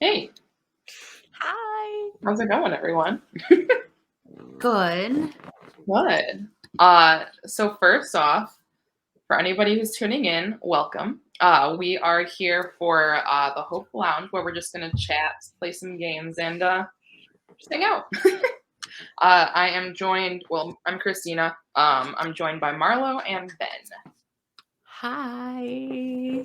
Hey, Hi. how's it going, everyone? Good. Good. So first off, for anybody who's tuning in, welcome. We are here for the Hope Lounge, where we're just gonna chat, play some games, and just hang out. I am joined. Well, I'm Christina. I'm joined by Marlo and Ben. Hi.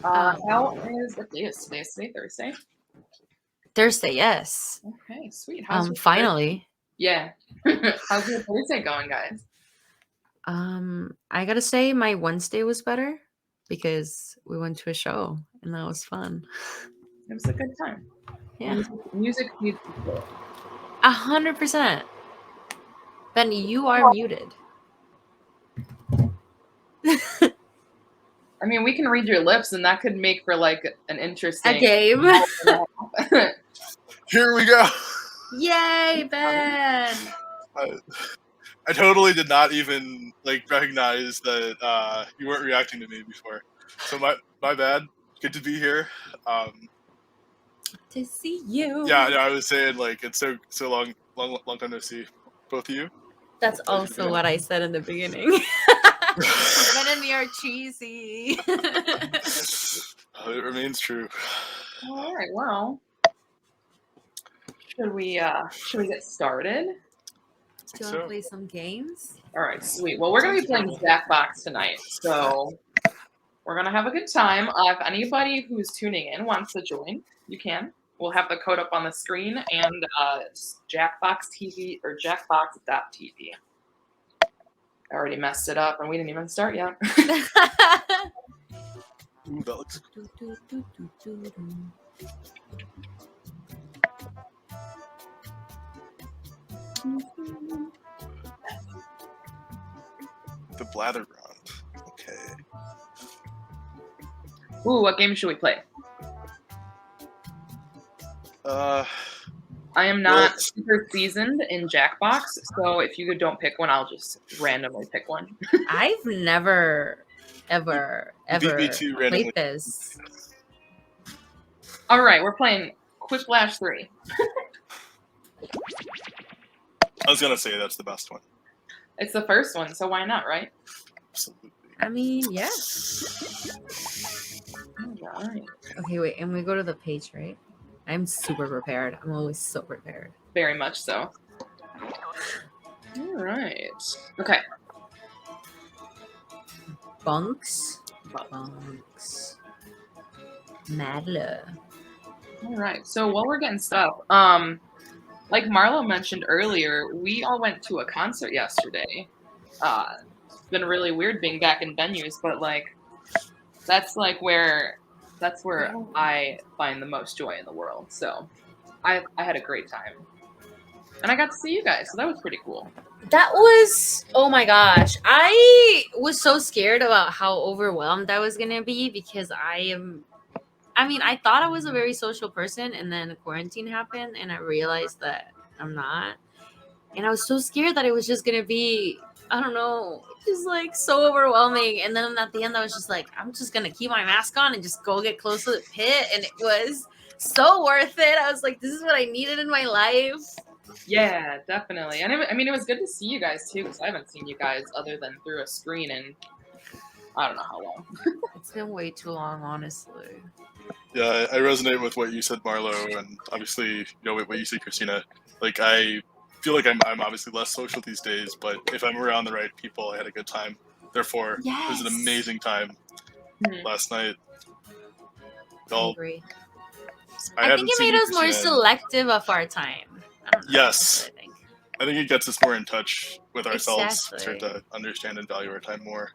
How is the day? Is today Thursday? Thursday, yes. Okay, sweet. How's your Thursday? Finally. Yeah. How's your Thursday going, guys? I gotta say my Wednesday was better because we went to a show and that was fun. It was a good time. Yeah. Music needs to flow. 100%. Ben, you are muted. I mean, we can read your lips, and that could make for like an A interesting. game. Here we go. Yay, Ben. I totally did not even recognize that you weren't reacting to me before. So my bad. Good to be here. To see you. Yeah, I was saying it's so long time no see, both of you. That's also what I said in the beginning. Ben and me are cheesy. It remains true. All right. Well, should we get started? Do you want to play some games? All right. Sweet. Well, we're gonna be playing Jackbox tonight, so we're gonna have a good time. If anybody who's tuning in wants to join, you can. We'll have the code up on the screen and Jackbox TV or Jackbox.tv. I already messed it up, and we didn't even start yet. Ooh, that looks. The blather round. Okay. Ooh, what game should we play? I am not super seasoned in Jackbox, so if you don't pick one, I'll just randomly pick one. I've never, ever played this. All right, we're playing Quiplash 3. I was gonna say that's the best one. It's the first one, so why not, right? Absolutely. I mean, yeah. All right. Okay, wait, and we go to the page, right? I'm super prepared. I'm always so prepared. Very much so. All right. Okay. Bunks. Marlo. All right. So while we're getting stuff, like Marlo mentioned earlier, we all went to a concert yesterday. It's been really weird being back in venues, but that's where I find the most joy in the world. So I had a great time. And I got to see you guys, so that was pretty cool. That was, oh my gosh. I was so scared about how overwhelmed I was going to be because I thought I was a very social person, and then quarantine happened and I realized that I'm not. And I was so scared that it was just going to be, I don't know, just so overwhelming. And then at the end, I was just like, I'm just going to keep my mask on and just go get close to the pit. And it was so worth it. I was like, this is what I needed in my life. Yeah, definitely. And it was good to see you guys too, because I haven't seen you guys other than through a screen in I don't know how long. It's been way too long, honestly. Yeah, I resonate with what you said, Marlo, and obviously, what you said, Christina. I feel like I'm obviously less social these days, but if I'm around the right people, I had a good time. Therefore, It was an amazing time last night. I agree. I think it made us more selective of our time. Yes. I think it gets us more in touch with ourselves, start to understand and value our time more.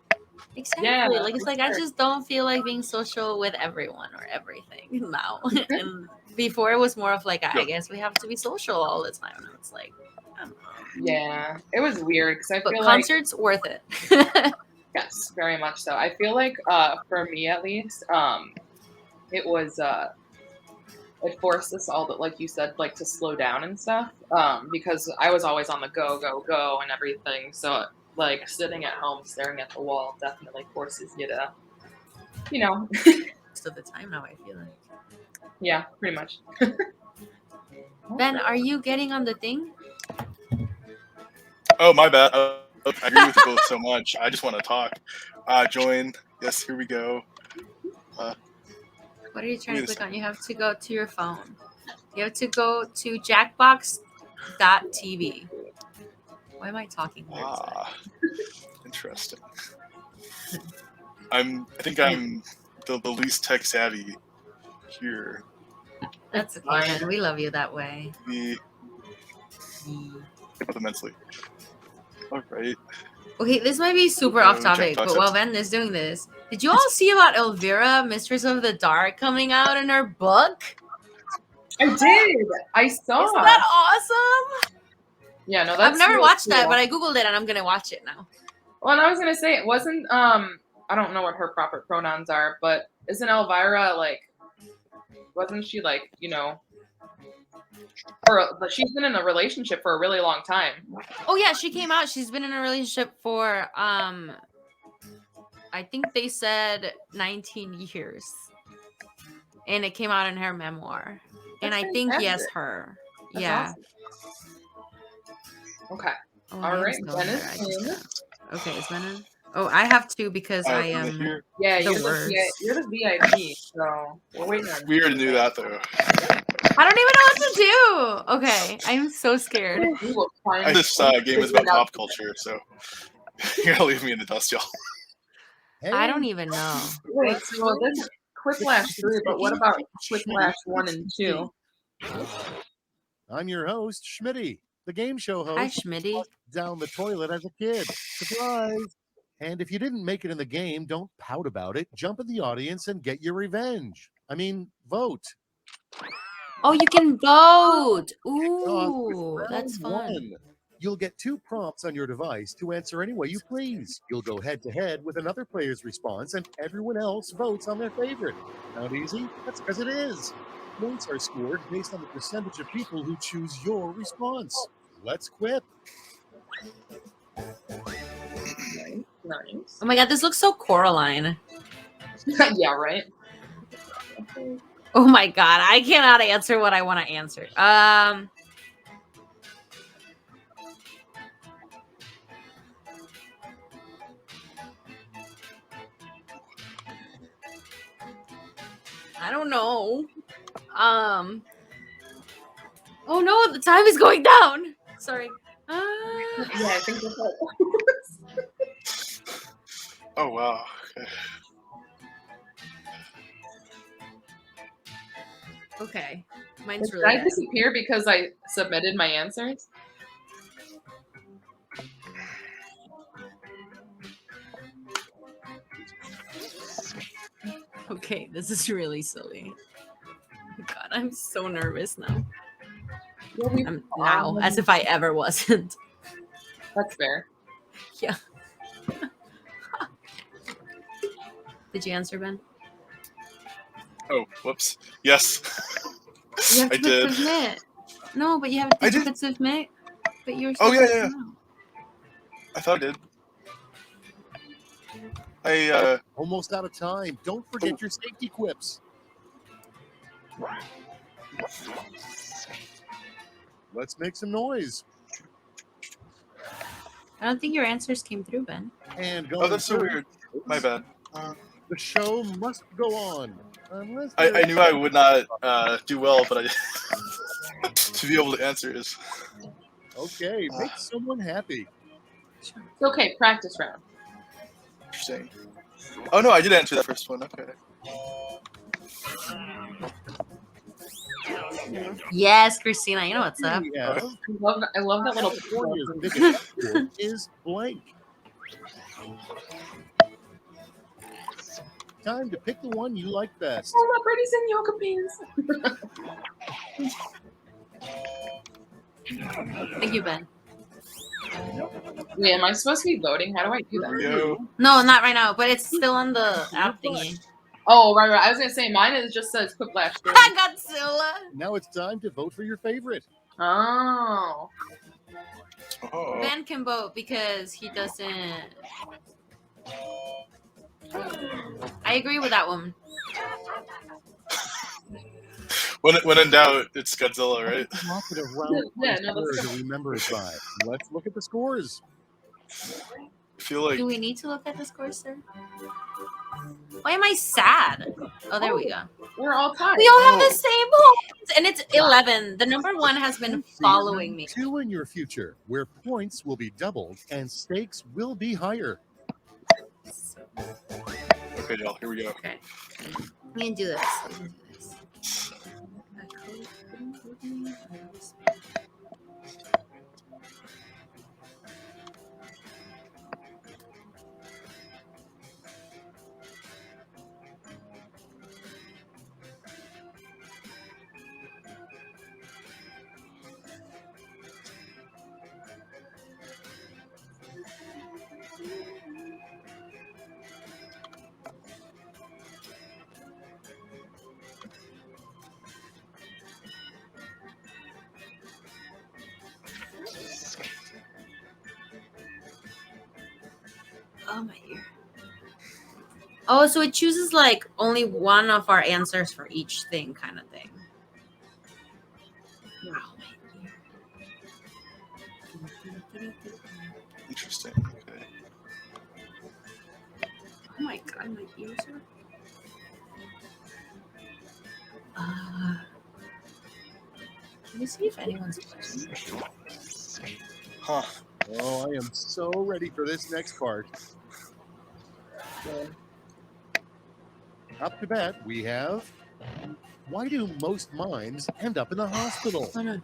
Exactly. Yeah, it's I just don't feel like being social with everyone or everything now. And before it was more of I guess we have to be social all the time. And it's I don't know. Yeah, it was weird because I feel concerts worth it. Yes, very much so. I feel like for me at least, it was it forced us all, that like you said, to slow down and stuff. Because I was always on the go and everything. So sitting at home staring at the wall definitely forces you to You know, Most of the time now, I feel like. yeah, pretty much. Ben, are you getting on the thing? Oh, my bad. I agree with you both so much. I just want to talk. Join. Yes, here we go. What are you trying Wait to a click on? second. You have to go to your phone. You have to go to jackbox.tv. Why am I talking weird today? Interesting. I think I'm the least tech savvy here. That's okay, Fine. man. We love you that way. Immensely. All right. Okay, this might be super Oh, off topic, Jack but while Ben is doing this, did you all see about Elvira, Mistress of the Dark, coming out in her book? I did. I saw. Isn't that awesome? Yeah, no, that's I've never really watched that, cool. but I googled it and I'm gonna watch it now. Well, and I was gonna say it wasn't. I don't know what her proper pronouns are, but isn't Elvira like? Wasn't she like but she's been in a relationship for a really long time. Oh yeah, she came out. She's been in a relationship for I think they said 19 years. And it came out in her memoir. And That's I think yes, fantastic. her. That's Yeah. awesome. Okay. Oh, All right. name's Ben going is there. I in. just got... Okay, is Ben in? Oh, I have to because I am Here. Yeah, the you're worst. you're the VIP, so we're waiting on We you. already knew that though. I don't even know what to do. Okay, I'm so scared. We will find This game is about pop culture, so you're gonna leave me in the dust, y'all. I don't even know. Wait, so this is Quiplash 3, but what about Quiplash 1 and 2? I'm your host, Schmitty, the game show host. Hi, Schmitty. Down the toilet as a kid. Surprise! And if you didn't make it in the game, don't pout about it. Jump in the audience and get your revenge. I mean, vote. Oh, you can vote. Ooh, that's fun. One. You'll get 2 prompts on your device to answer any way you please. You'll go head to head with another player's response, and everyone else votes on their favorite. Sound easy? That's because it is. Points are scored based on the percentage of people who choose your response. Let's quip. Nice. Oh my god, this looks so Coraline. Yeah, right? Oh my god, I cannot answer what I want to answer. I don't know. Oh no, the time is going down. Sorry. Yeah, I think that's it. Oh wow. Okay. Mine's Did really I bad. disappear because I submitted my answers? Okay, this is really silly. Oh god, I'm so nervous now. I'm now, as if I ever wasn't. That's fair. Yeah. Did you answer, Ben? Oh, whoops. Yes. You have I to did. click submit. No, but you have to click submit. But you're Oh yeah. I thought I did. Almost out of time. Don't forget your safety quips. Let's make some noise. I don't think your answers came through, Ben. And going that's so forward, weird. My bad. The show must go on. Unless I knew I would not do well, but I to be able to answer is Okay, make someone happy. It's okay, practice round. interesting. Oh no, I did answer that first one. Okay. Yes, Christina, you know what's up. Yeah. I love that little California's biggest sport is blank. Time to pick the one you like best. Oh, my Brady's in yoga pants. Thank you, Ben. Wait, am I supposed to be voting? How do I do that? No, not right now, but it's still on the app thingy. Oh, right. I was going to say, mine just says Quiplash 3. Godzilla! Now it's time to vote for your favorite. Oh. Ben can vote because he doesn't... I I agree with that one. When in doubt, it's Godzilla, right? Talkative round Yeah, no, word that's to remember it by. Let's look at the scores. I feel like Do we need to look at the score, sir? Why am I sad? Oh, there we go. we're all tied. We all have the same points, and it's 11. The number 1 has been See following me. 2 in your future, where points will be doubled and stakes will be higher. okay, y'all. Here we go. Okay. We can do this. Oh my ear. Oh, so it chooses like only one of our answers for each thing, kind of thing. Wow, my ear. Interesting. Okay. Oh my god, my ears are. Let me see if anyone's watching. Huh. Oh, I am so ready for this next part. Up to bat, we have, why do most mimes end up in the hospital? Oh no.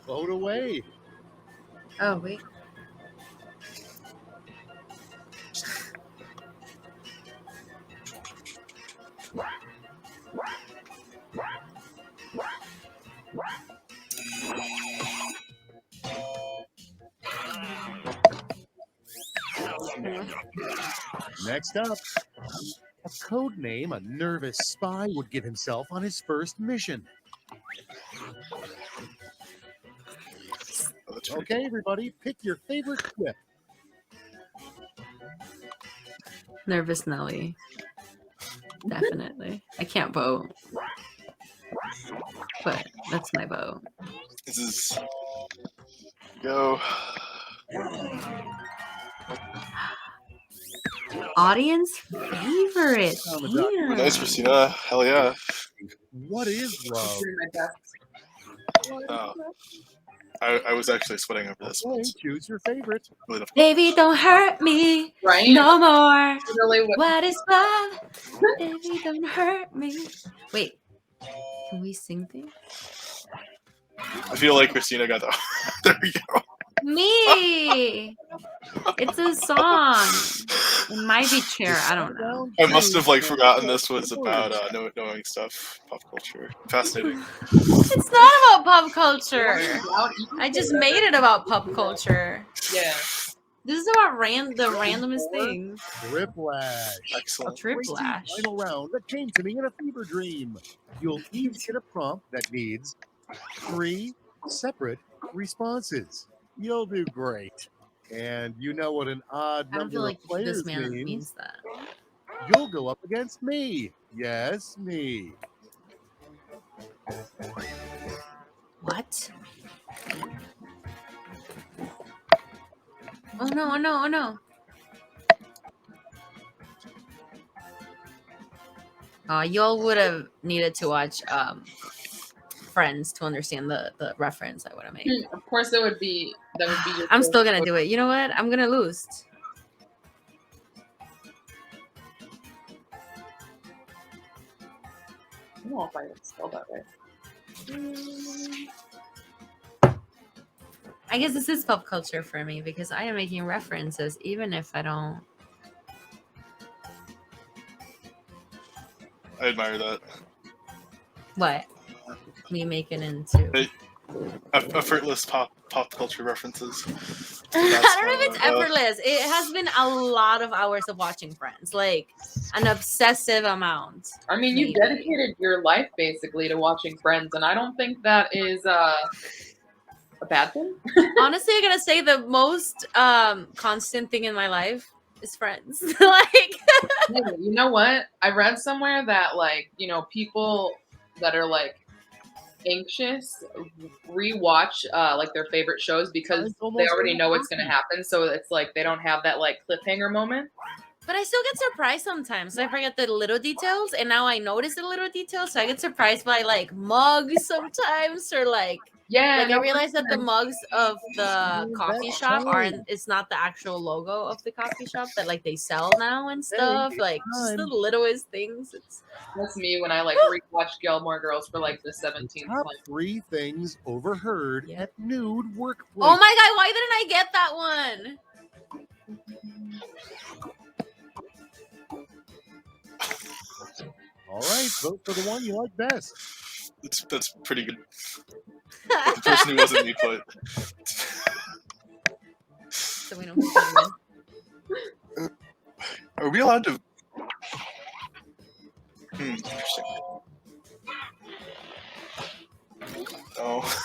Vote away. Oh wait. Next up, a code name a nervous spy would give himself on his first mission. Oh, that's pretty Okay, everybody, pick your favorite quip. Nervous Nelly. Definitely. I can't vote. But that's my vote. This is go. Audience favorite. Ooh, nice, Damn. Christina. Hell yeah. What is love? Doing my best. Oh. I was actually sweating over this one. Okay, choose your favorite. Really tough. Baby, don't hurt me Right? no more. Really, what What is love? Baby, don't hurt me. Wait, can we sing things? I feel like Christina got that. There we go. Me. It's a song. It might be chair. I don't know. I must have like forgotten this was about knowing stuff, pop culture. Fascinating. It's not about pop culture. out? I just made it about pop culture. Yeah. This is about the randomest thing. Triplash. Excellent. Triplash. Final round that came to me in a fever dream. You'll each get a prompt that needs 3 separate responses. You'll do great. And you know what an odd I don't feel number like of players this man means. means that. You'll go up against me. Yes, me. What? Oh no, oh no, oh no. Y'all would have needed to watch Friends to understand the reference I would have made. Of course, that would be your I'm still gonna do it. You know what? I'm gonna lose. I don't know if I would spell that right. I guess this is pop culture for me because I am making references even if I don't. I admire that. What? Me making into. Effortless pop culture references. I don't know if it's effortless. It has been a lot of hours of watching Friends, like an obsessive amount. I mean, you've dedicated your life basically to watching Friends, and I don't think that is a bad thing. Honestly, I'm gonna say the most constant thing in my life is friends. Like, Hey, you know what? I read somewhere that like, people that are like anxious rewatch like their favorite shows because Time's they almost already know over. what's gonna happen. So it's like they don't have that like cliffhanger moment. but I still get surprised sometimes. So I forget the little details, and now I notice the little details. So I get surprised by like mugs sometimes, or like Yeah, I no, realized that the mugs of the It's coffee that shop time. it's not the actual logo of the coffee shop that like they sell now and Hey, stuff. it's Like just the time. littlest things. It's that's me when I like rewatch Gilmore Girls for like the The 17th top time. 3 things overheard Yep. at nude workplace. oh my god, why didn't I get that one? All right, vote for the one you like best. That's pretty good. The person who wasn't me put. So we know who's gonna win. Are we allowed to? Interesting. Oh.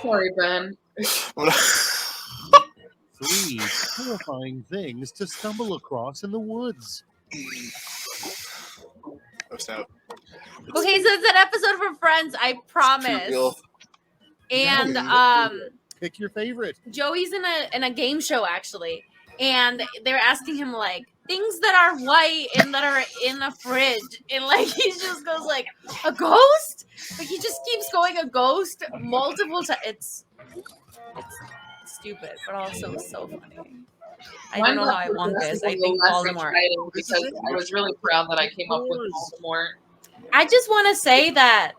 Sorry, Ben. What- 3 terrifying things to stumble across in the woods. Oh, snap. Okay, so it's an episode for Friends, I promise. real. And Pick your favorite. Joey's in a game show actually, and they're asking him like things that are white and that are in a fridge, and like he just goes like a ghost. Like he just keeps going a ghost multiple times. It's stupid, but also so funny. I don't know how I won this. I think Voldemort. Exciting This is because it. I was really proud that I came up with Yours. Voldemort. I just want to say that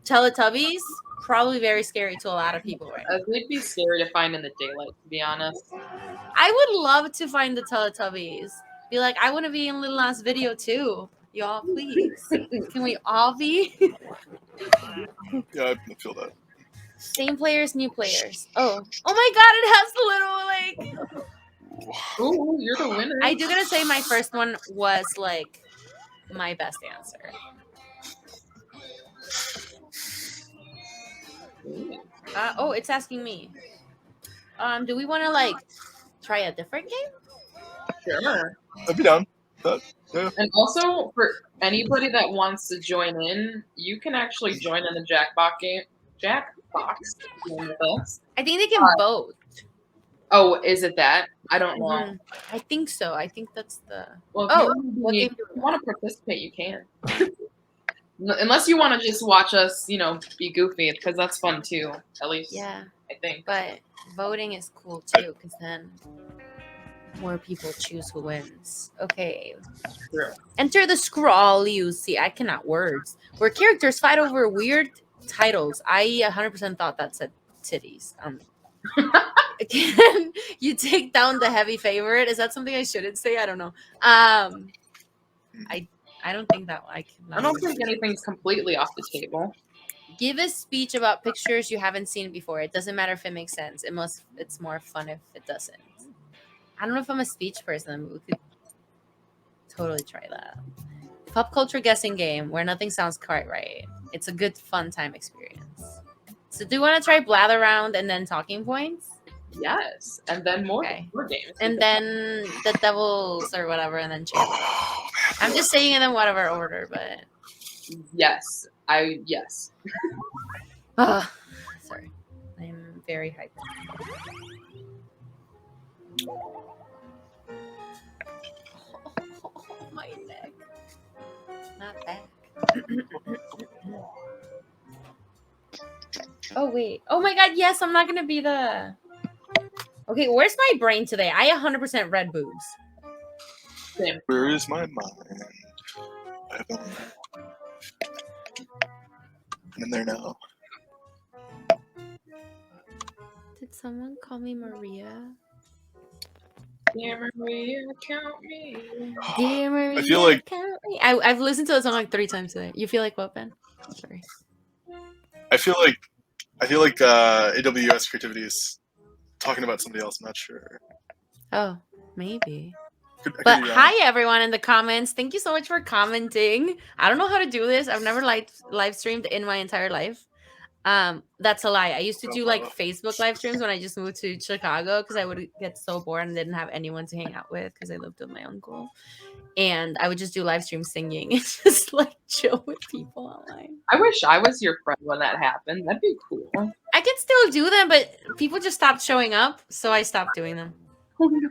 Teletubbies probably very scary to a lot of people right now. They'd be scary to find in the daylight, to be honest. I would love to find the Teletubbies. Be like, I want to be in Little Last video too. Y'all, please. Can we all be? Yeah, I feel that. Same players, new players. Oh my god, it has the little like. Ooh, you're the winner. I do gotta say, my first one was like my best answer. Oh, it's asking me. Do we want to like try a different game? Sure. I'd be down. Yeah. And also, for anybody that wants to join in, you can actually join in the Jackbox game with us. I think they can vote. Oh, is it that? I don't know. Mhm. I think so. I think that's the. Well, Oh, if you want to participate, you can. Unless you want to just watch us, be goofy, because that's fun too. At least, Yeah, I think. but voting is cool too, because then more people choose who wins. Okay. True. Enter the scroll you see. I cannot words. Where characters fight over weird titles. I 100% thought that said titties. Again, you take down the heavy favorite. Is that something I shouldn't say? I don't know. I don't think that I can. I don't think anything's completely off the table. Give a speech about pictures you haven't seen before. It doesn't matter if it makes sense. It's more fun if it doesn't. I don't know if I'm a speech person. We could totally try that. Pop culture guessing game where nothing sounds quite right. It's a good fun time experience. So do you want to try blather around and then talking points? Yes, and then more games. And then the devils or whatever, and then champions. I'm just saying in whatever order, but yes, yes. Sorry, I'm very hyped. Oh, my neck, not back. Oh wait. Oh my god, yes, I'm not gonna be the. Okay, where's my brain today? I 100% red boobs. Same. Where is my mind? I don't know. I'm in there now. Did someone call me Maria? Dear Maria, count me. Dear Maria, I feel like count me. I've listened to that song like 3 times today. You feel like what, Ben? Sorry. I feel like AWS creativity is talking about somebody else. I'm not sure. Oh, maybe. Could But be wrong. hi everyone in the comments. Thank you so much for commenting. I don't know how to do this. I've never live streamed in my entire life. That's a lie. I used to do like Facebook live streams when I just moved to Chicago because I would get so bored and didn't have anyone to hang out with because I lived with my uncle. And I would just do live stream singing and just like chill with people online. I wish I was your friend when that happened. That'd be cool. I could still do them, but people just stopped showing up, so I stopped doing them. Oh, no.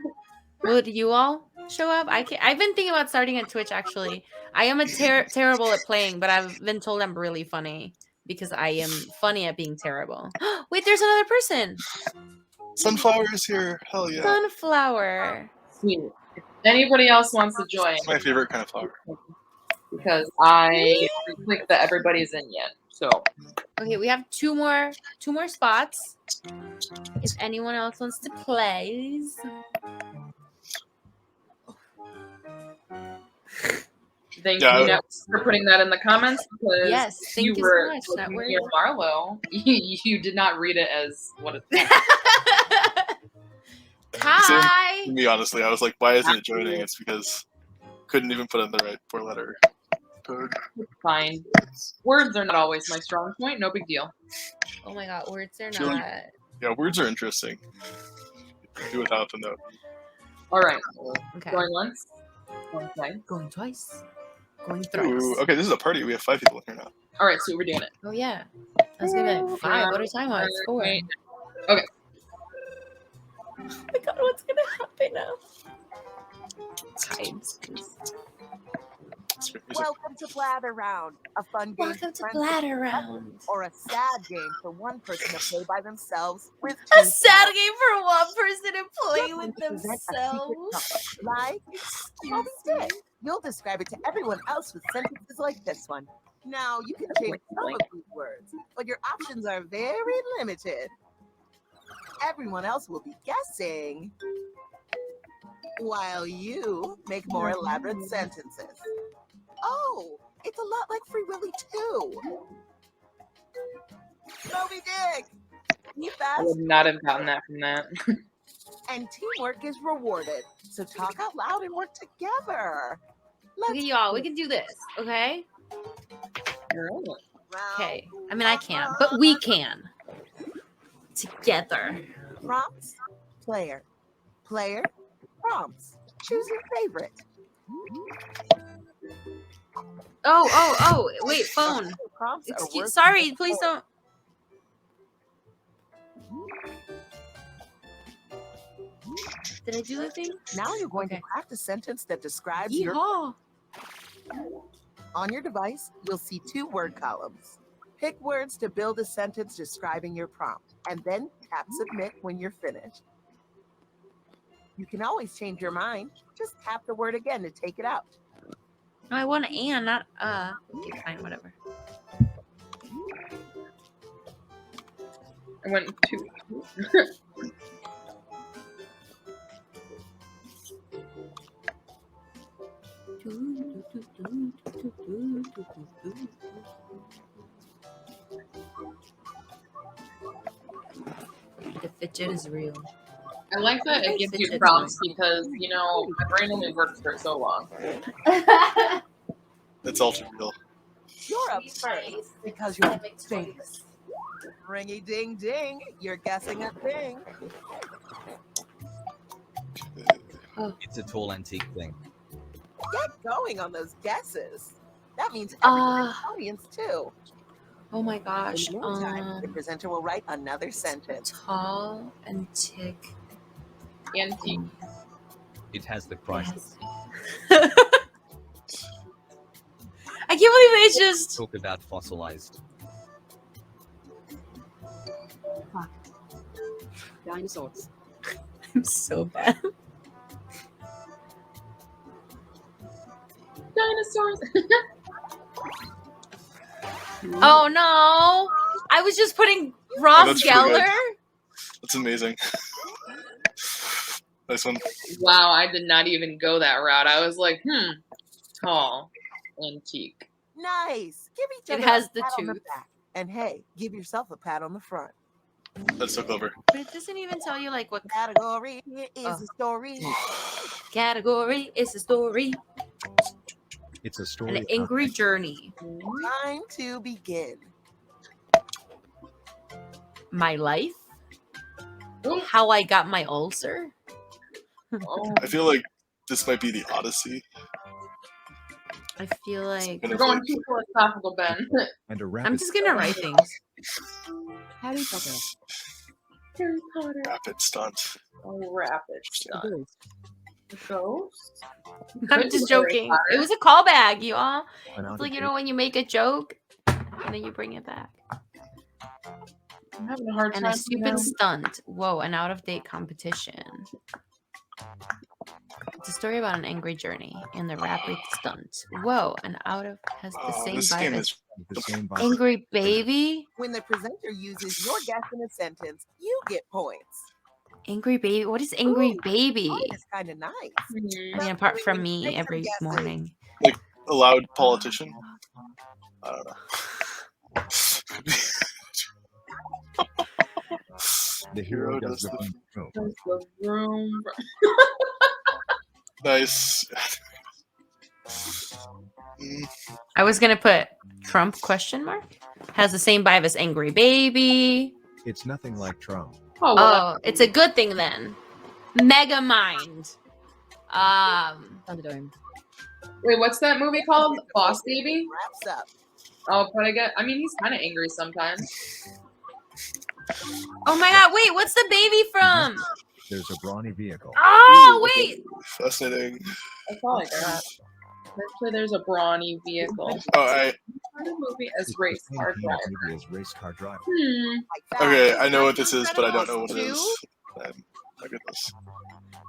Would you all show up? I've been thinking about starting at Twitch actually. I am terrible at playing, but I've been told I'm really funny because I am funny at being terrible. Wait, there's another person. Sunflower is here. Hell yeah. Sunflower. Sweet. If anybody else wants to join, It's my favorite kind of flower. because I don't think that everybody's in yet. So Okay, we have two more spots. If anyone else wants to play. thank you Nets, for putting that in the comments because Yes, thank you were so much. Not looking worried. near Marlo. You did not read it as what it's Hi. To me, honestly, I was like, why isn't it joining? It's because couldn't even put in the right 4-letter code. fine. Words are not always my strong point. No big deal. Oh my god, words are Really? not. Yeah, words are interesting. Do without them though. All right. Okay. Going once. Going twice. Going twice. Going thrice. Ooh, okay, this is a party. We have 5 people in here now. All right, so we're doing it. Oh yeah. I was gonna be like 5. What are time on? It's 4. Okay. Oh my god, what's gonna happen now? Times. Welcome to Blather Round, a fun game Welcome to for friends Bladder Round. or a sad game for one person to play by themselves with A two sad friends. game for one person to play You're with going to present a secret themselves. number, like Moby Dick. You'll describe it to everyone else with sentences like this one. Now, you can change some of these words, but your options are very limited. Everyone else will be guessing while you make more elaborate sentences. Oh, it's a lot like Free Willy too. Moby Dick! Be I fast, would not have gotten that from that. and teamwork is rewarded. So talk out loud and work together. Look at y'all. We can do this, okay? All right. Okay. I mean, I can't, but we can. Together. Prompts, player. Player, prompts. Choose your favorite. Oh, wait, phone. Prompts are worth Sorry, please don't. Did I do the thing? Now you're going Okay. to craft a sentence that describes your. Yeehaw. On your device, you'll see 2 word columns. Pick words to build a sentence describing your prompt, and then tap submit when you're finished. You can always change your mind. Just tap the word again to take it out. No, I want and, not Okay, fine, whatever. I went 2. The fidget is real. I like that it gives you Fidget prompts because, you know, my brain only works for so long. It's all too real. You're up first because you're famous. Ringy ding ding, you're guessing a thing. It's a tall antique thing. Get going on those guesses. That means everyone in the audience too. Oh my gosh. In the meantime, the presenter will write another sentence. Tall and tick. Antique. It has the price. I can't believe it's just. Talk about fossilized. Dinosaurs. I'm so bad. Dinosaurs. Oh no! I was just putting Ross that's really good. Geller. That's amazing. Nice one. Wow, I did not even go that route. I was like, tall, antique. Nice. Give each It other has a the pat on the tooth. back. And hey, give yourself a pat on the front. That's so clever. But it doesn't even tell you like what Category is Oh. a story. category is a story. It's a story. An angry journey. Time to begin. My life? Ooh. How I got my ulcer? Oh, I feel like this might be the Odyssey. I feel like Kind you're of going like, too philosophical, Ben. And a rapid I'm just gonna write things. Harry Potter. Harry Potter. rapid stunt. Oh, rapid A stuff. ghost. Ghost? I'm Could just be Harry joking. Potter. It was a callback, you all. an It's like, you out-of-date know, when you make a joke and then you bring it back. I'm having a hard And time. a stupid stunt. Whoa, an out of date competition. It's a story about an angry journey and the rapid stunt. Whoa, an out of has the same This vibe game as is the same vibe. Angry Baby. When the presenter uses your guess in a sentence, you get points. Angry Baby. What is Angry Ooh, Baby? It's kind of nice. I mean, apart from me Make some every guesses. morning. a loud politician. I don't know. The hero does the room. Does the room. Nice. Mm, I was gonna put Trump question mark. Has the same vibe as Angry Baby. It's nothing like Trump. Oh, well, Oh, it's a good thing then. Mega Mind. Thunderdome. wait, what's that movie called? Boss Baby? Wraps up. Oh, but I mean, he's kind of angry sometimes. Oh my god, wait, what's the baby from? There's a brawny vehicle. Oh, wait. fascinating. That's all I got. Actually, there's a brawny vehicle. Oh, I What movie as It's race the same car kind of driver? movie as race car driver. Like that. okay. I know what this is, but I don't know what it is. Look at this.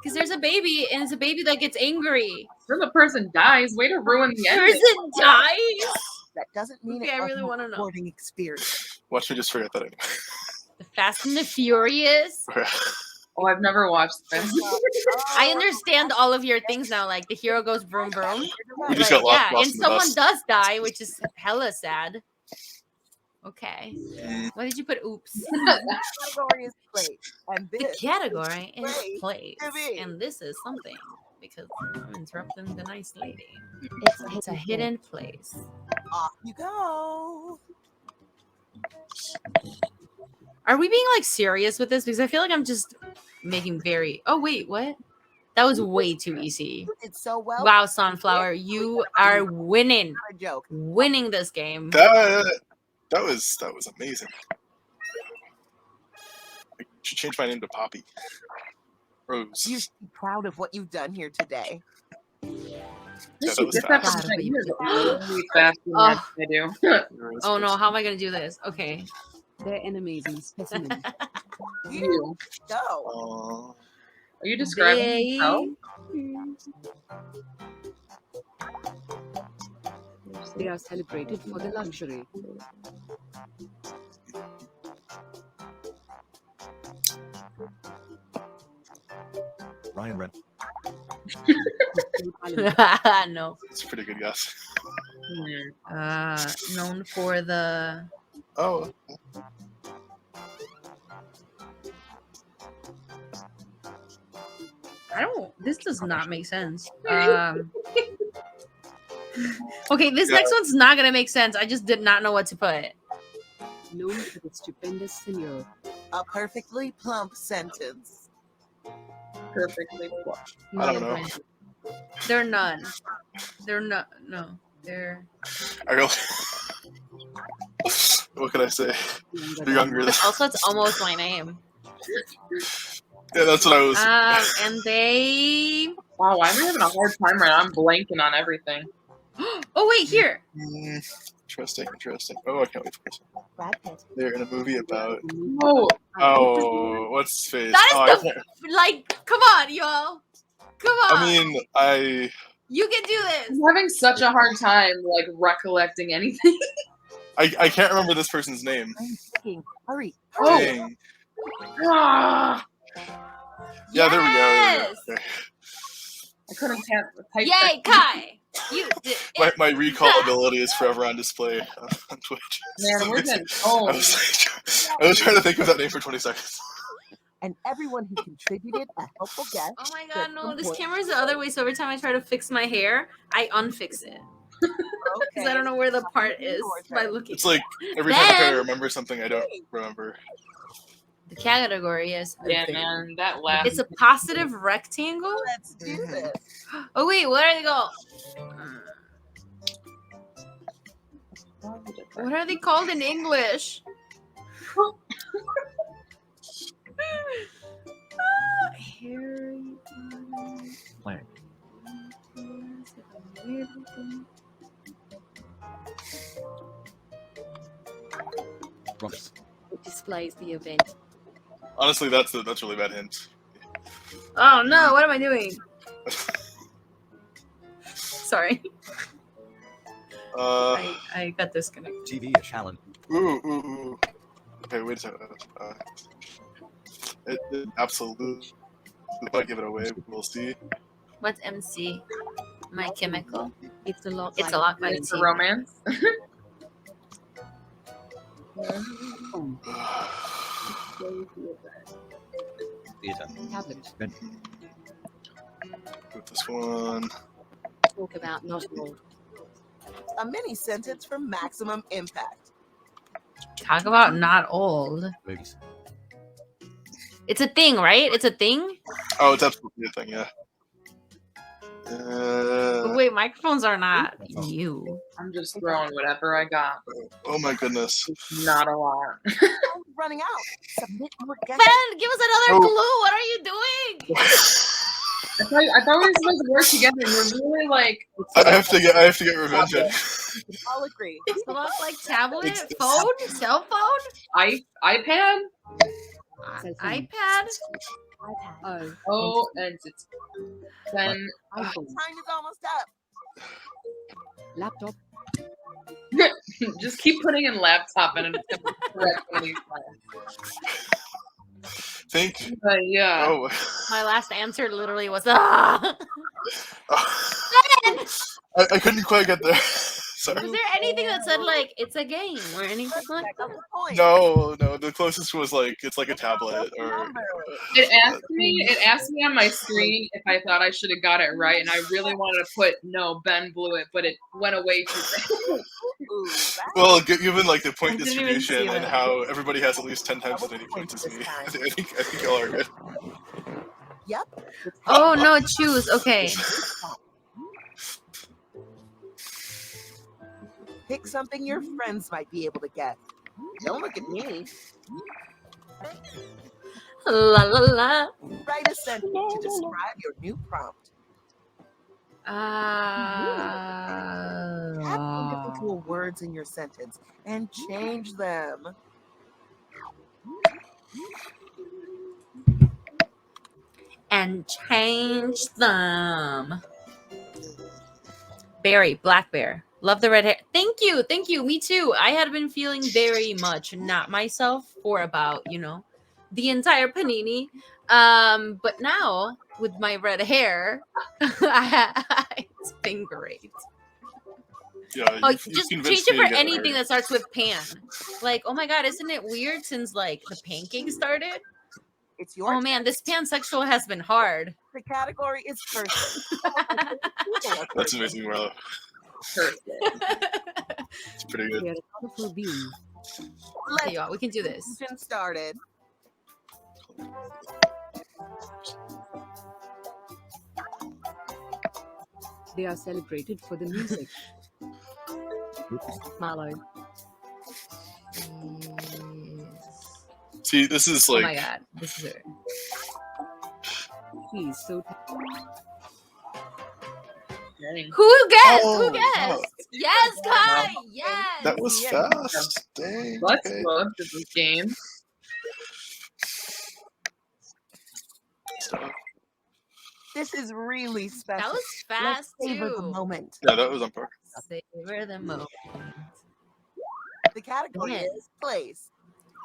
Because there's a baby, and it's a baby that gets angry. Then the person dies. Way to ruin the ending. Person dies? That doesn't mean Okay, I it really wasn't wanna a know. rewarding experience. Watch me just forget that. The Fast and the Furious. Oh, I've never watched this. I understand all of your things now. Like the hero goes vroom vroom. We just But got lost, yeah, lost and in the someone bus. does die, which is hella sad. Okay. Mm, Why did you put oops? The category is plate, and The this category is Place place. to be. And this is something because I'm interrupting the nice lady. It's It's a hidden place. off you go. Are we being like serious with this? Because I feel like I'm just making very. Oh wait, what? That was way too easy. You did so well. Wow, Sunflower, you are winning, Not a joke. winning this game. that was amazing. I should change my name to Poppy. Rose. You should be proud of what you've done here today. Yeah, that was This fast. episode is really fast than Oh. I do. Rose Oh no, was- how am I gonna do this? Okay. their enemies and specimens. You. Go. Aw. Are you describing yourself? They are celebrated for the luxury. Ryan Red. No. It's a pretty good guess. Known for the Oh, I don't. This does not make sense. Okay, this Yeah. next one's not gonna make sense. I just did not know what to put. Known for the stupendous seigneur. A perfectly plump sentence. Perfectly. I don't know. They're none. They're not. No, they're. I really. What can I say? You're younger than. Also, it's almost my name. Yeah, that's what I was. And they. Wow, I'm having a hard time right now. I'm blanking on everything. Oh wait, here. Interesting. Oh, I can't wait for this. Brad Pitt. They're in a movie about. Oh, Oh, what's his face? That is Oh, I the- can't- Like, come on, y'all. Come on. I mean, I. You can do this. I'm having such a hard time like recollecting anything. I can't remember this person's name. I'm thinking. Hurry. Oh. Dang. Ah, Yeah, there we Yes. go. Okay. I couldn't type Yay, that. Kai. You did it. My recall ability is forever on display on Twitch. Man, we're getting I old. was trying to think of that name for 20 seconds. And everyone who contributed a helpful guess. Oh my gets god, no. some This points. camera's the other way, so every time I try to fix my hair, I unfix it. Because I don't know where the part is by looking. It's like every time I try to Ben! remember something, I don't remember. The category is. Yeah, man, that last. It's a positive rectangle. Let's do this. Oh wait, where are they go? What are they called in English? Harry Plank. Rocks. It displays the event. Honestly, that's a really bad hint. Oh no, what am I doing? Sorry. I got disconnected. TV challenge. Ooh. Okay, wait a second. It absolutely might give it away. We'll see. What's MC? My Chemical? It's a lot. It's a lot by It's a TV. romance. Theater. Tablet. With this one. Talk about not old. A mini sentence for maximum impact. Talk about not old. Movies. It's a thing, right? It's a thing? Oh, it's absolutely a thing, yeah. Wait, microphones are not you. I'm just throwing whatever I got. Oh my goodness. Not a lot. Time's running out. Submit more Ben, guesses. give us another clue. What are you doing? I thought we were supposed to work together. And we're really like. I have to get revenge on you. I'll agree. Look like tablet, phone, cell phone, iPad. iPad. Oh, Oh, and it's then iPhone. Time is almost up. Laptop. just keep putting in laptop and it's gonna correct one of these lines. Think. But yeah. Oh. My last answer literally was ah. I couldn't quite get there. Sorry. Was there anything that said like it's a game or anything like Check that? out the point. No. The closest was like it's like a tablet or. It asked me on my screen if I thought I should have got it right, and I really wanted to put no, Ben blew it, but it went away too fast. Ooh, that's Well, given like the point I didn't even distribution see and that. how everybody has at least 10 times as many points as me, I think y'all are good. Yep. Oh no, choose. Okay. Pick something your friends might be able to get. Don't look at me. La la la. Write a sentence to describe your new prompt. Add individual words in your sentence and change them. And change them. Berry, black bear. Love the red hair. Thank you. Me too. I had been feeling very much not myself for about, the entire panini. But now with my red hair, it's been great. Yeah, Oh, you've just change convinced it me to for get anything rid. that starts with pan. Like, oh my god, isn't it weird since like the pancake started? It's your Oh man, this pansexual has been hard. The category is person. That's amazing, Marlo. Perfect. It's pretty good. Share a colorful beam. Okay, y'all, we can do this. Let's started. They are celebrated for the music. Marlo. See, this is Oh like my god, this is it. Please, so Dang. Who guessed? Oh, Who guessed? wow. Yes, Kai. Yes. that was Yeah. fast. Dang. Let's Okay. go to this game. This is really special. That was fast Let's savor the too. moment. Yeah, that was on par. Savor the moment. The category Yeah. is place.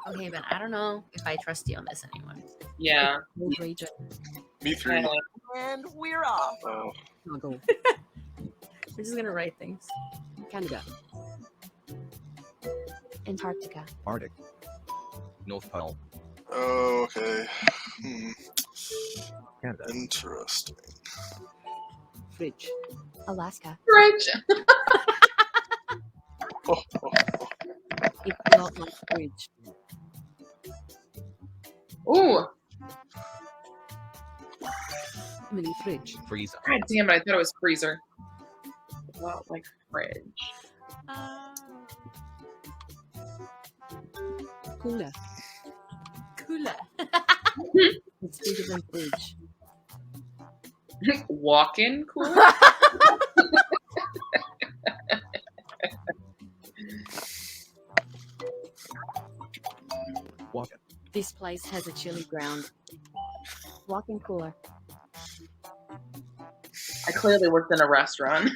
Okay, but I don't know if I trust you on this anymore. Yeah. road rage. Me three. And we're off. Oh. Chicago. We're just gonna write things. Canada. Antarctica. Arctic. North Pole. Oh, okay. Canada. Interesting. Fridge. Alaska. Fridge. Oh, oh, It's not like fridge. Ooh. Mini fridge. Freezer. God damn it! I thought it was freezer. Well, like fridge. Cooler. Cooler. It's bigger than fridge. Walk-in cooler. Walk-in. This place has a chili ground. Walk-in cooler. I clearly worked in a restaurant.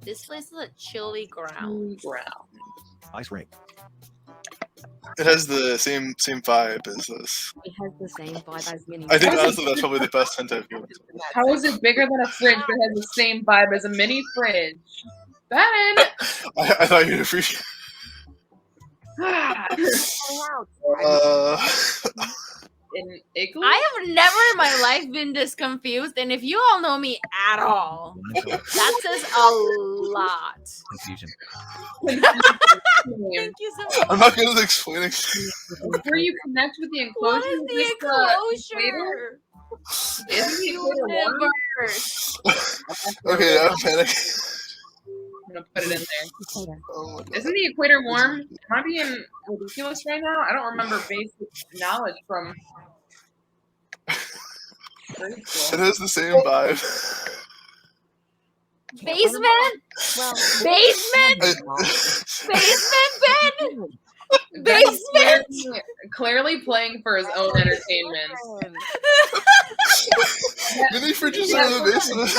This place is a chilly ground. Ground. Ice rink. it has the same vibe as this. It has the same vibe as mini. I think How is it- honestly that's probably the best hint I've given. How is it bigger than a fridge but has the same vibe as a mini fridge? Ben! I thought you'd appreciate. Hangout. In igloo? I have never in my life been this confused, and if you all know me at all, that says a lot. Confusion. Thank you so much. I'm not good at explaining. Where you connect with the enclosure? What is the this equator? enclosure? Isn't the equator warm? Universe. Okay, I'm panicking. I'm gonna put it in there. Equator. Oh my god. Isn't the equator warm? Am I being ridiculous right now? I don't remember basic knowledge from grade It school. has the same vibe. Basement? Well, Basement? Basement, Ben? Basement? Clearly playing for his own entertainment. Mini fridges are in the basement.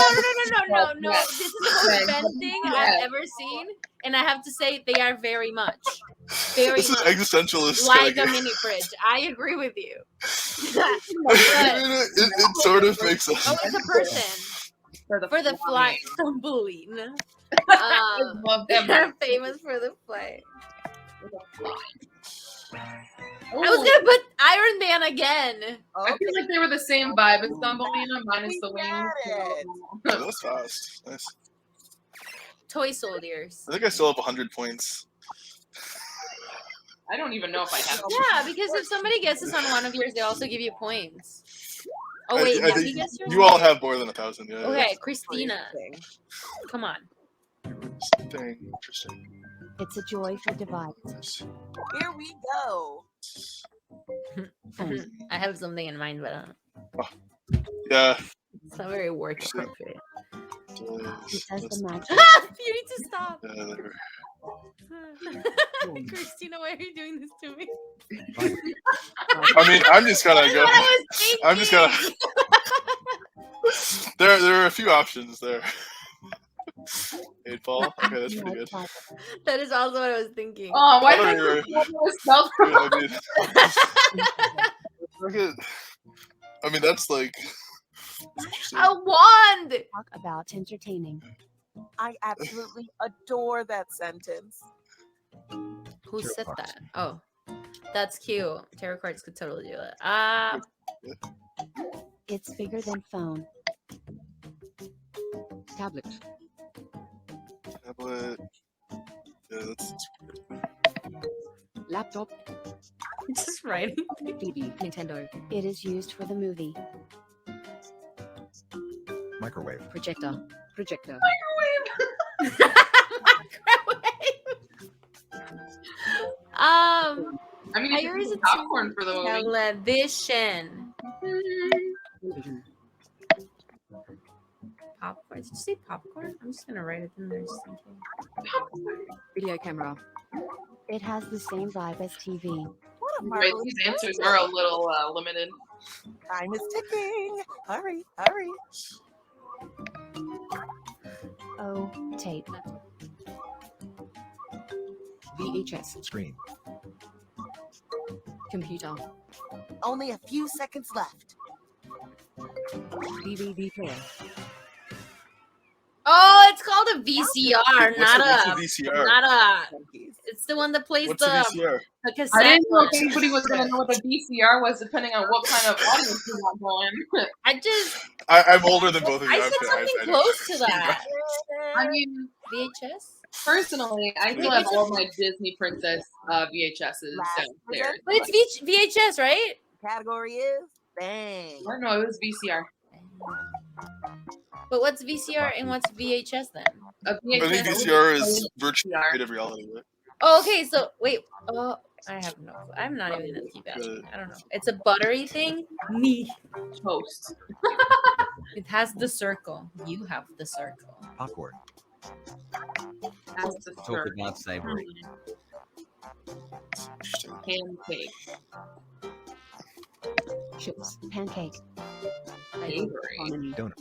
No. This is the most Ben thing I've ever seen, and I have to say they are very much. Very This is much. existentialist. Like kinda a game. mini fridge. I agree with you. I mean, it sort of makes sense. Oh, it's a person. For the fly tumbling. I love They them. are famous for the fly. I was Oh, gonna put Iron Man again. I feel like they were the same vibe as Thumbelina minus the We wings. got it. Yeah, that's fast. Nice. Toy soldiers. I think I still have 100 points. I don't even know if I have. Yeah, because if somebody guesses on one of yours, they also give you points. Oh I- wait, I have think you guessed yours? You all have more than 1,000. Yeah. Okay, Christina. Come on. Dang, interesting. It's a joy for device. Here we go. Phone. I have something in mind, but Yeah. it's not very work appropriate. It has the magic. You need to stop. Yeah, there we- Christina, why are you doing this to me? I mean, I'm just gonna That's go. what I was thinking. I'm just gonna. There are a few options there. 8 ball. Okay, that's pretty good. That is also what I was thinking. Oh, why I did thought I keep myself? I mean, look at. I mean, that's like. That's interesting. A wand. Talk about entertaining. I absolutely adore that sentence. Who Tarot said cards. that? Oh, that's cute. Tarot cards could totally do that. It's bigger than phone. Tablet. Tablet. Yeah, that's. Laptop. Just writing. TV. Nintendo. It is used for the movie. Microwave. Projector. Projector. Microwave. I mean, I you use use it popcorn for the movie. television. Television. Popcorn. Did you say popcorn? I'm just gonna write it in there just in case. Video camera. It has the same vibe as TV. What a Right, marvelous these answers answer. are a little limited. Time is ticking. Hurry, hurry. Oh, tape. VHS. Screen. Computer. Only a few seconds left. DVD player. Oh, it's called a VCR, What's a not a. VCR? Not a. It's the one that plays What's a the VCR? The I cassette didn't know if one. anybody was gonna know what the VCR was, depending on what kind of audience you want going. I'm older than both of you. I said something I close to that. I mean, VHS? personally, I still have all my Disney Princess VHSs Last downstairs. But it's VHS, right? Category is bang. I don't know, it was VCR. But what's VCR and what's VHS then? A I think VHS VCR is virtual VCR. creative reality. Right? Oh, okay. So wait. Oh, I have no clue. I'm not even a TV battery. I don't know. It's a buttery thing. Me. Toast. It has the circle. You have the circle. Popcorn. That's the Hope it's not savory. Interesting. Pancake. Chips. Pancake. Savory. Donut.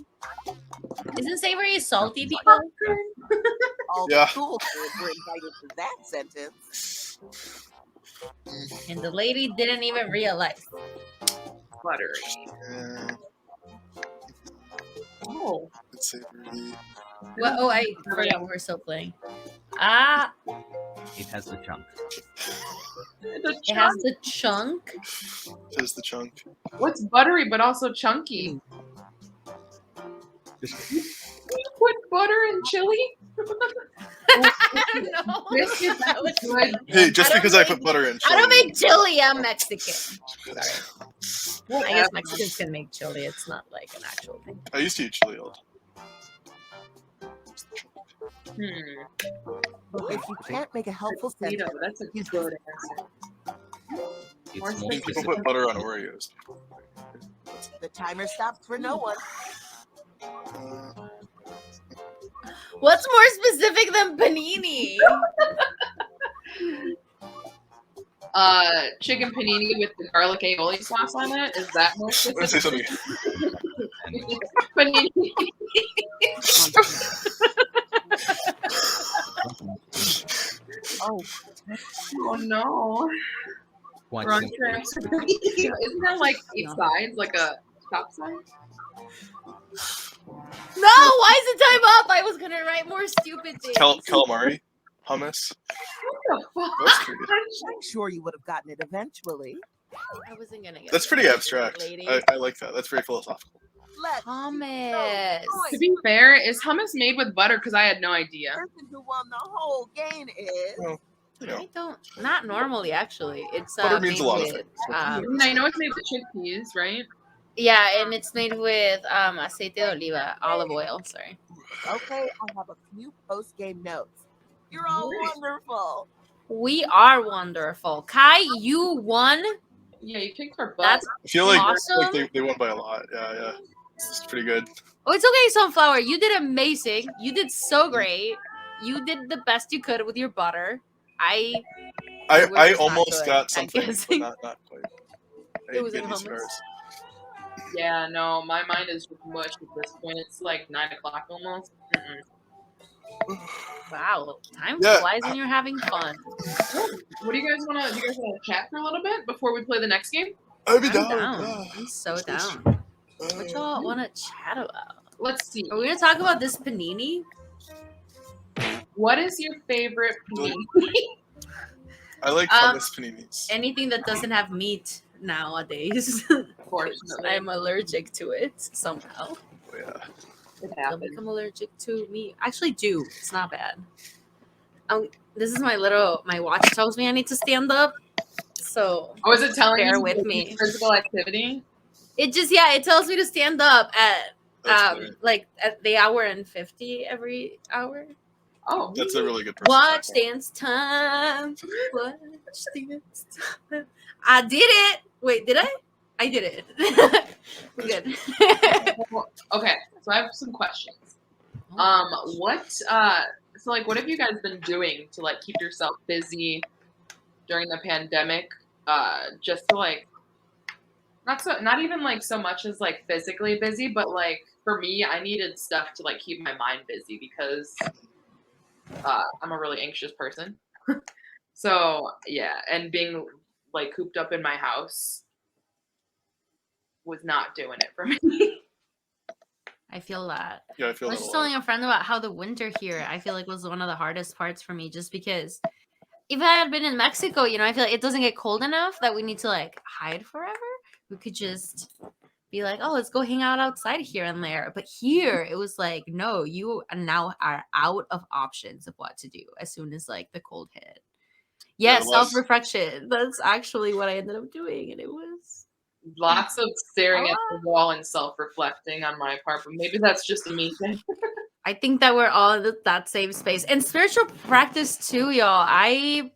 Isn't savory salty people? All Yeah. the cool kids were invited to that sentence. And the lady didn't even realize. Buttery. Yeah, Oh. it's savory. What? Oh, I forgot we're still playing. Ah, It has the chunk. it has the chunk. There's the chunk. What's buttery but also chunky? Biscuit. You put butter in chili? I don't know. Biscuit, That was good. Hey, just I don't because I make- put butter in. I don't chili- make chili. I'm Mexican. I guess Mexicans can make chili. It's not like an actual thing. I used to eat chili all the time. If you can't make a helpful Potato, sentence, that's a good answer. It's More more I think people specific. put butter on Oreos. the timer stops for no one. Uh, What's more specific than panini? Chicken panini with the garlic aioli sauce on it. Is that more I'm gonna say specific? something. Panini. Oh, Oh no. Quite Wrong simply. transfer. Isn't that like 8 sides, like a stop sign? No, why is the time up? I was gonna write more stupid things. Calamari, hummus. What the fuck? That's creative. I'm sure you would have gotten it eventually. I wasn't gonna get That's it. pretty abstract. Lady. I like that. That's very philosophical. Let's Hummus. To be fair, is hummus made with butter? Because I had no idea. The person who won the whole game is Well, you know, I don't. Not normally, actually. It's Butter means made a lot of with, things. I mean, I know it's made with chickpeas, right? yeah, and it's made with aceite de oliva, olive oil. Sorry. okay. I have a few post-game notes. You're all Great. wonderful. We are wonderful. Kai, you won. Yeah, you kicked her butt. That's I feel like, Awesome. they won by a lot. Yeah. It's pretty good. oh, it's okay, Sunflower. You did amazing. You did so great. You did the best you could with your butter. I We're just not almost good got at something, but guessing. not quite. I It was didn't in get any hummus. cigars. Yeah, no, my mind is just mush at this point. It's like 9 o'clock almost. Wow, time Yeah. flies when you're having fun. What do you guys want to? Do you guys want to chat for a little bit before we play the next game? I'd be I'm down. down. Yeah. I'm so That's nice. down. What y'all want to chat about? Let's see. Are we gonna talk about this panini? What is your favorite panini? I like Um, hummus paninis. Anything that doesn't have meat nowadays. Unfortunately, I'm allergic to it somehow. Oh, yeah. it I'll happens. become allergic to meat. I actually do. It's not bad. This is my watch tells me I need to stand up. So Oh, is it telling Bear you with to do me. physical activity? it tells me to stand up at That's great. like at the hour and 50 every hour. Oh, That's a really good person. Watch dance time. Watch dance time. I did it. Wait, did I? I did it. We're good. okay. So I have some questions. What what have you guys been doing to like keep yourself busy during the pandemic? Just to like not even like so much as like physically busy, but like for me, I needed stuff to like keep my mind busy because I'm a really anxious person. So yeah, and being like cooped up in my house was not doing it for me. I feel that. Yeah, I feel I was that a just lot. telling a friend about how the winter here, I feel like was one of the hardest parts for me just because if I had been in Mexico, you know, I feel like it doesn't get cold enough that we need to like hide forever. We could just be like, oh, let's go hang out outside here and there. But here it was like, no, you now are out of options of what to do as soon as like the cold hit. Yeah, Yes, self-reflection. That's actually what I ended up doing, and it was Lots of a staring at lot. the wall and self-reflecting on my part, but maybe that's just a me thing. I think that we're all in that same space. And spiritual practice too, y'all. I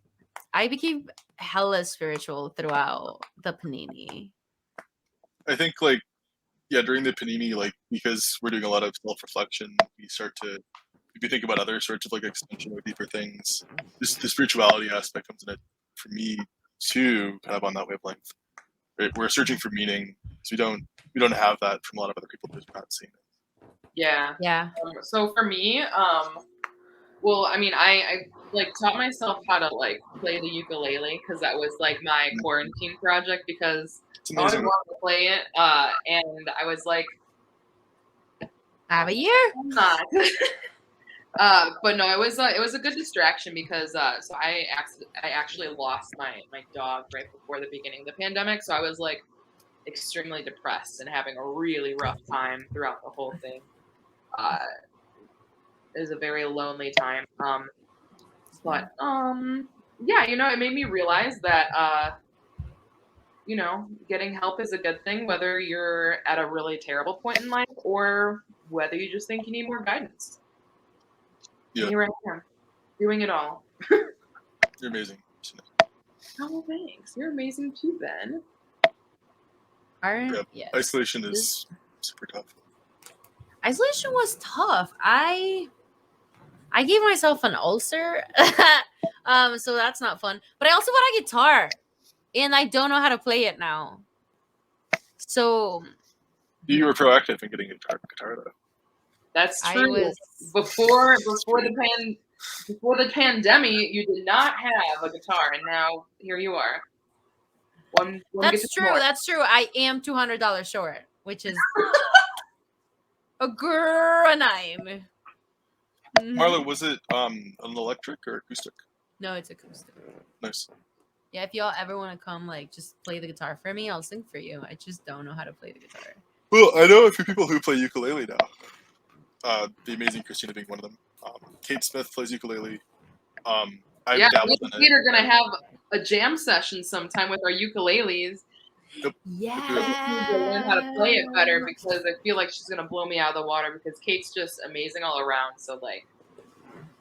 became hella spiritual throughout the panini. I think like during the panini, like because we're doing a lot of self-reflection, we start to maybe think about other sorts of like extension or deeper things. This the spirituality aspect comes in it for me too, kind of on that wavelength. Right? We're searching for meaning because we don't have that from a lot of other people who's not seeing it. Yeah. Yeah. So for me, well, I mean, I like taught myself how to like play the ukulele because that was like my quarantine project because It's I always amazing. wanted to play it, and I was like, I have a year. I'm not. But no, it was a good distraction because so I actually lost my dog right before the beginning of the pandemic, so I was like extremely depressed and having a really rough time throughout the whole thing. It was a very lonely time. But yeah, you know, it made me realize that you know, getting help is a good thing, whether you're at a really terrible point in life or whether you just think you need more guidance. Yeah. And here I am, doing it all. You're amazing. Oh, thanks. You're amazing too, Ben. Aren't Yeah. yes. Isolation is super tough. Isolation was tough. I gave myself an ulcer. So that's not fun. But I also bought a guitar. And I don't know how to play it now. So You were proactive in getting a guitar though. That's I true. was Before the pandemic, you did not have a guitar, and now here you are. One That's guitar true. more. That's true. I am $200 short, which is a grenime. Marlo, was it an electric or acoustic? No, it's acoustic. Nice. Yeah, if y'all ever want to come, like, just play the guitar for me, I'll sing for you. I just don't know how to play the guitar. Well, I know a few people who play ukulele now. The amazing Christina being one of them. Kate Smith plays ukulele. I've Yeah, dabbled me in and it. Kate are gonna have a jam session sometime with our ukuleles. Yeah. I just need to learn how to play it better because I feel like she's gonna blow me out of the water because Kate's just amazing all around. So like,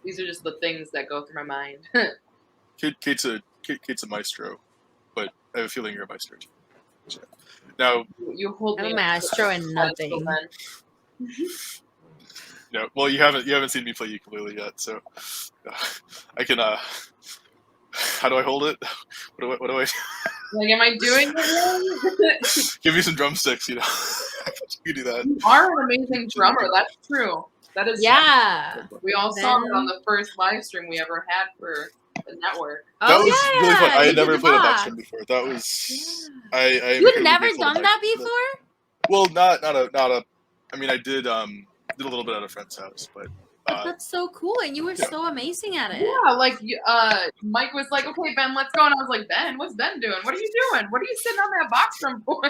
these are just the things that go through my mind. Kate's a maestro, but I have a feeling you're a maestro too. Now, You hold I'm me a up. maestro and nothing. no, well, you haven't seen me play ukulele yet, so I can. How do I hold it? What do I? Like, am I doing it right? Give me some drumsticks, you know. You do that. You are an amazing drummer. That's true. That is Yeah. true. We all saw it on Then- the first live stream we ever had for the network. That was yeah. really fun. I You had never did played a rock. box drum before. That was Yeah. I am You had incredibly never grateful done to that my- before? Well, not a. I mean, I did a little bit at a friend's house, but That's so cool, and you were yeah. so amazing at it. Yeah, like Mike was like, "Okay, Ben, let's go," and I was like, "Ben, what's Ben doing? What are you doing? What are you sitting on that box drum for?"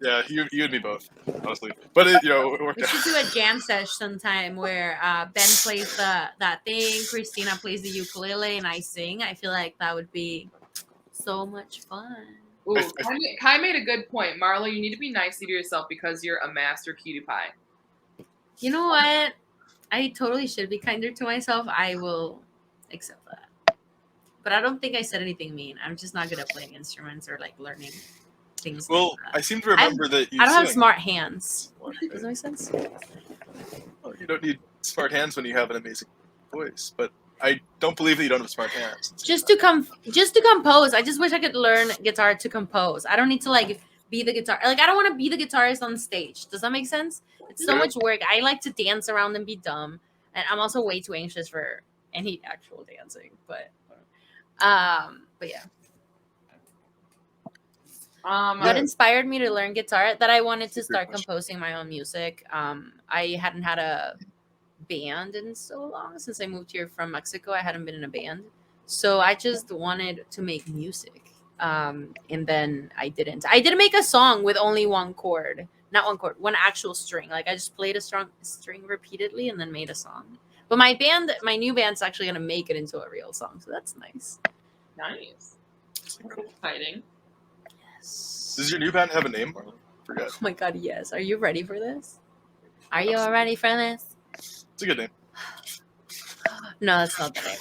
yeah, you and me both, honestly. But it worked We out. should do a jam sesh sometime where Ben plays that thing, Christina plays the ukulele, and I sing. I feel like that would be so much fun. Ooh, Kai made a good point. Marlo, you need to be nice to yourself because you're a master cutie pie. You know what? I totally should be kinder to myself. I will accept that. But I don't think I said anything mean. I'm just not good at playing instruments or like learning things. Well, like I seem to remember that you. I don't have sing. smart hands. Does that make sense? Well, you don't need smart hands when you have an amazing voice, but I don't believe that you don't have smart hands. Just to compose. I just wish I could learn guitar to compose. I don't need to like be the guitar. Like I don't want to be the guitarist on stage. Does that make sense? It's so Yeah. much work. I like to dance around and be dumb, and I'm also way too anxious for any actual dancing. But yeah. What inspired me to learn guitar? That I wanted to start composing my own music. I hadn't had a band in so long since I moved here from Mexico. I hadn't been in a band, So I just wanted to make music. And then I didn't. I didn't make a song with only one chord. Not one chord, one actual string. Like I just played a strong string repeatedly and then made a song. But my new band's actually gonna make it into a real song, so that's nice. Nice. Exciting. Yes. Does your new band have a name, Marlo? Forget. Oh my god, yes. Are you ready for this? Are you all ready for this? It's a good name. No, that's not the name.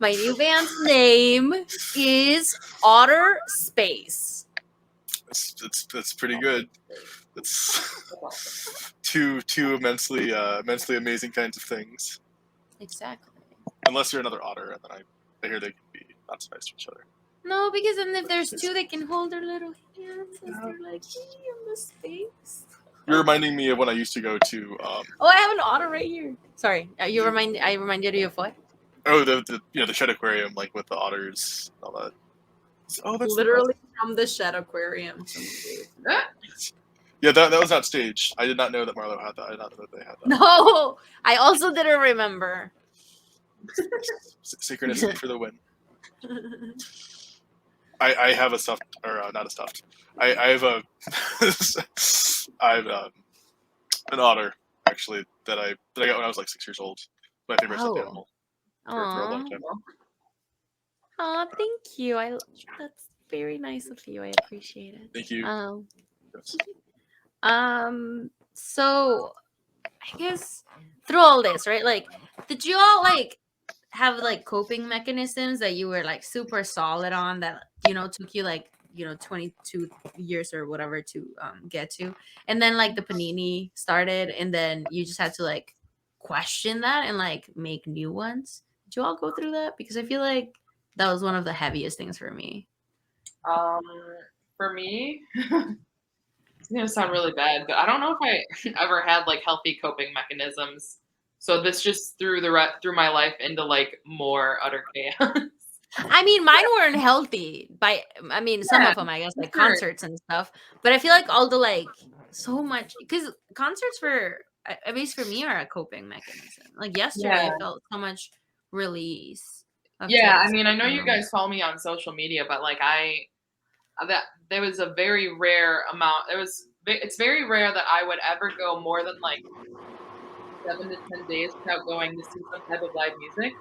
My new band's name is Otter Space. That's pretty good. It's two immensely amazing kinds of things. Exactly. Unless you're another otter, and then I hear they can be not so nice to each other. No, because then if there's two, they can hold their little hands as they're like in the space. You're reminding me of when I used to go to. Oh, I have an otter right here. Sorry, I reminded you of what? Oh, the Shed Aquarium, like with the otters and all that. Oh, that's Literally from the Shed Aquarium. Yeah, that was not staged. I did not know that Marlo had that. I did not know that they had that. No, I also didn't remember. Synchronicity for the win. I have a stuffed, or not a stuffed. I have a I have an otter actually that I got when I was like 6 years old. My favorite stuffed animal for a long time. Oh, thank you. That's very nice of you. I appreciate it. Thank you. Yes. So I guess through all this, right? Like, did you all like have like coping mechanisms that you were like super solid on that took you like 22 years or whatever to get to, and then like the panini started, and then you just had to like question that and like make new ones? Did you all go through that? Because I feel like that was one of the heaviest things for me. For me, it's gonna sound really bad, but I don't know if I ever had like healthy coping mechanisms. So this just threw through my life into like more utter chaos. I mean, mine weren't healthy. Some of them, I guess, like concerts and stuff. But I feel like all the like so much, because concerts at least for me, are a coping mechanism. Like yesterday, I felt so much release. Yeah, I mean, I know you guys follow me on social media, but like there was a very rare amount. It's very rare that I would ever go more than like 7 to 10 days without going to see some type of live music.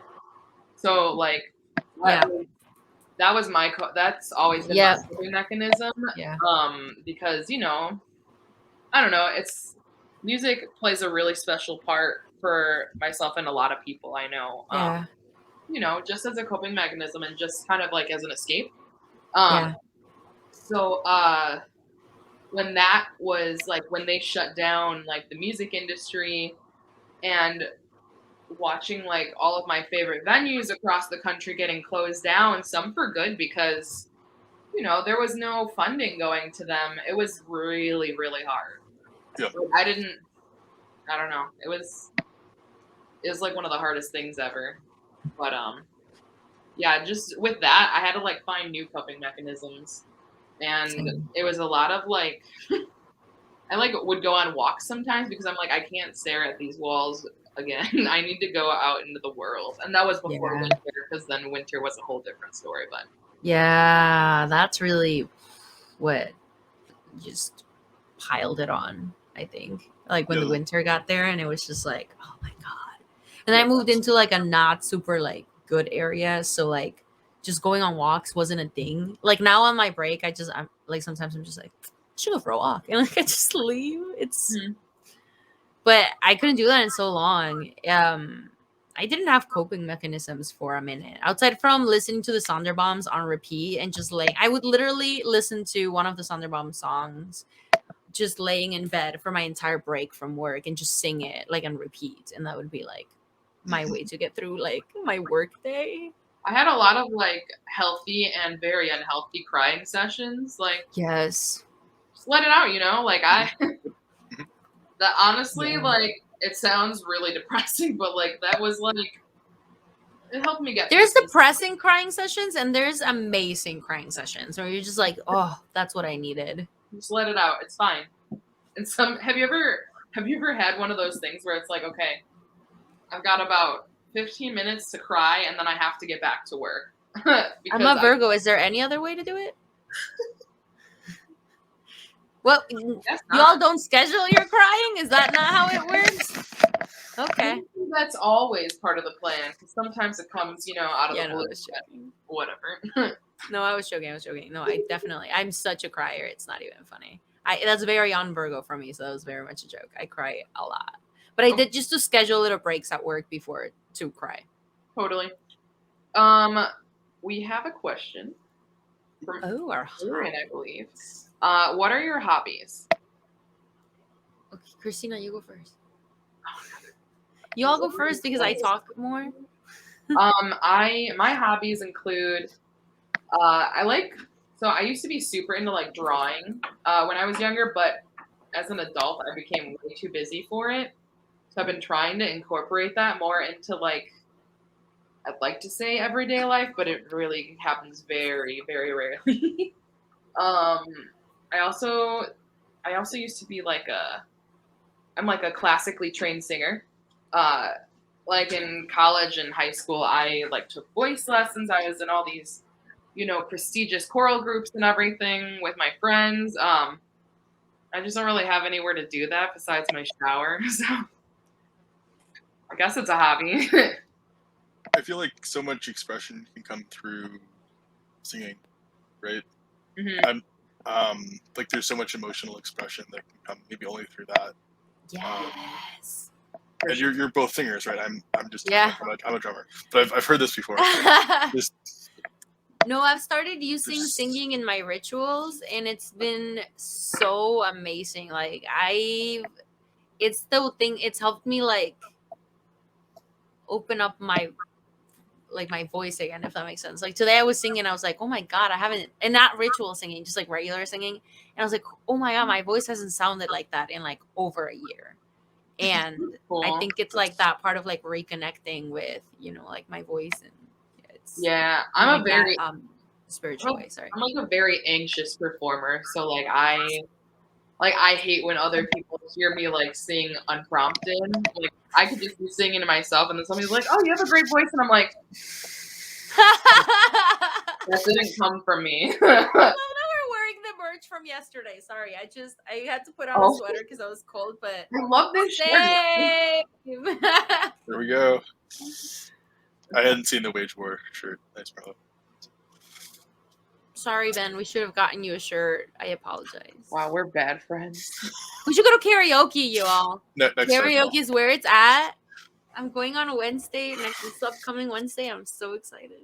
So like, that was that's always been my coping mechanism. Yeah. Because I don't know, music plays a really special part for myself and a lot of people I know. Just as a coping mechanism and just kind of like as an escape. So when that was like when they shut down like the music industry, and watching like all of my favorite venues across the country getting closed down, some for good because there was no funding going to them. It was really, really hard. Yeah. I don't know. It was like one of the hardest things ever. But yeah, just with that, I had to like find new coping mechanisms. And it was a lot of like I like would go on walks sometimes because I'm like, I can't stare at these walls again. I need to go out into the world. And that was before winter, because then winter was a whole different story. But yeah, that's really what just piled it on, I think. Like when the winter got there, and it was just like, oh my god. And I moved into like a not super like good area, so like just going on walks wasn't a thing. Like now on my break, I'm like, sometimes I'm just like, I should go for a walk, and like I just leave. But I couldn't do that in so long. I didn't have coping mechanisms for a minute outside from listening to the Sonderbombs on repeat, and just like I would literally listen to one of the Sonderbomb songs just laying in bed for my entire break from work and just sing it like on repeat, and that would be like my way to get through like my work day. I had a lot of like healthy and very unhealthy crying sessions. Like, yes, just let it out, like that honestly, like it sounds really depressing, but like that was like it helped me get there's depressing crying sessions and there's amazing crying sessions where you're just like, oh, that's what I needed. Just let it out. It's fine. And have you ever had one of those things where it's like, okay, I've got about 15 minutes to cry, and then I have to get back to work. I'm a Virgo. Is there any other way to do it? Well, Guess y'all not. don't schedule your crying? Is that not how it works? Okay. Maybe that's always part of the plan, because sometimes it comes, out of Yeah, the no, I blue. was joking. Whatever. No, I was joking. No, I'm such a crier. It's not even funny. That's very on Virgo for me, so that was very much a joke. I cry a lot. But I did just to schedule little breaks at work before to cry. Totally. We have a question from our Lauren, I believe. hobbies. What are your hobbies? Okay, Christina, you go first. You all go first because I talk more. My hobbies include I used to be super into like drawing when I was younger, but as an adult I became way too busy for it. So I've been trying to incorporate that more into like, I'd like to say everyday life, but it really happens very, very rarely. I also used to be I'm like a classically trained singer. Like in college and high school, I like took voice lessons. I was in all these, prestigious choral groups and everything with my friends. I just don't really have anywhere to do that besides my shower. So I guess it's a hobby. I feel like so much expression can come through singing, right? Mhm. Like there's so much emotional expression that can come maybe only through that. Yes. And you're both singers, right? I'm just Yeah. I'm a drummer, but I've heard this before. Just No, I've started using Just- singing in my rituals, and it's been so amazing. Like it's the thing. It's helped me like open up my voice again, if that makes sense. Like today I was singing, I was like, oh my god, I haven't, and not ritual singing, just like regular singing, and I was like, oh my god, my voice hasn't sounded like that in like over a year. And Cool. I think it's like that part of like reconnecting with like my voice, and it's I'm like a very that, spiritual way. Sorry. I'm like a very anxious performer, so like I hate when other people hear me like sing unprompted. Like I could just be singing to myself, and then somebody's like, "Oh, you have a great voice," and I'm like, "That didn't come from me." Well, now we're wearing the merch from yesterday. Sorry, I had to put on a sweater because I was cold, but I love this shirt. same. there we go. I hadn't seen the Wage War shirt. Nice, Marlo. Sorry, Ben. We should have gotten you a shirt. I apologize. Wow, we're bad friends. We should go to karaoke, you all. Next time. Karaoke is where it's at. I'm going on a Wednesday, this upcoming Wednesday. I'm so excited.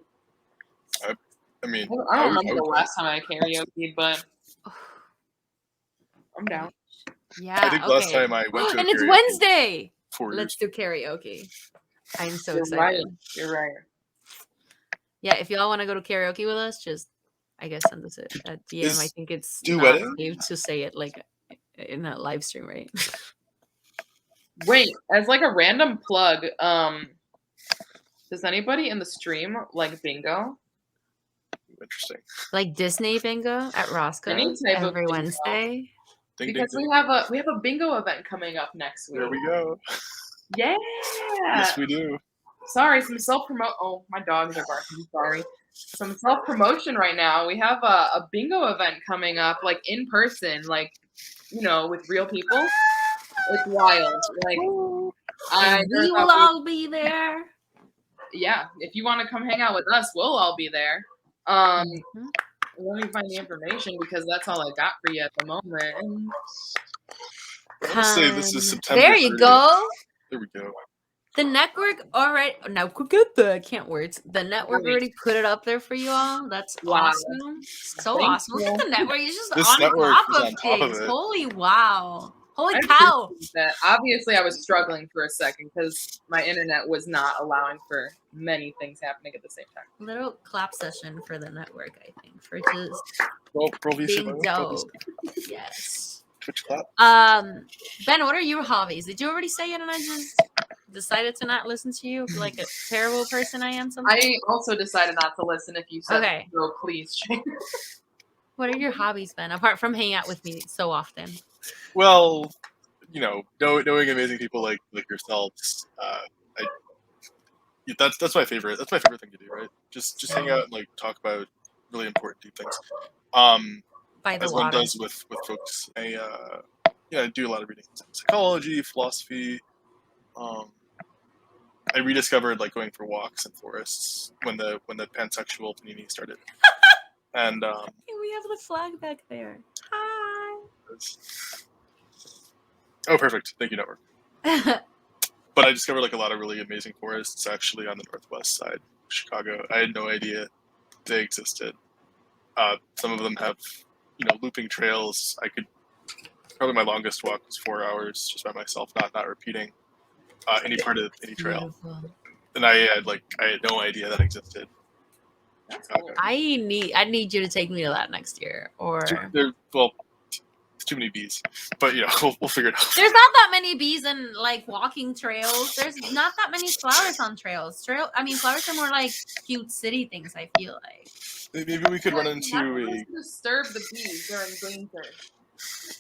I mean, I don't would- remember the last time I karaoke, but I'm down. Yeah. I think last time I went to a and it's karaoke Wednesday. 4 years. Let's do karaoke. I'm so You're excited. right. You're right. Yeah, if y'all want to go to karaoke with us, just I guess send us it at DM. I think it's not duetting? safe to say it like in a live stream, right? Wait, as like a random plug, does anybody in the stream like bingo? Interesting. Like Disney bingo at Roscoe Any type of every bingo. Wednesday. Ding, Because ding, we have a bingo event coming up next week. There we go. Yeah. Yes, we do. From self-promote. Oh, my dogs are barking. Sorry. Some self-promotion right now. We have a bingo event coming up, like in person, like with real people. It's wild. Like We will all be there. Yeah, if you want to come hang out with us, we'll all be there. Mhm. Let me find the information because that's all I got for you at the moment. I want to say this is September. There you 30th. go. There we go. The network already. Now get the. I can't words. The network already put it up there for you all. That's Wow. awesome. So Thank awesome. Look at the network. It's just This on network top is of on top of things. it. Holy wow. Holy I cow. appreciate that. Obviously, I was struggling for a second because my internet was not allowing for many things happening at the same time. Little clap session for the network, I think, for just Well, being dope. Yes. Twitch clap. Ben, what are your hobbies? Did you already say it and I just decided to not listen to you like a terrible person I am sometimes? I also decided not to listen if you said Okay. so. Please change. What are your hobbies, Ben, apart from hanging out with me so often? Well, knowing amazing people like yourselves, Yeah, that's my favorite. That's my favorite thing to do, right? Just hang out and like talk about really important deep things. By the As one water. does with folks. I do a lot of reading, psychology, philosophy. I rediscovered like going for walks in forests when the pansexual panini started, and Hey, we have the flag back there. Hi. oh, perfect. Thank you, network. But I discovered like a lot of really amazing forests actually on the northwest side of Chicago. I had no idea they existed. Some of them have, looping trails. I could probably my longest walk was 4 hours just by myself, not repeating any part of any trail. Beautiful. And I had no idea that existed. That's Chicago. cool. I need you to take me to that next year. Or It's too many bees, but we'll figure it out. there's not that many bees in like walking trails. There's not that many flowers on trails. Flowers are more like cute city things, I feel like. Maybe we could run into Not a. supposed to disturb the bees. They're endangered.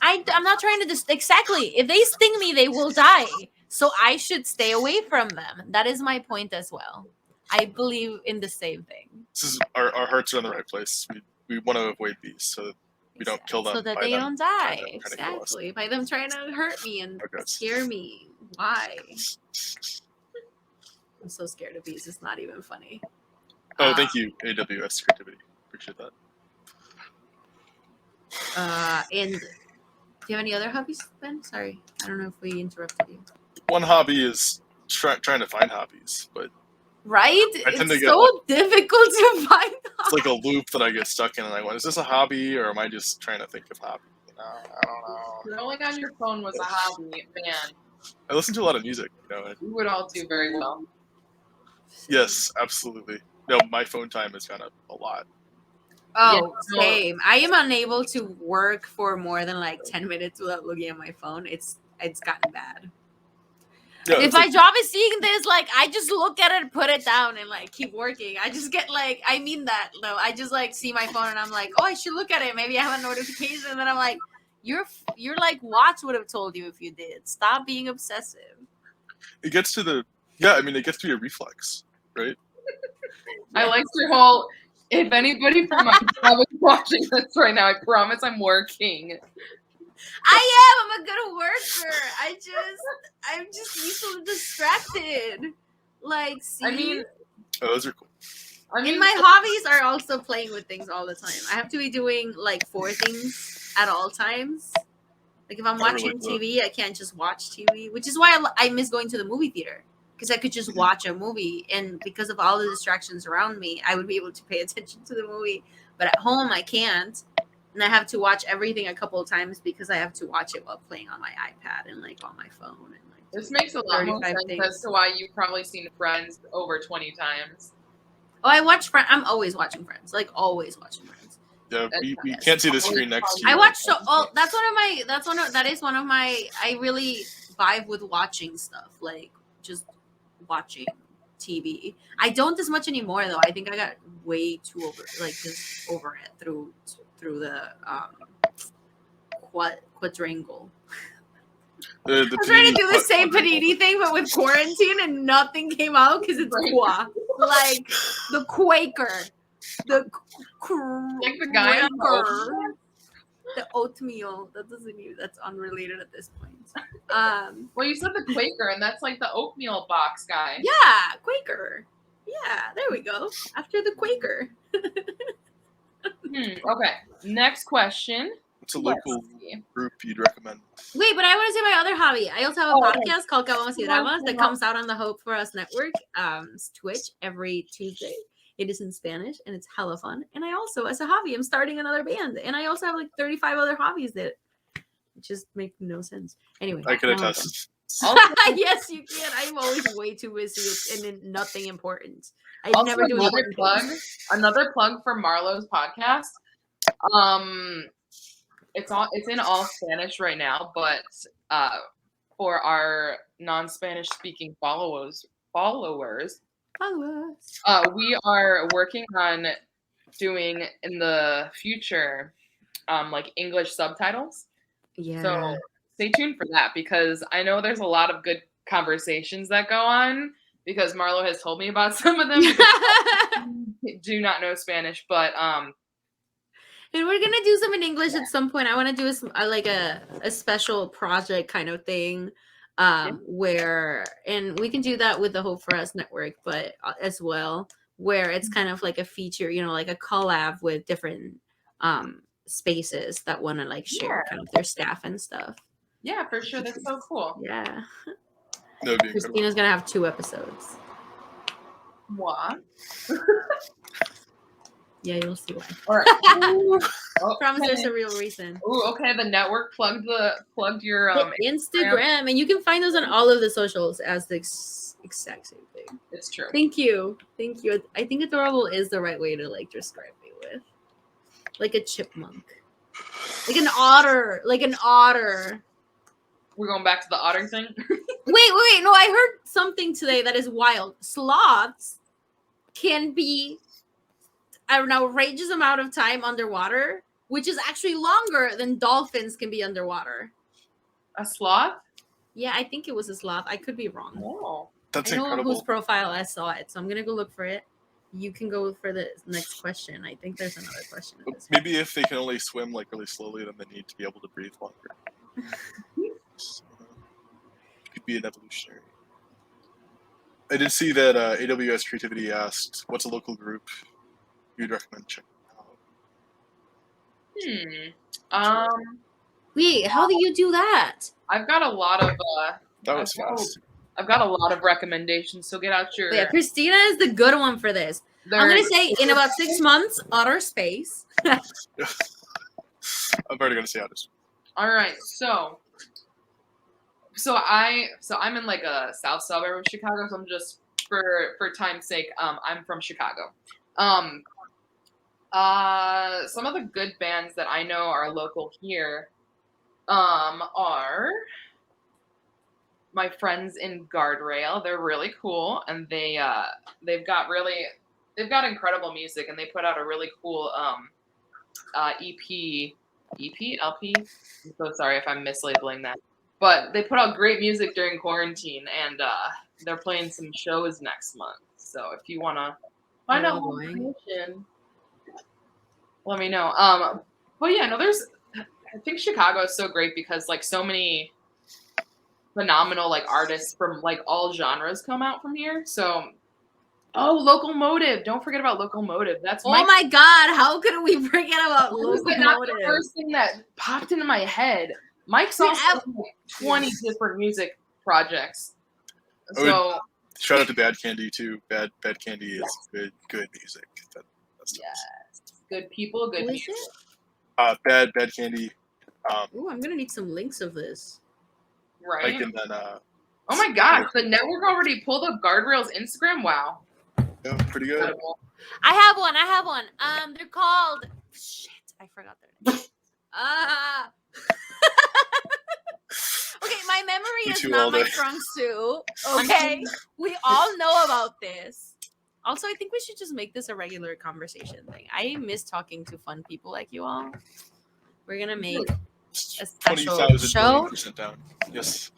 I'm not trying to exactly. If they sting me, they will die. So I should stay away from them. That is my point as well. I believe in the same thing. This is our hearts are in the right place. We want to avoid bees so that we don't kill them. So that by they them don't trying die. to kill us. Exactly. By them trying to hurt me and Okay. scare me. Why? I'm so scared of bees. It's not even funny. Oh, thank you, AWS Creativity. Appreciate that. And do you have any other hobbies, Ben? Sorry, I don't know if we interrupted you. One hobby is trying to find hobbies, but Right? I tend to It's get, so difficult to find. it's like a loop that I get stuck in, and I went, is this a hobby or am I just trying to think of hobby? I don't know. Scrolling on your phone was a hobby, man. I listen to a lot of music, and We would all do very well. yes, absolutely. No, my phone time has gone up a lot. Oh, Yeah, same. I am unable to work for more than like 10 minutes without looking at my phone. It's gotten bad. Yeah, If it's my like, job is seeing this, like I just look at it, put it down, and like keep working. I just get like, I mean that though. I just like see my phone and I'm like, oh, I should look at it. Maybe I have a notification, and then I'm like, your like watch would have told you if you did. Stop being obsessive. it gets to it gets to be a reflex, right? I liked your whole. If anybody from my job is watching this right now, I promise I'm working. I'm a good worker. I'm just easily distracted. Like, see? I mean, Oh, those are cool. And my hobbies are also playing with things all the time. I have to be doing like 4 things at all times. Like if I'm watching TV, I can't just watch TV, which is why I miss going to the movie theater, because I could just watch a movie, and because of all the distractions around me, I would be able to pay attention to the movie. But at home, I can't, and I have to watch everything a couple of times because I have to watch it while playing on my iPad and like on my phone. And like this makes a lot more 35 sense things. as to why you've probably seen Friends over 20 times. Oh, I watch Friends. I'm always watching Friends. Like always watching Friends. Yeah, we can't see the screen next to you. I watch that is one of my I really vibe with watching stuff, like just watching TV. I don't as much anymore though. I think I got way too just over it through the quadrangle. The I'm trying to TV do the same panini thing, but with quarantine, and nothing came out because it's qua, like the Quaker, like the guy on the the oatmeal. That doesn't even. That's unrelated at this point. Well, you said the Quaker, and that's like the oatmeal box guy. Yeah, Quaker. Yeah, there we go. After the Quaker. Okay. Next question. What's a local group you'd recommend? Wait, but I want to say my other hobby. I also have a podcast called Caguamas y Dramas that comes out on the Hope for Us network, Twitch, every Tuesday. It is in Spanish, and it's hella fun. And I also, as a hobby, I'm starting another band. And I also have like 35 other hobbies that just make no sense. Anyway. I can attest. Yes, you can. I'm always way too busy and nothing important. I also, never do another plug for Marlo's podcast. It's in all Spanish right now, but for our non-Spanish speaking followers, we are working on doing in the future like English subtitles. Yeah. So stay tuned for that, because I know there's a lot of good conversations that go on because Marlo has told me about some of them. Because I do not know Spanish, but And we're gonna do some in English at some point. I want to do like a special project kind of thing, where, and we can do that with the Hope for Us network, but as well, where it's kind of like a feature, like a collab with different spaces that want to like share kind of their staff and stuff. Yeah, for sure. That's so cool. Yeah. That would be incredible. Christina's gonna have 2 episodes. What? Yeah, you'll see why. All right. I promise there's a real reason. Ooh, okay. The network plugged your The Instagram, and you can find those on all of the socials as the exact same thing. It's true. Thank you. I think adorable is the right way to like describe me with, like a chipmunk, like an otter, We're going back to the otter thing. Wait. No, I heard something today that is wild. Sloths can be an outrageous amount of time underwater, which is actually longer than dolphins can be underwater. A sloth? Yeah, I think it was a sloth. I could be wrong. Oh, That's I know incredible. whose profile I saw it, so I'm gonna go look for it. You can go for the next question. I think there's another question. in this one. Maybe if they can only swim like really slowly, then they need to be able to breathe longer. Could be an evolutionary. I did see that AWS Creativity asked, "What's a local group you'd recommend checking out?" Wait, how do you do that? I've got a lot of That was fast. I've got a lot of recommendations. So get out your. Yeah, Christina is the good one for this. I'm gonna say in about 6 months, outer space. I'm already gonna say how this. All right, so I'm in like a south suburb of Chicago. So I'm just for time's sake, I'm from Chicago. Some of the good bands that I know are local here, are my friends in Guardrail. They're really cool, and they've got incredible music, and they put out a really cool EP, LP. I'm so sorry if I'm mislabeling that, but they put out great music during quarantine, and they're playing some shows next month. So if you want to find out more information, let me know. But yeah, no, I think Chicago is so great because like so many phenomenal like artists from like all genres come out from here. So, Local Motive. Don't forget about Local Motive. That's my God, how could we forget about Local Not Motive? the first thing that popped into my head. Mike's also has like 20 different music projects. So shout out to Bad Candy too. Bad Candy is good music. That's good people, good Who is music. Bad Candy. Ooh, I'm gonna need some links of this. Right. Like, and then oh my gosh, the network already pulled up Guardrail's Instagram. Wow. yeah, pretty good. Incredible. I have one. They're called. Shit, I forgot their name. Okay, my memory is not my strong suit. Okay, we all know about this. Also, I think we should just make this a regular conversation thing. I miss talking to fun people like you all. We're gonna make a special 20,000 show. down. Yes.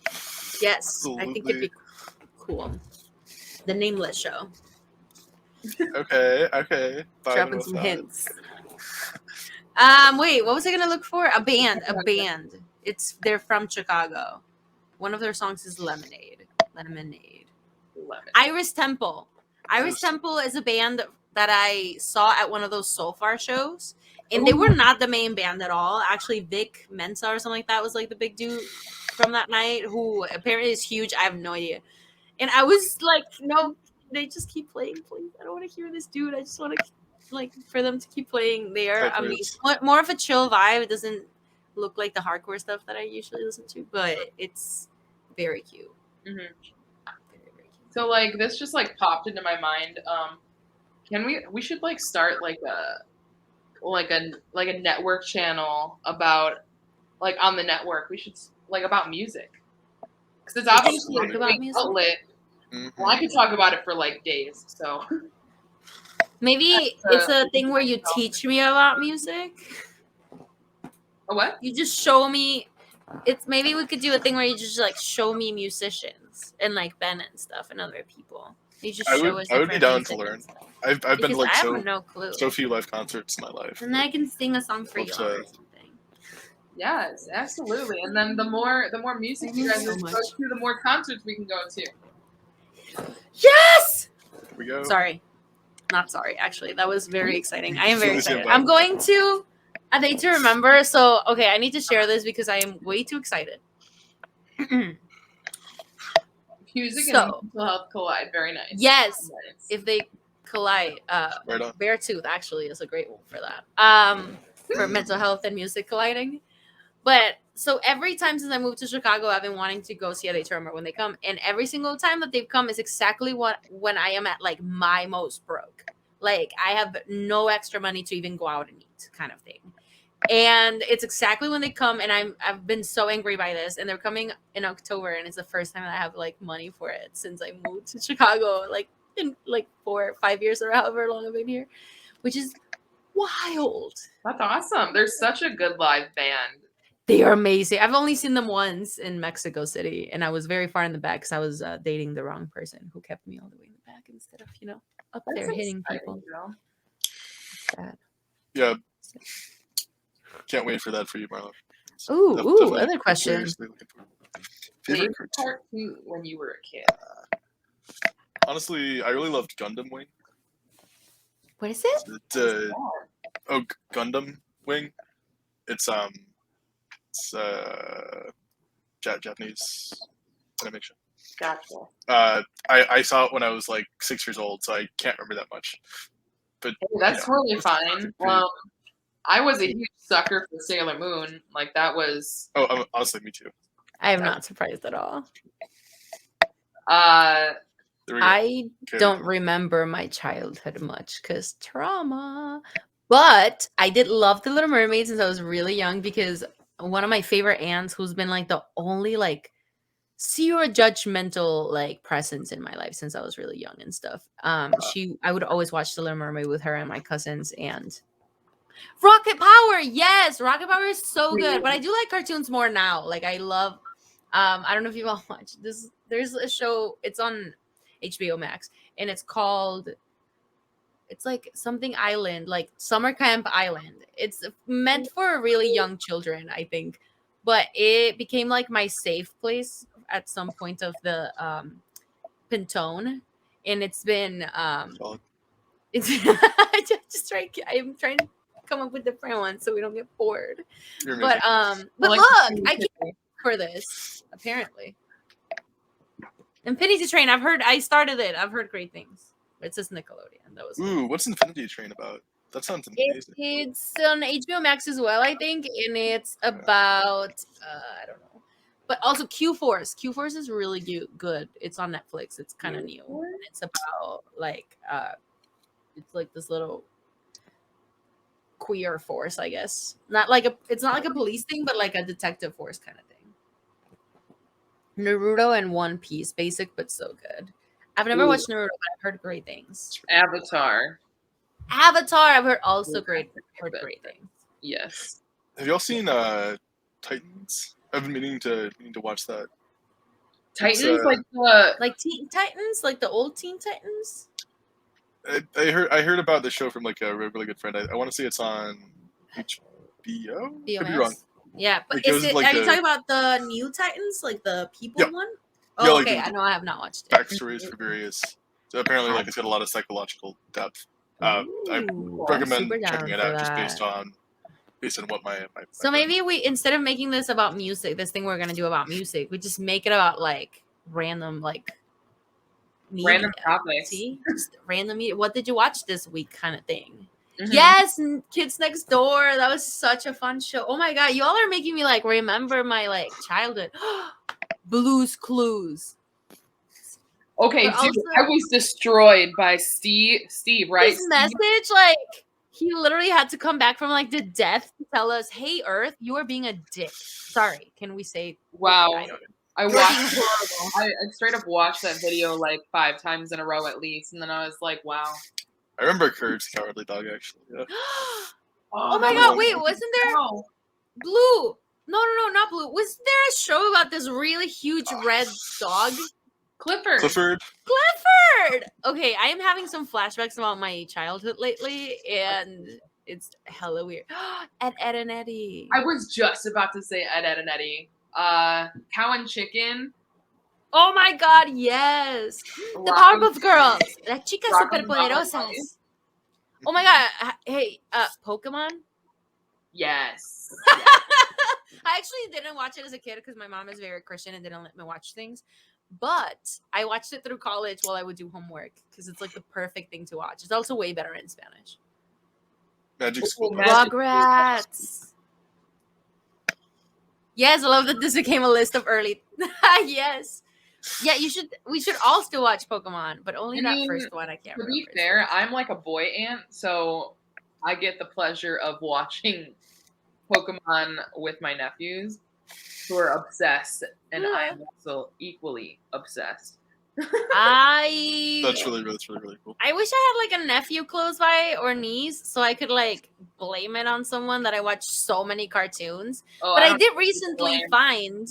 Yes, I think it'd be cool. The Nameless Show. Okay. Dropping some hints. Wait, what was I gonna look for? A band. They're from Chicago. One of their songs is Lemonade. Iris Temple. Iris Temple is a band that I saw at one of those Soulfar shows. And they were not the main band at all. Actually, Vic Mensa or something like that was like the big dude from that night, who apparently is huge. I have no idea. And I was like, no, they just keep playing, please. I don't want to hear this dude. I just want to like for them to keep playing. They are amazing. More of a chill vibe. It doesn't look like the hardcore stuff that I usually listen to, but it's very cute. Mm-hmm. Very, very cute. So like this just like popped into my mind. We should like start like a network channel about like on the network. We should like about music because it's obviously a great outlet. Mm-hmm. Well, I could talk about it for like days. So maybe it's a thing where you teach me about music. A what? You just show me It's maybe we could do a thing where you just like show me musicians and like Ben and stuff and other people. You just show us I would be different down music to and learn. stuff. I've been Because to like I have no clue. so few live concerts in my life. And then I can sing a song for Love you to- or something. Yes, absolutely. And then the more music you guys So go much. to, the more concerts we can go to. Yes! Here we go. Sorry. Not sorry, actually. That was very exciting. I am very Really seem excited. bad. I'm going to a day to remember. So, okay, I need to share this because I am way too excited. Music So- and mental health collide. Very nice. Yes. Nice. If they collide, Right on. Beartooth actually is a great one for that. For mental health and music colliding. But so every time since I moved to Chicago, I've been wanting to go see a day to remember when they come, and every single time that they've come is exactly when I am at like my most broke. Like I have no extra money to even go out and eat, kind of thing. And it's exactly when they come, and I've been so angry by this. And they're coming in October, and it's the first time that I have like money for it since I moved to Chicago, like in like 4 or 5 years or however long I've been here, which is wild. That's awesome. They're such a good live band. They are amazing. I've only seen them once in Mexico City, and I was very far in the back because I was dating the wrong person who kept me all the way in the back instead of up That's there hitting exciting, people. you know? Sad. Yeah. Can't wait for that for you, Marlo. Ooh, Definitely other questions. seriously looking forward. Favorite Favorite cartoon when you were a kid? Honestly, I really loved Gundam Wing. What is it? Gundam Wing. It's Japanese animation. Gotcha. I saw it when I was like 6 years old, so I can't remember that much. But Hey, that's totally fine. pretty- I was a huge sucker for Sailor Moon. Like that was honestly, me too. I am not surprised at all. There we go. I Okay. don't remember my childhood much because trauma. But I did love The Little Mermaid since I was really young because one of my favorite aunts, who's been like the only like zero judgmental like presence in my life since I was really young and stuff. I would always watch The Little Mermaid with her and my cousins. And Rocket Power, yes, Rocket Power is so good. But I do like cartoons more now. Like I love I don't know if you've all watched this. There's a show, it's on HBO Max, and it's like something island, like Summer Camp Island. It's meant for really young children, I think, but it became like my safe place at some point of the Pintone, and it's been Solid. it's I'm trying to come up with different ones so we don't get bored. You're But amazing. but like look, I can't wait for this apparently. Infinity Train, I started it. I've heard great things. It says Nickelodeon. That was Ooh, what's Infinity Train about? That sounds amazing. it's on HBO Max as well, I think, and it's about I don't know, but also Q Force. Q Force is really good. It's on Netflix. It's kind of new. And it's about like it's like this little queer force, I guess. It's not like a police thing, but like a detective force kind of thing. Naruto and One Piece, basic but so good. I've never watched Naruto, but I've heard great things. Avatar. Avatar, I've heard also great things. Yes. Have y'all seen Titans? I've been meaning to watch that. Titans, Like Teen Titans, like the old Teen Titans. I heard about the show from like a really good friend. I want to say it's on HBO. Could be wrong. Yeah, but Like, it was like are you the- talking about the new Titans, like the people Yeah. one? Yeah, Oh, like okay. the- I know I have not watched it. Backstories for various. So apparently, like it's got a lot of psychological depth. I Ooh, recommend super down checking it for out just that. based on what my So maybe we, instead of making this about music, this thing we're gonna do about music, we just make it about like random media. Random topics. See, just random media. What did you watch this week, kind of thing. Mhm. Yes, Kids Next Door. That was such a fun show. Oh my god, you all are making me like remember my like childhood. Blue's Clues. Okay, But dude, also- I was destroyed by Steve, right? His message, like he literally had to come back from like the death to tell us, "Hey, Earth, you are being a dick." Sorry, can we say? Wow. I don't know. I You're being watched horrible. I straight up watched that video like 5 times in a row at least, and then I was like, wow. I remember Courage the Cowardly Dog actually. Yeah. Oh my that god, was- wait, wasn't there Wow. Blue? No, not Blue. Was there a show about this really huge red dog? Clifford. Clifford. Clifford! Okay, I am having some flashbacks about my childhood lately, and it's hella weird. Ed and Eddie. I was just about to say Ed, Ed, and Eddie. Cow and Chicken. Oh my god, yes! The Rock Powerpuff Girls! Las chicas Rock and superpoderosas! Oh my god, hey, Pokemon? Yes. I actually didn't watch it as a kid because my mom is very Christian and didn't let me watch things. But I watched it through college while I would do homework because it's like the perfect thing to watch. It's also way better in Spanish. Magic School. Magic. Rugrats. Yes, I love that this became a list of early. Yes. Yeah, we should all still watch Pokemon, but only that first one. I can't To remember. be fair, I'm like a boy aunt, so I get the pleasure of watching Pokemon with my nephews who are obsessed, and I'm also equally obsessed. That's really cool. I wish I had like a nephew close by or niece so I could like blame it on someone that I watched so many cartoons. But I did recently find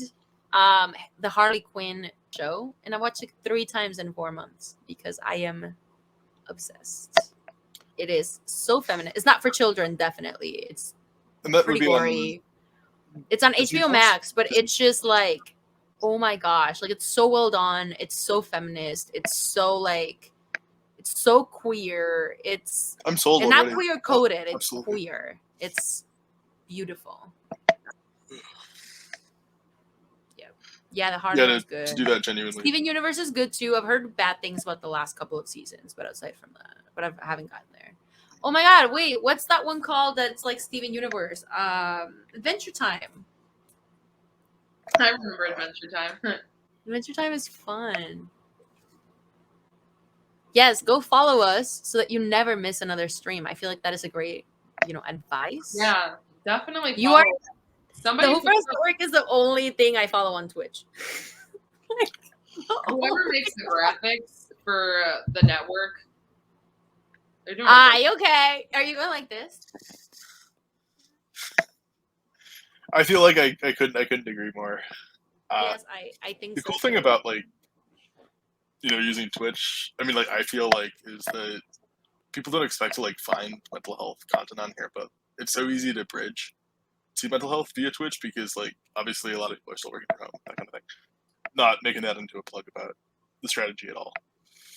the Harley Quinn show, and I watched it 3 times in 4 months because I am obsessed. It is so feminine. It's not for children, definitely. It's pretty gory. It's on HBO Max, but it's just like, oh my gosh, like it's so well done. It's so feminist. It's so like, it's so queer. It's I'm sold. And already. not queer coded. It's Absolutely. queer. It's beautiful. Yeah, the Harley is good. To do that genuinely. Steven Universe is good too. I've heard bad things about the last couple of seasons, but aside from that, but I haven't gotten there. Oh my god, wait, what's that one called that's like Steven Universe? Adventure Time. I remember Adventure Time. Adventure Time is fun. Yes, go follow us so that you never miss another stream. I feel like that is a great, advice. Yeah, definitely. You are somebody. The Who First Network is the only thing I follow on Twitch. Whoever makes the graphics for the network, they're doing. Okay. Are you going like this? I feel like I couldn't agree more. Yes, I think the so. cool thing about like using Twitch, I mean, like I feel like is that people don't expect to like find mental health content on here, but it's so easy to bridge to mental health via Twitch because like obviously a lot of people are still working from home, that kind of thing. Not making that into a plug about the strategy at all.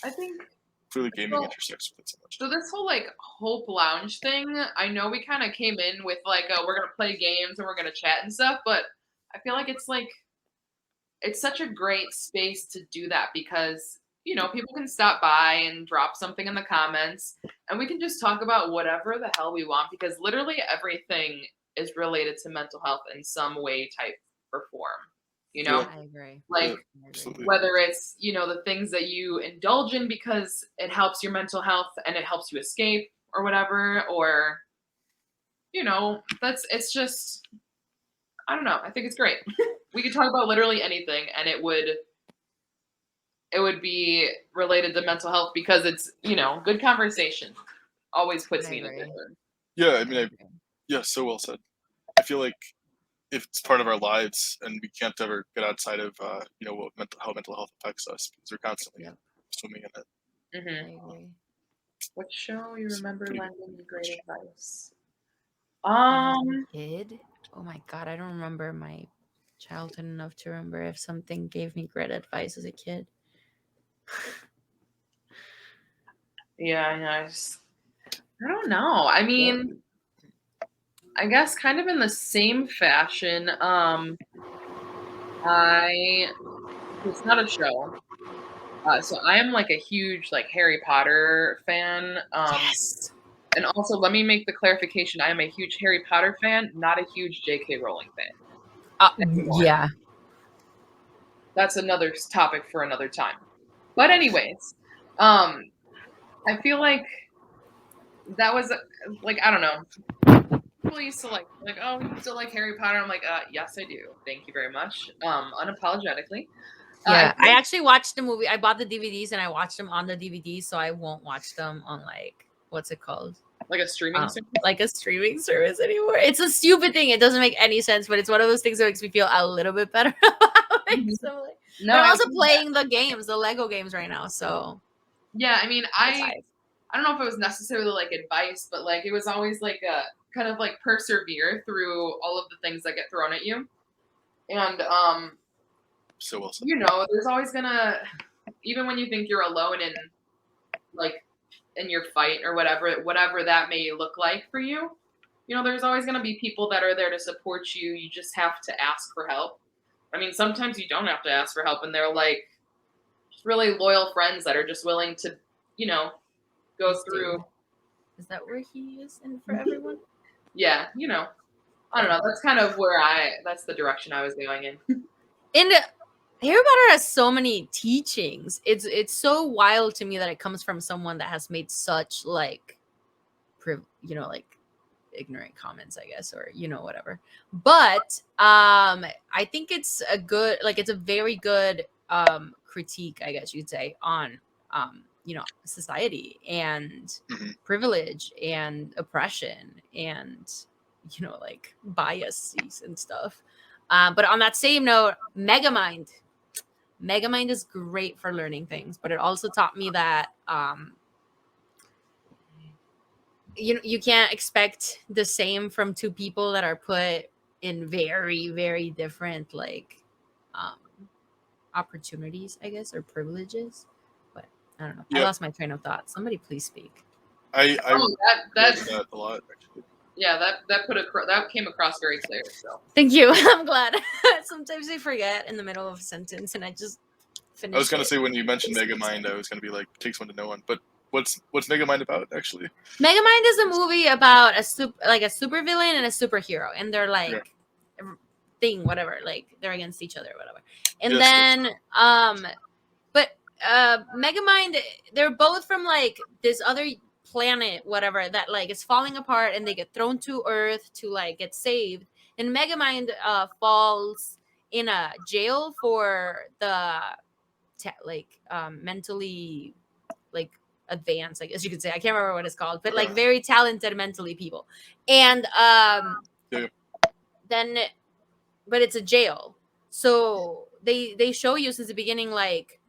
I think clearly gaming intersects with it so much. So this whole like Hope Lounge thing, I know we kind of came in with like, we're gonna play games and we're gonna chat and stuff, but I feel like it's such a great space to do that because people can stop by and drop something in the comments, and we can just talk about whatever the hell we want because literally everything is related to mental health in some way, type, or form. I agree. Like whether it's the things that you indulge in because it helps your mental health and it helps you escape or whatever, or it's just, I don't know, I think it's great. We could talk about literally anything and it would be related to mental health because it's good conversation always puts me in a good mood. Yeah, I mean, so well said. I feel like if it's part of our lives and we can't ever get outside of how mental health affects us because we're constantly swimming in it. Mm-hmm. What show you remember lending me great advice? Kid? Oh my god, I don't remember my childhood enough to remember if something gave me great advice as a kid. Yeah, I don't know. I mean, I guess kind of in the same fashion, it's not a show. So I am like a huge like Harry Potter fan. Yes. And also let me make the clarification. I am a huge Harry Potter fan, not a huge J.K. Rowling fan. Yeah. That's another topic for another time. But anyways, I feel like that was like, I don't know. People used to like, oh, you still like Harry Potter? I'm like, yes, I do. Thank you very much. Unapologetically. Yeah, I actually watched the movie. I bought the DVDs and I watched them on the DVDs, so I won't watch them on like, what's it called? Like a streaming service? like a streaming service anymore. It's a stupid thing. It doesn't make any sense, but it's one of those things that makes me feel a little bit better about it. Mhm. So, like, No, but I'm I also get that. playing the games, the Lego games right now. So Yeah, I mean, it's I live. don't know if it was necessarily like advice, but like it was always like a kind of like persevere through all of the things that get thrown at you. And So well said. you know, there's always gonna, even when you think you're alone in like in your fight or whatever that may look like for you, you know, there's always gonna be people that are there to support you. You just have to ask for help. I mean, sometimes you don't have to ask for help, and they're like just really loyal friends that are just willing to, you know, go This through. dude. Is that where he is in for everyone? Yeah, you know, I don't know. That's kind of that's the direction I was going in. And Harry Potter has so many teachings. It's so wild to me that it comes from someone that has made such like, you know, like ignorant comments, I guess, or you know, whatever. But I think it's a good, like, it's a very good critique, I guess you'd say, on you know, society and Mhm. privilege and oppression and, you know, like biases and stuff. But on that same note, Megamind is great for learning things, but it also taught me that you can't expect the same from two people that are put in very, very different like opportunities, I guess, or privileges. But I don't know. I Yep. lost my train of thought. Somebody please speak. I Oh, like that a lot, actually. yeah, that came across very clear. So Thank you. I'm glad. Sometimes I forget in the middle of a sentence and I just finish. I was gonna it. say when you mentioned Megamind, I was gonna be like, takes one to know one. But what's Megamind about, actually? Megamind is a movie about a super villain and a superhero, and they're like thing, whatever, like they're against each other, whatever. And Yes, then but Megamind, they're both from like this other planet, whatever, that like is falling apart, and they get thrown to Earth to like get saved. And Megamind falls in a jail for the mentally like advanced, I guess you could say. I can't remember what it's called, but like very talented mentally people. And Yeah. then, but it's a jail, so they show you since the beginning, like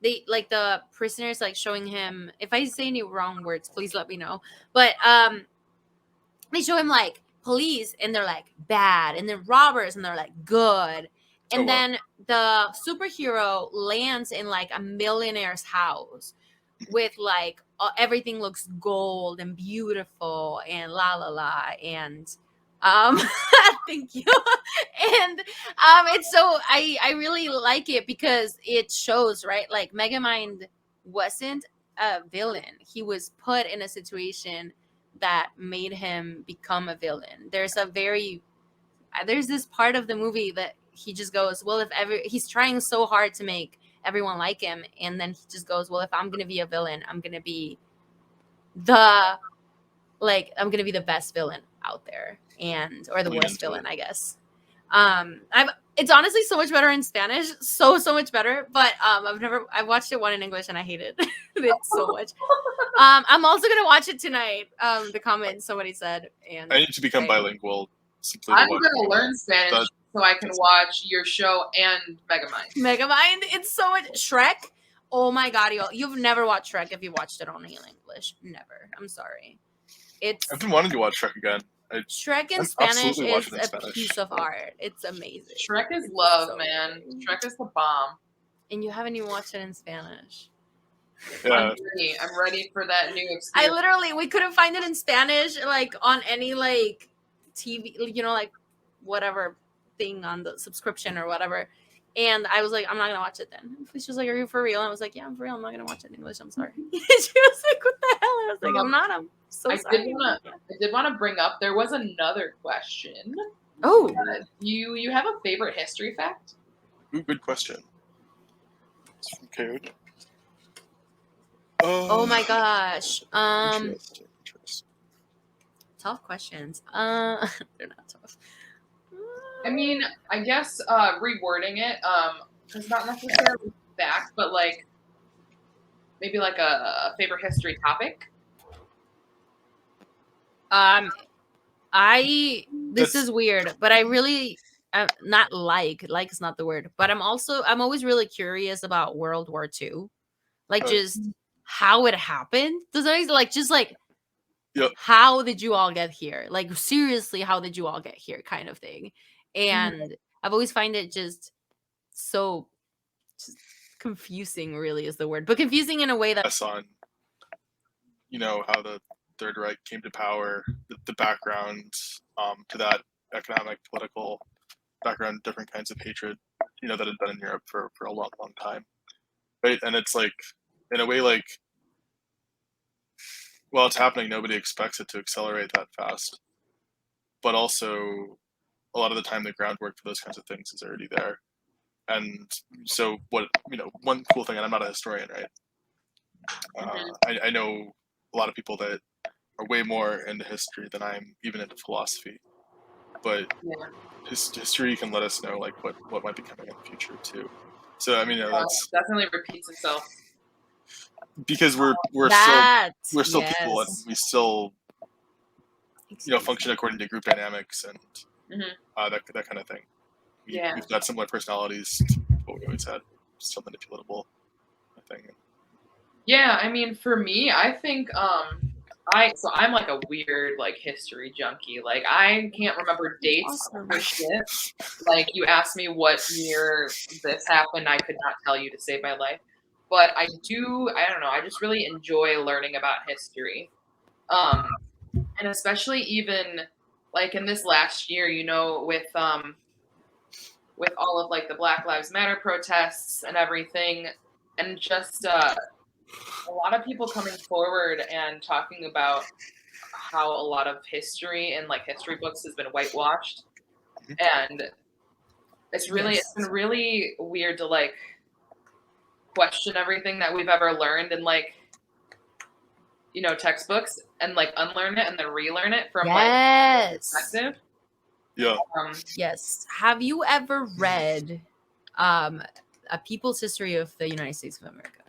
they like the prisoners like showing him, if I say any wrong words please let me know, but they show him like police and they're like bad, and then robbers and they're like good. And Oh, wow. then the superhero lands in like a millionaire's house with like everything looks gold and beautiful and la la la, and thank you. And it's so I really like it because it shows, right, like Megamind wasn't a villain. He was put in a situation that made him become a villain. There's this part of the movie that he just goes, well, he's trying so hard to make everyone like him, and then he just goes, well, if I'm gonna be a villain, I'm gonna be the best villain out there, or the worst villain, I guess. It's honestly so much better in Spanish, so much better. But I watched it one in English and I hated it so much. I'm also gonna watch it tonight. The comment somebody said, and I need to become bilingual. I'm gonna learn Spanish so I can watch your show and Megamind. It's so much Shrek. Oh my god, you've never watched Shrek if you watched it only in English. Never. I'm sorry. I've been wanting to watch Shrek again. Shrek in Spanish is a piece of art. It's amazing. Shrek is love, man. Shrek is the bomb. And you haven't even watched it in Spanish. Yeah. I'm ready for that new experience. We couldn't find it in Spanish, like on any like TV, you know, like whatever thing on the subscription or whatever. And I was like, I'm not gonna watch it then. And she was like, are you for real? And I was like, yeah, I'm for real. I'm not gonna watch it in English. I'm sorry. She was like, what the hell? I was like, I'm not. I'm so sorry. I did want to bring up, there was another question. Oh. You have a favorite history fact? Ooh, good question. Okay. Oh my gosh. Interesting. Tough questions. They're not tough. I mean, I guess rewording it, it's not necessarily fact, but like maybe like a favorite history topic. This That's is weird, but I really not like is not the word, but I'm always really curious about World War II, like right. just how it happened. Does that make like just like Yep. how did you all get here? Like seriously, how did you all get here? Kind of thing. And I've always find it just so just confusing. Really, is the word, but confusing in a way that Us on, how the Third Reich came to power, the background to that economic, political background, different kinds of hatred, that had been in Europe for a long, long time, right? And it's like, in a way, like, while it's happening, nobody expects it to accelerate that fast. But also, a lot of the time, the groundwork for those kinds of things is already there. And so, one cool thing, and I'm not a historian, right? I know a lot of people that are way more into history than I'm even into philosophy. But history can let us know like what might be coming in the future too. So I mean, that's definitely repeats itself. because we're that still people, and we still function according to group dynamics and that kind of thing. We've got similar personalities to what we always had, still manipulatable, I think. Yeah, I mean, for me, I think I'm like a weird like history junkie. Like I can't remember dates for shit. Like you asked me what year this happened, I could not tell you to save my life. But I don't know, I just really enjoy learning about history. And especially even like in this last year, with all of like the Black Lives Matter protests and everything, and just a lot of people coming forward and talking about how a lot of history and like history books has been whitewashed, and it's been really weird to like question everything that we've ever learned in like textbooks and like unlearn it and then relearn it from like perspective. Yeah. Yes. Have you ever read A People's History of the United States of America?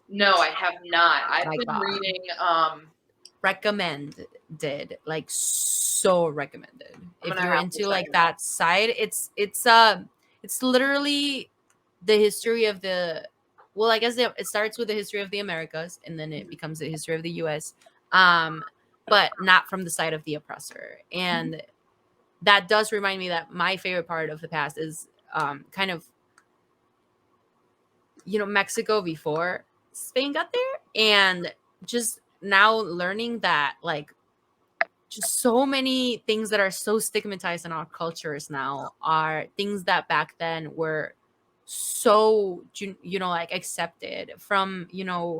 No, I have not. I've My been God. reading recommended, like so recommended. If you're have into to like check it that side, it's literally the history of the I guess it starts with the history of the Americas and then it becomes the history of the US, but not from the side of the oppressor. And that does remind me that my favorite part of the past is kind of Mexico before Spain got there, and just now learning that like just so many things that are so stigmatized in our cultures now are things that back then were so like accepted, from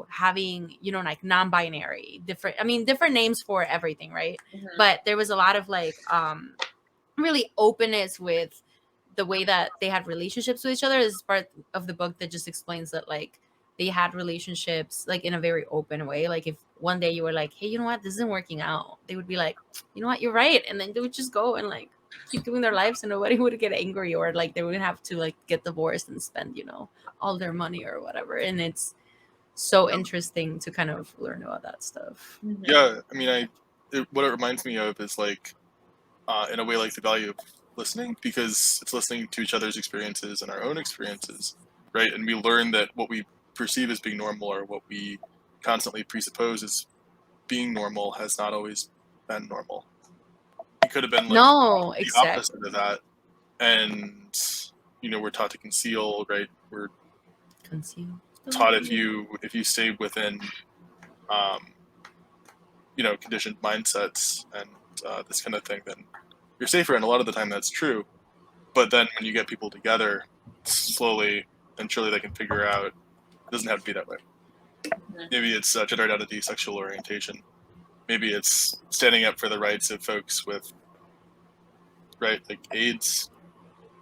having like non-binary, different names for everything, right? But there was a lot of like really openness with the way that they had relationships with each other. This is part of the book that just explains that like they had relationships like in a very open way. Like if one day you were like, hey, you know what, this isn't working out, they would be like, you know what, you're right, and then they would just go and like keep doing their lives and nobody would get angry, or like they wouldn't have to like get divorced and spend all their money or whatever. And it's so interesting to kind of learn about that stuff. Yeah, I mean, what it reminds me of is like in a way like the value of listening, because it's listening to each other's experiences and our own experiences, right? And we learn that what we perceive as being normal, or what we constantly presuppose as being normal, has not always been normal. It could have been like the opposite of that. And we're taught to conceal, right? We're taught if you stay within conditioned mindsets and this kind of thing, then you're safer. And a lot of the time that's true. But then when you get people together, slowly and surely they can figure out it doesn't have to be that way. Maybe it's gender identity, sexual orientation. Maybe it's standing up for the rights of folks with, right, like AIDS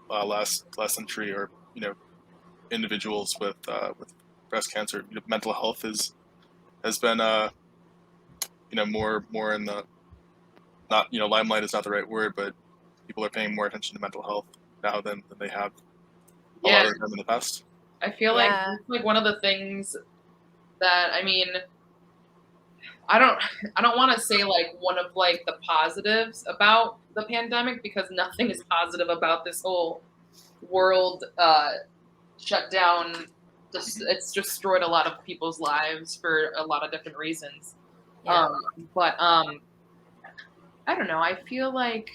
last century, or individuals with breast cancer. Mental health has been more in the, not limelight is not the right word, but people are paying more attention to mental health now than they have a lot of the time in the past. I feel like it's like one of the things that I don't want to say like one of like the positives about the pandemic, because nothing is positive about this whole world shutdown. It's destroyed a lot of people's lives for a lot of different reasons. Yeah. But I don't know. I feel like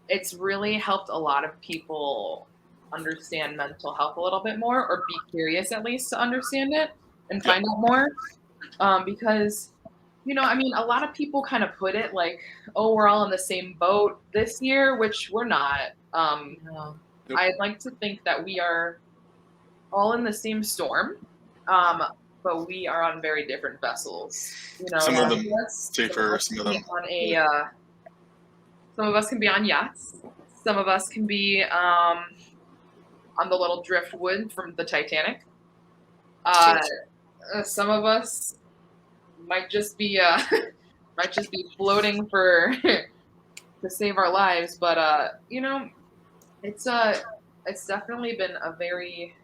it's really helped a lot of people understand mental health a little bit more, or be curious at least to understand it and find out more. Because, I mean, a lot of people kind of put it like, oh, we're all in the same boat this year, which we're not. No. Nope. I'd like to think that we are all in the same storm, but we are on very different vessels. Some of them us- safer, some some of of us them. can be on some of us can be on yachts. Some of us can be on the little driftwood from the Titanic. Some of us might just be floating for to save our lives. But it's definitely been a very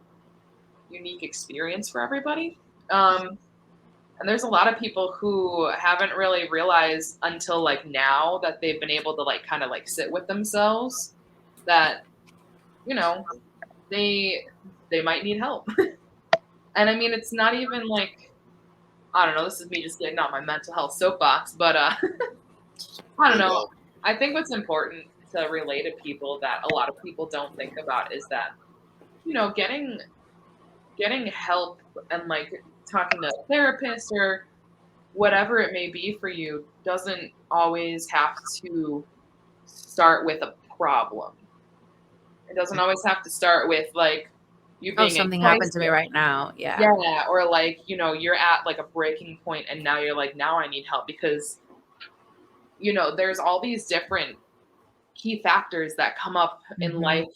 unique experience for everybody. And there's a lot of people who haven't really realized until like now that they've been able to like kind of like sit with themselves that they might need help. And I mean, it's not even like, I don't know, this is me just getting on my mental health soapbox, but I don't know. I think what's important to relay to people that a lot of people don't think about is that, getting help and like talking to a therapist or whatever it may be for you doesn't always have to start with a problem. It doesn't always have to start with like you being something in happened to me crisis. right now. Yeah. Yeah, or like, you're at like a breaking point and now you're like, now I need help, because there's all these different key factors that come up in Mhm. life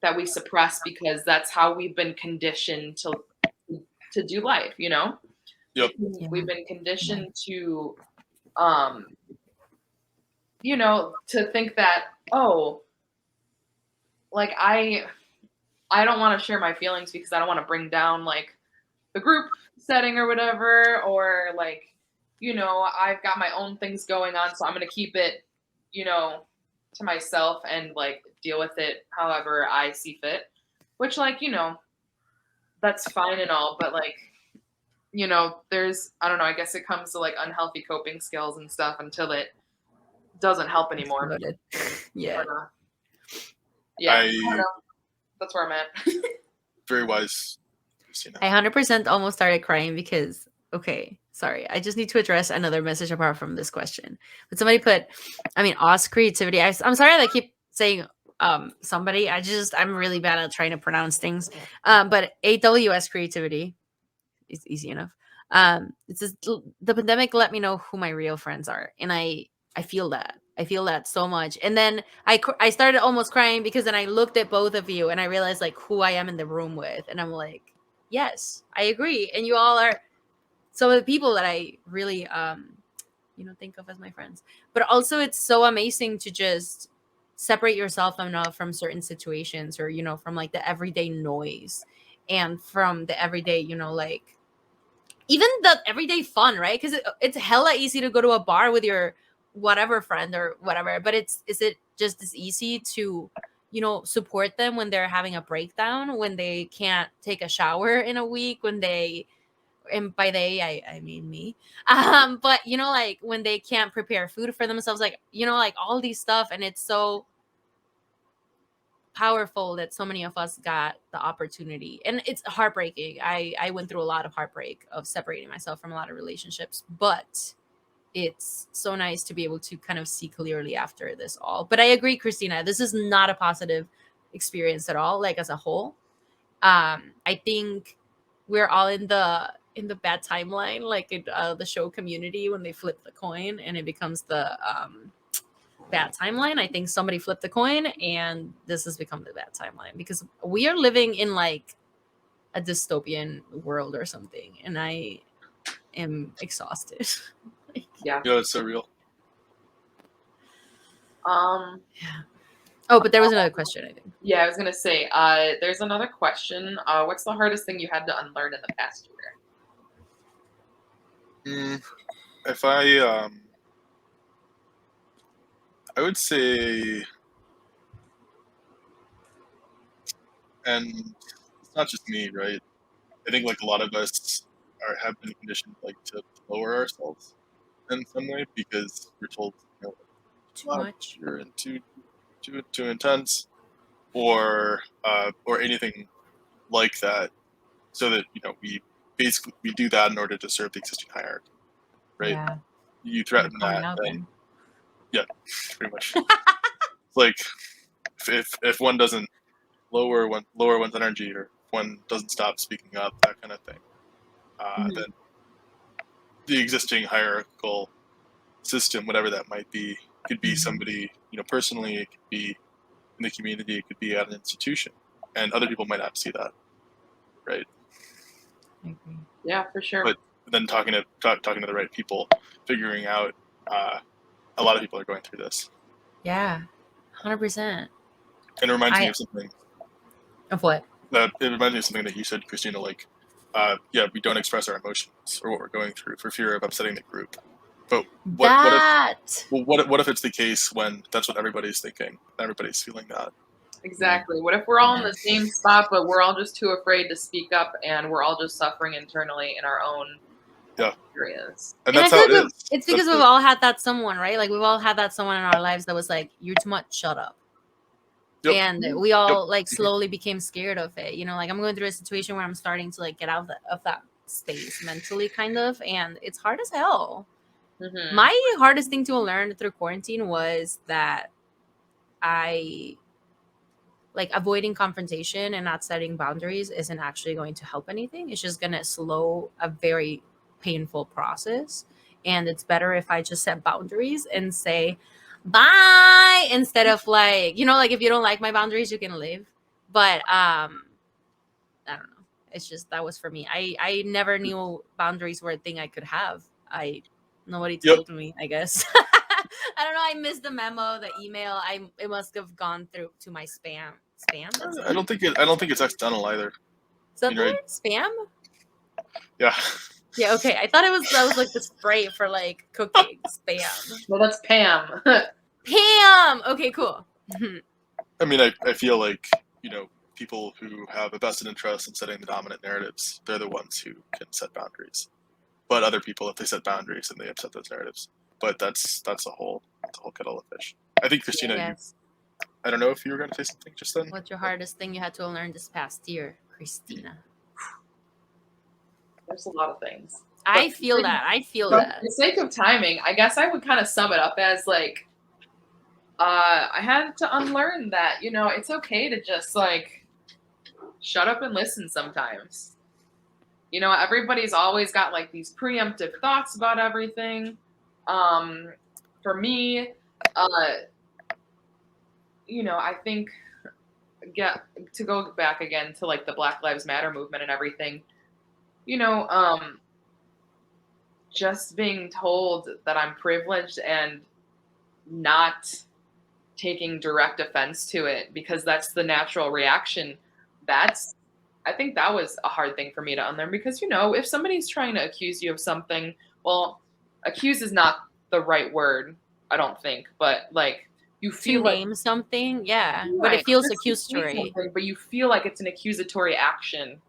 that we suppress because that's how we've been conditioned to do life, Yep. Yeah. We've been conditioned to to think that, oh, like I don't want to share my feelings because I don't want to bring down like the group setting or whatever, or like, I've got my own things going on, so I'm going to keep it, to myself and like deal with it however I see fit, which like, that's fine and all, but like, there's, I don't know, I guess it comes to like unhealthy coping skills and stuff until it doesn't help anymore. Exploded. Yeah. But, yeah, I don't I know. That's where I'm at. very wise, Christina. I 100% almost started crying because, okay, sorry. I just need to address another message apart from this question. But somebody put, Oz creativity. I'm sorry that I keep saying somebody. I'm really bad at trying to pronounce things. But AWS creativity is easy enough. It says the pandemic let me know who my real friends are. And I feel that. I feel that so much. And then I started almost crying because then I looked at both of you and I realized like who I am in the room with. And I'm like, yes, I agree. And you all are some of the people that I really, think of as my friends. But also it's so amazing to just separate yourself enough from certain situations or, from like the everyday noise and from the everyday, like even the everyday fun, right? Because it's hella easy to go to a bar with your whatever friend or whatever, but is it just as easy to support them when they're having a breakdown, when they can't take a shower in a week, when they, and by they I mean me, but like when they can't prepare food for themselves, like like all these stuff. And it's so powerful that so many of us got the opportunity, and it's heartbreaking. I went through a lot of heartbreak of separating myself from a lot of relationships, but it's so nice to be able to kind of see clearly after this all. But I agree, Christina, this is not a positive experience at all, like as a whole. I think we're all in the bad timeline, like in the show Community, when they flip the coin and it becomes the bad timeline. I think somebody flipped the coin and this has become the bad timeline because we are living in like a dystopian world or something, and I am exhausted. Yeah. It's so real. Yeah. Oh, but there was another question, I think. Yeah, I was gonna say, there's another question. What's the hardest thing you had to unlearn in the past year? If I would say, and it's not just me, right? I think like a lot of us have been conditioned like to lower ourselves in some way because we're told, Too much. you're too intense, or anything like that, so that we do that in order to serve the existing hierarchy, right? Yeah. You threaten Calling that, out then then. yeah, pretty much. Like if one doesn't lower one's energy, or if one doesn't stop speaking up, that kind of thing, then the existing hierarchical system, whatever that might be, could be somebody, personally, it could be in the community, it could be at an institution, and other people might not see that, right? I agree. Yeah, for sure. But then talking to the right people, figuring out, a lot of people are going through this, Yeah. 100%. and it reminds me of something. Of what? It reminds me of something that you said, Christina. Like, we don't express our emotions or what we're going through for fear of upsetting the group. But what if it's the case when that's what everybody's thinking, everybody's feeling that? Exactly. What if we're all in the same spot, but we're all just too afraid to speak up, and we're all just suffering internally in our own areas? And that's how it is. It's because we've all had that someone, right? Like we've all had that someone in our lives that was like, "You're too much. Shut up." Yep. And we all like slowly became scared of it. Like I'm going through a situation where I'm starting to like get out of that space mentally, kind of, and it's hard as hell. My hardest thing to learn through quarantine was that I like avoiding confrontation and not setting boundaries isn't actually going to help anything. It's just going to slow a very painful process. And it's better if I just set boundaries and say bye instead of like, like if you don't like my boundaries, you can leave. But I don't know. It's just that was for me. I never knew boundaries were a thing I could have. Nobody told me, I guess. I don't know. I missed the memo, the email. It must have gone through to my spam. I don't think it's accidental either. Is that the word? Spam? Yeah. Yeah. Okay. I thought that was like the spray for like cooking. Spam. Well, that's Pam. Pam. Okay. Cool. I mean, I feel like people who have a vested interest in setting the dominant narratives, they're the ones who can set boundaries. But other people, if they set boundaries, then they upset those narratives. But that's a whole kettle of fish. I think, Christina, yes. I don't know if you were going to say something just then. What's your hardest thing you had to learn this past year, Christina? There's a lot of things. I feel that. For the sake of timing, I guess I would kind of sum it up as like, I had to unlearn that, it's okay to just like shut up and listen sometimes. Everybody's always got like these preemptive thoughts about everything. For me, I think to go back again to like the Black Lives Matter movement and everything, just being told that I'm privileged and not taking direct offense to it because that's the natural reaction. I think that was a hard thing for me to unlearn because, if somebody's trying to accuse you of something, well, accuse is not the right word, I don't think, but like you feel to name something, yeah, right. But it feels accusatory. But you feel like it's an accusatory action.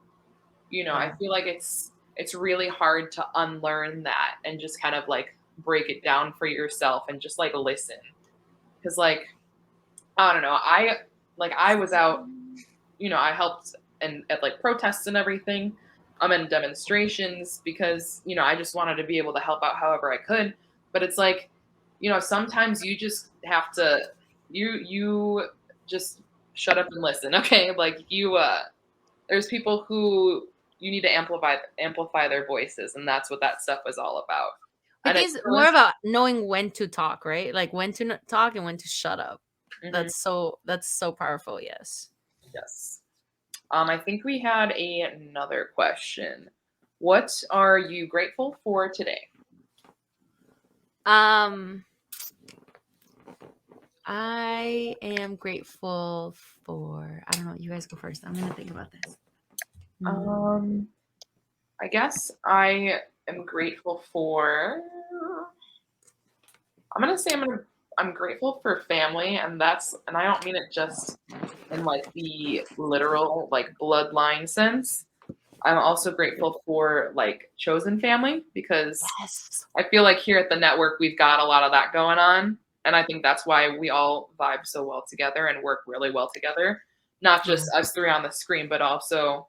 I feel like it's really hard to unlearn that and just kind of like break it down for yourself and just like listen. Because like, I don't know, I was out, I helped at like protests and everything. I'm in demonstrations because, I just wanted to be able to help out however I could. But it's like, sometimes you just have to, you just shut up and listen. Okay. Like there's people who you need to amplify their voices. And that's what that stuff was all about. It is more about knowing when to talk, right? Like when to talk and when to shut up. Mm-hmm. That's so powerful. Yes. Yes. I think we had another question. What are you grateful for today? I am grateful for, I don't know, you guys go first. I'm going to think about this. I guess I am grateful for. I'm gonna say I'm grateful for family, and I don't mean it just in like the literal like bloodline sense. I'm also grateful for like chosen family because Yes. I feel like here at the network we've got a lot of that going on, and I think that's why we all vibe so well together and work really well together. Not just us three on the screen, but also,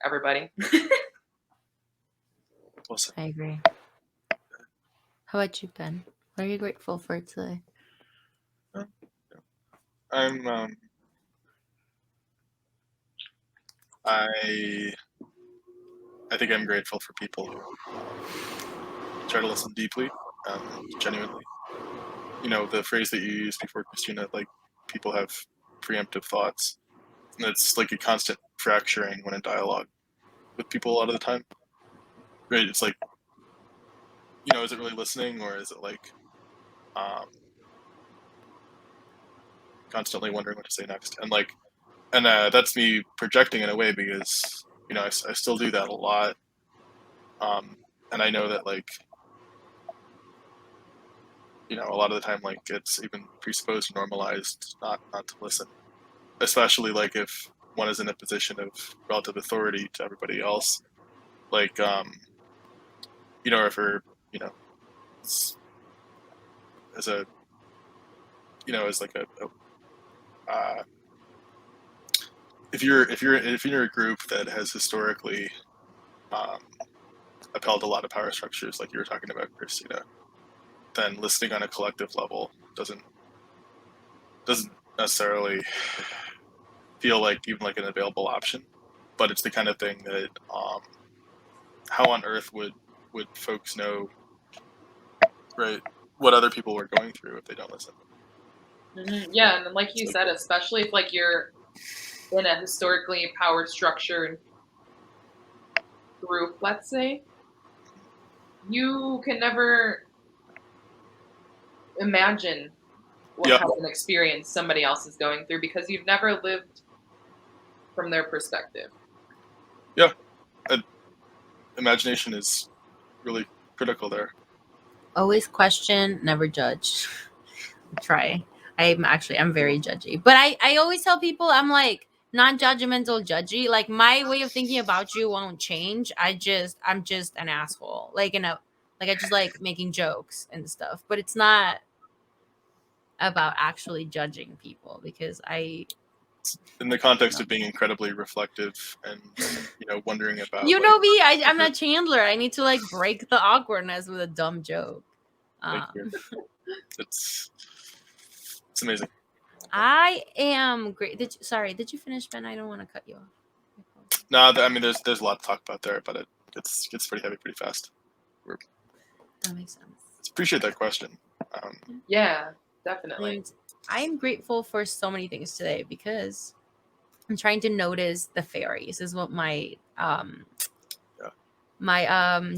everybody. Awesome. I agree. How about you, Ben? What are you grateful for today? I'm I think I'm grateful for people who try to listen deeply, genuinely. The phrase that you used before, Christina, like people have preemptive thoughts. And it's like a constant fracturing when in dialogue with people a lot of the time. Right? It's like, is it really listening or is it like constantly wondering what to say next? And that's me projecting in a way because, I still do that a lot. And I know that like, a lot of the time, like it's even presupposed or normalized not to listen, especially like if one is in a position of relative authority to everybody else, like or if you're, as a, as like a if you're in a group that has historically um, upheld a lot of power structures, like you were talking about, Christina, then listening on a collective level doesn't necessarily feel like even like an available option. But it's the kind of thing that how on earth would folks know, right, what other people were going through if they don't listen? Yeah, and like you said, especially if like you're in a historically powered structured group, let's say, you can never imagine what Yep. type of an experience somebody else is going through because you've never lived from their perspective. Imagination is really critical there. Always question, never judge. Try. I'm very judgy. But I always tell people I'm like non-judgmental judgy. Like my way of thinking about you won't change. I'm just an asshole. Like I just like making jokes and stuff. But it's not about actually judging people because In the context of being incredibly reflective and wondering about you know me, I'm not Chandler. I need to like break the awkwardness with a dumb joke. Thank you. It's amazing. I am great. Did you finish, Ben? I don't want to cut you off. No, I mean there's a lot to talk about there, but it gets pretty heavy pretty fast. That makes sense. Appreciate that question. Yeah, definitely. And I'm grateful for so many things today because I'm trying to notice the fairies. Is what my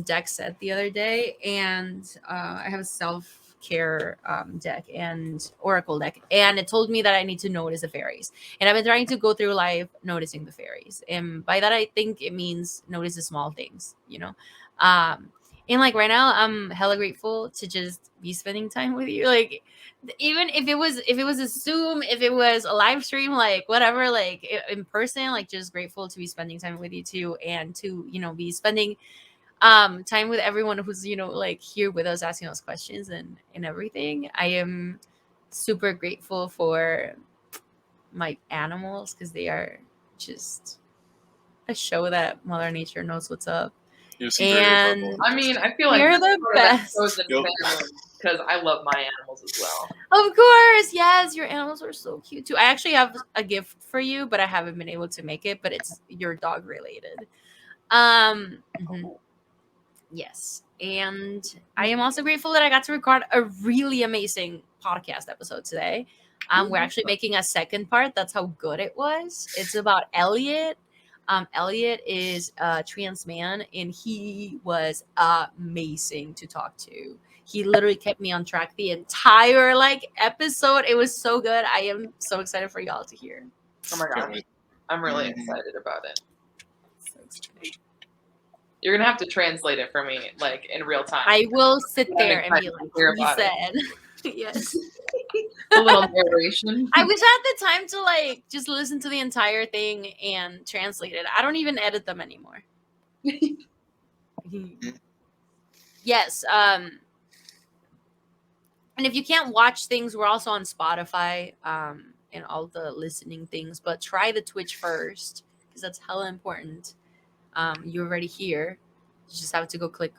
deck said the other day, and I have a self-care deck and oracle deck, and it told me that I need to notice the fairies, and I've been trying to go through life noticing the fairies, and by that I think it means notice the small things, and like right now I'm hella grateful to just be spending time with you, like even if it was a Zoom, if it was a live stream, like whatever, like in person, like just grateful to be spending time with you too, and to be spending time with everyone who's like here with us asking us questions and everything. I am super grateful for my animals because they are just a show that Mother Nature knows what's up. And I mean, I feel like you're the best because I love my animals as well. Of course, yes, your animals are so cute too. I actually have a gift for you, but I haven't been able to make it, but it's your dog related. Yes. And I am also grateful that I got to record a really amazing podcast episode today. We're actually making a second part. That's how good it was. It's about Elliot. Elliot is a trans man, and he was amazing to talk to. He literally kept me on track the entire episode. It was so good. I am so excited for y'all to hear. Oh my gosh. I'm really excited about it. You're gonna have to translate it for me, like in real time. I will sit I'm there and be excited to like, hear he about it. said. Yes. A little narration. I wish I had the time to like just listen to the entire thing and translate it. I don't even edit them anymore. Yes. And if you can't watch things, we're also on Spotify and all the listening things. But try the Twitch first because that's hella important. You're already here. You just have to go click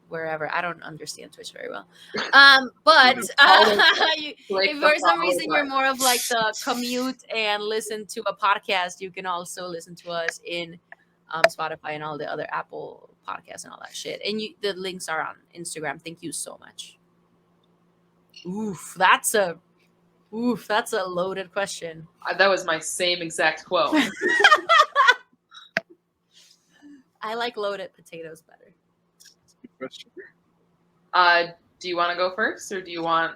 wherever. I don't understand Twitch very well. But if for some reason you're more of like the commute and listen to a podcast, you can also listen to us in Spotify and all the other Apple podcasts and all that shit. And the links are on Instagram. Thank you so much. Oof, that's a loaded question. That was my same exact quote. I like loaded potatoes better. Good question. Do you want to go first, or do you want?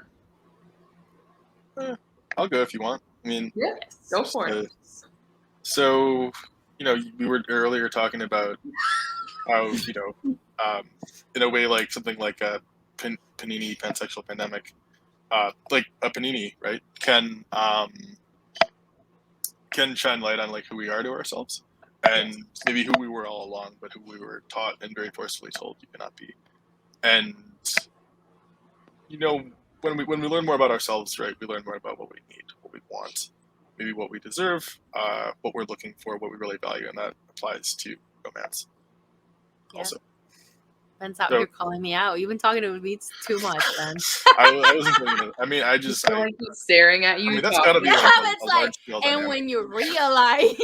I'll go if you want. I mean, Yeah, go for it. So, we were earlier talking about how, in a way, like something like a panini pansexual pandemic, like a panini, right, can shine light on like who we are to ourselves, and maybe who we were all along, but who we were taught and very forcefully told you cannot be. And when we learn more about ourselves, right, we learn more about what we need, what we want, maybe what we deserve, what we're looking for, what we really value, and that applies to romance. Yeah. Also, Ben's out here calling me out. You've been talking to me too much, Ben. I wasn't doing it. I mean, I just feel like he's staring at you. I mean, that's gotta be like it's like, large scale and dynamic. when you realize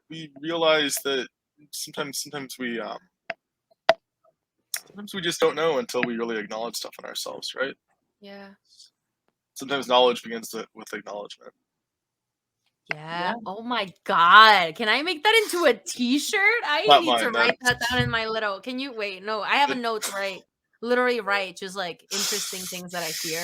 we realize that sometimes we just don't know until we really acknowledge stuff in ourselves, right? Yeah. Sometimes knowledge begins with acknowledgement. Yeah. Oh my God. Can I make that into a t-shirt? I Not need mine, to write that down in my little. Can you wait? No, I have a note to write. Literally write just like interesting things that I hear.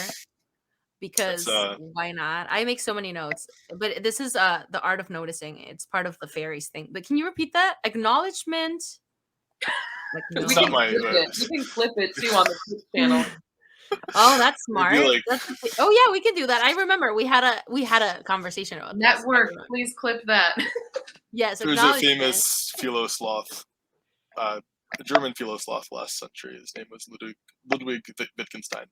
Because why not? I make so many notes. But this is the art of noticing. It's part of the fairies thing. But can you repeat that? Acknowledgement. Like, we can clip it too on the Twitch channel. Oh, that's smart. Like, oh yeah, we can do that. I remember we had a conversation about network. Please clip that. Yes, there's a famous philosloth, a German philosloth last century. His name was Ludwig Wittgenstein.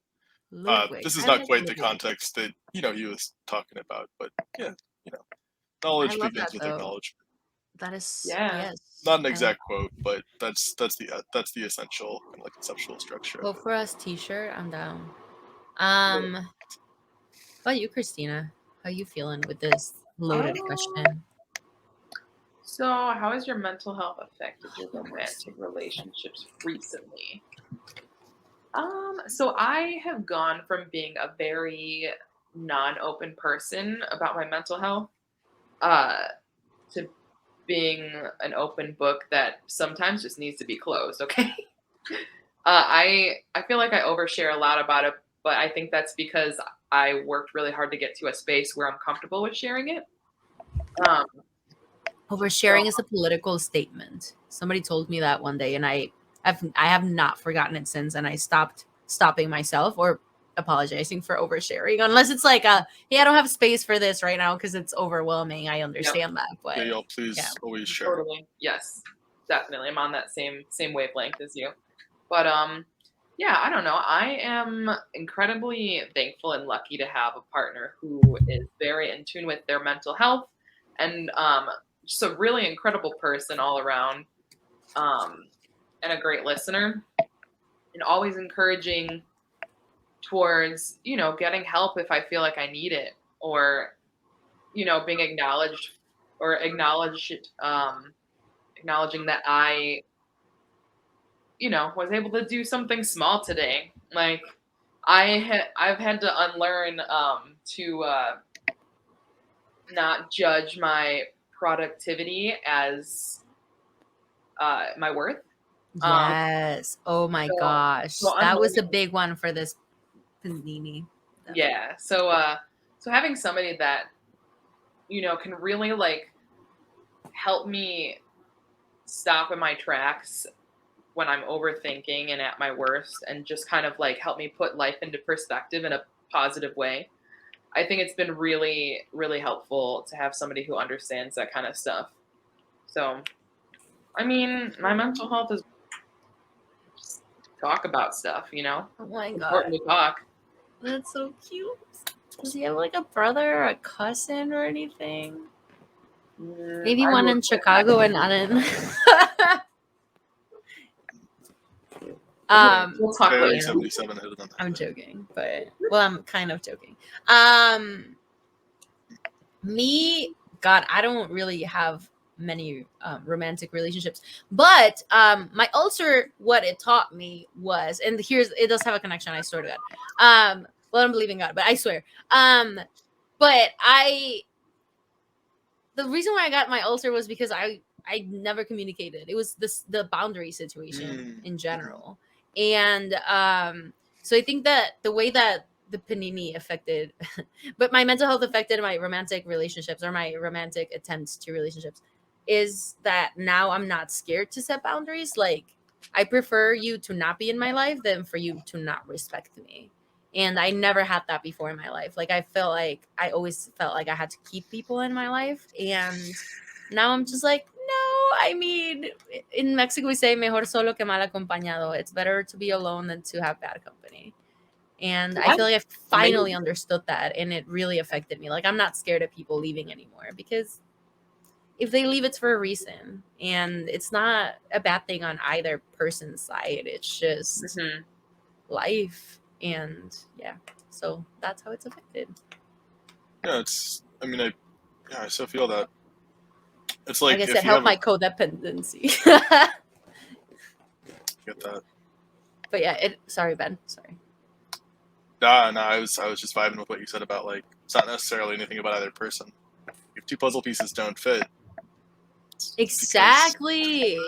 This is not quite the context that he was talking about, but knowledge begins with acknowledgement. That is yes. Not an exact quote, but that's the essential kind of like conceptual structure. Go for us t-shirt. I'm down. How about you, Christina? How you feeling with this loaded question? So, how has your mental health affected your romantic relationships recently? So I have gone from being a very non-open person about my mental health, to being an open book that sometimes just needs to be closed. Okay. I feel like I overshare a lot about it, but I think that's because I worked really hard to get to a space where I'm comfortable with sharing it. Oversharing is a political statement. Somebody told me that one day, and I have not forgotten it since. And I stopped stopping myself or apologizing for oversharing, unless it's like, hey, I don't have space for this right now because it's overwhelming. I understand that, but y'all please always share. Totally, yes, definitely. I'm on that same wavelength as you. But yeah, I don't know. I am incredibly thankful and lucky to have a partner who is very in tune with their mental health, and just a really incredible person all around, and a great listener, and always encouraging towards, getting help if I feel like I need it, or, being acknowledged or acknowledging that I, was able to do something small today. Like I've had to unlearn to not judge my productivity as my worth. Yes. Oh my gosh. so that was a big one for this panini. Yeah. So having somebody that can really like help me stop in my tracks when I'm overthinking and at my worst, and just kind of like help me put life into perspective in a positive way. I think it's been really, really helpful to have somebody who understands that kind of stuff. So, I mean, my mental health is just talk about stuff, Oh my god, important to talk. that's so cute. Does he have like a brother or a cousin or anything? Maybe I one would- in Chicago and not in. we'll talk Very later. 77 hit it on the I'm head. joking, but well, I'm kind of joking. Me, God, I don't really have many romantic relationships, but my ulcer, what it taught me was, and here's it does have a connection. I swear to God. Well, I don't believe in God, but I swear. But the reason why I got my ulcer was because I never communicated. It was the boundary situation in general, and so I think that the way that the panini affected, but my mental health affected my romantic relationships or my romantic attempts to relationships, is that now I'm not scared to set boundaries. Like I prefer you to not be in my life than for you to not respect me. And I never had that before in my life. Like I always felt like I had to keep people in my life, and now I'm just like, no. I mean, in Mexico we say mejor solo que mal acompañado. It's better to be alone than to have bad company. And I feel like I finally understood that, and it really affected me. Like I'm not scared of people leaving anymore, because if they leave, it's for a reason, and it's not a bad thing on either person's side. It's just Mhm. life. And yeah, so that's how it's affected. Yeah, I still feel that. It's Like like I if said, you help have my codependency. get that. But yeah, sorry, Ben. Sorry. Nah, I was just vibing with what you said about like it's not necessarily anything about either person. If two puzzle pieces don't fit, it's because Exactly.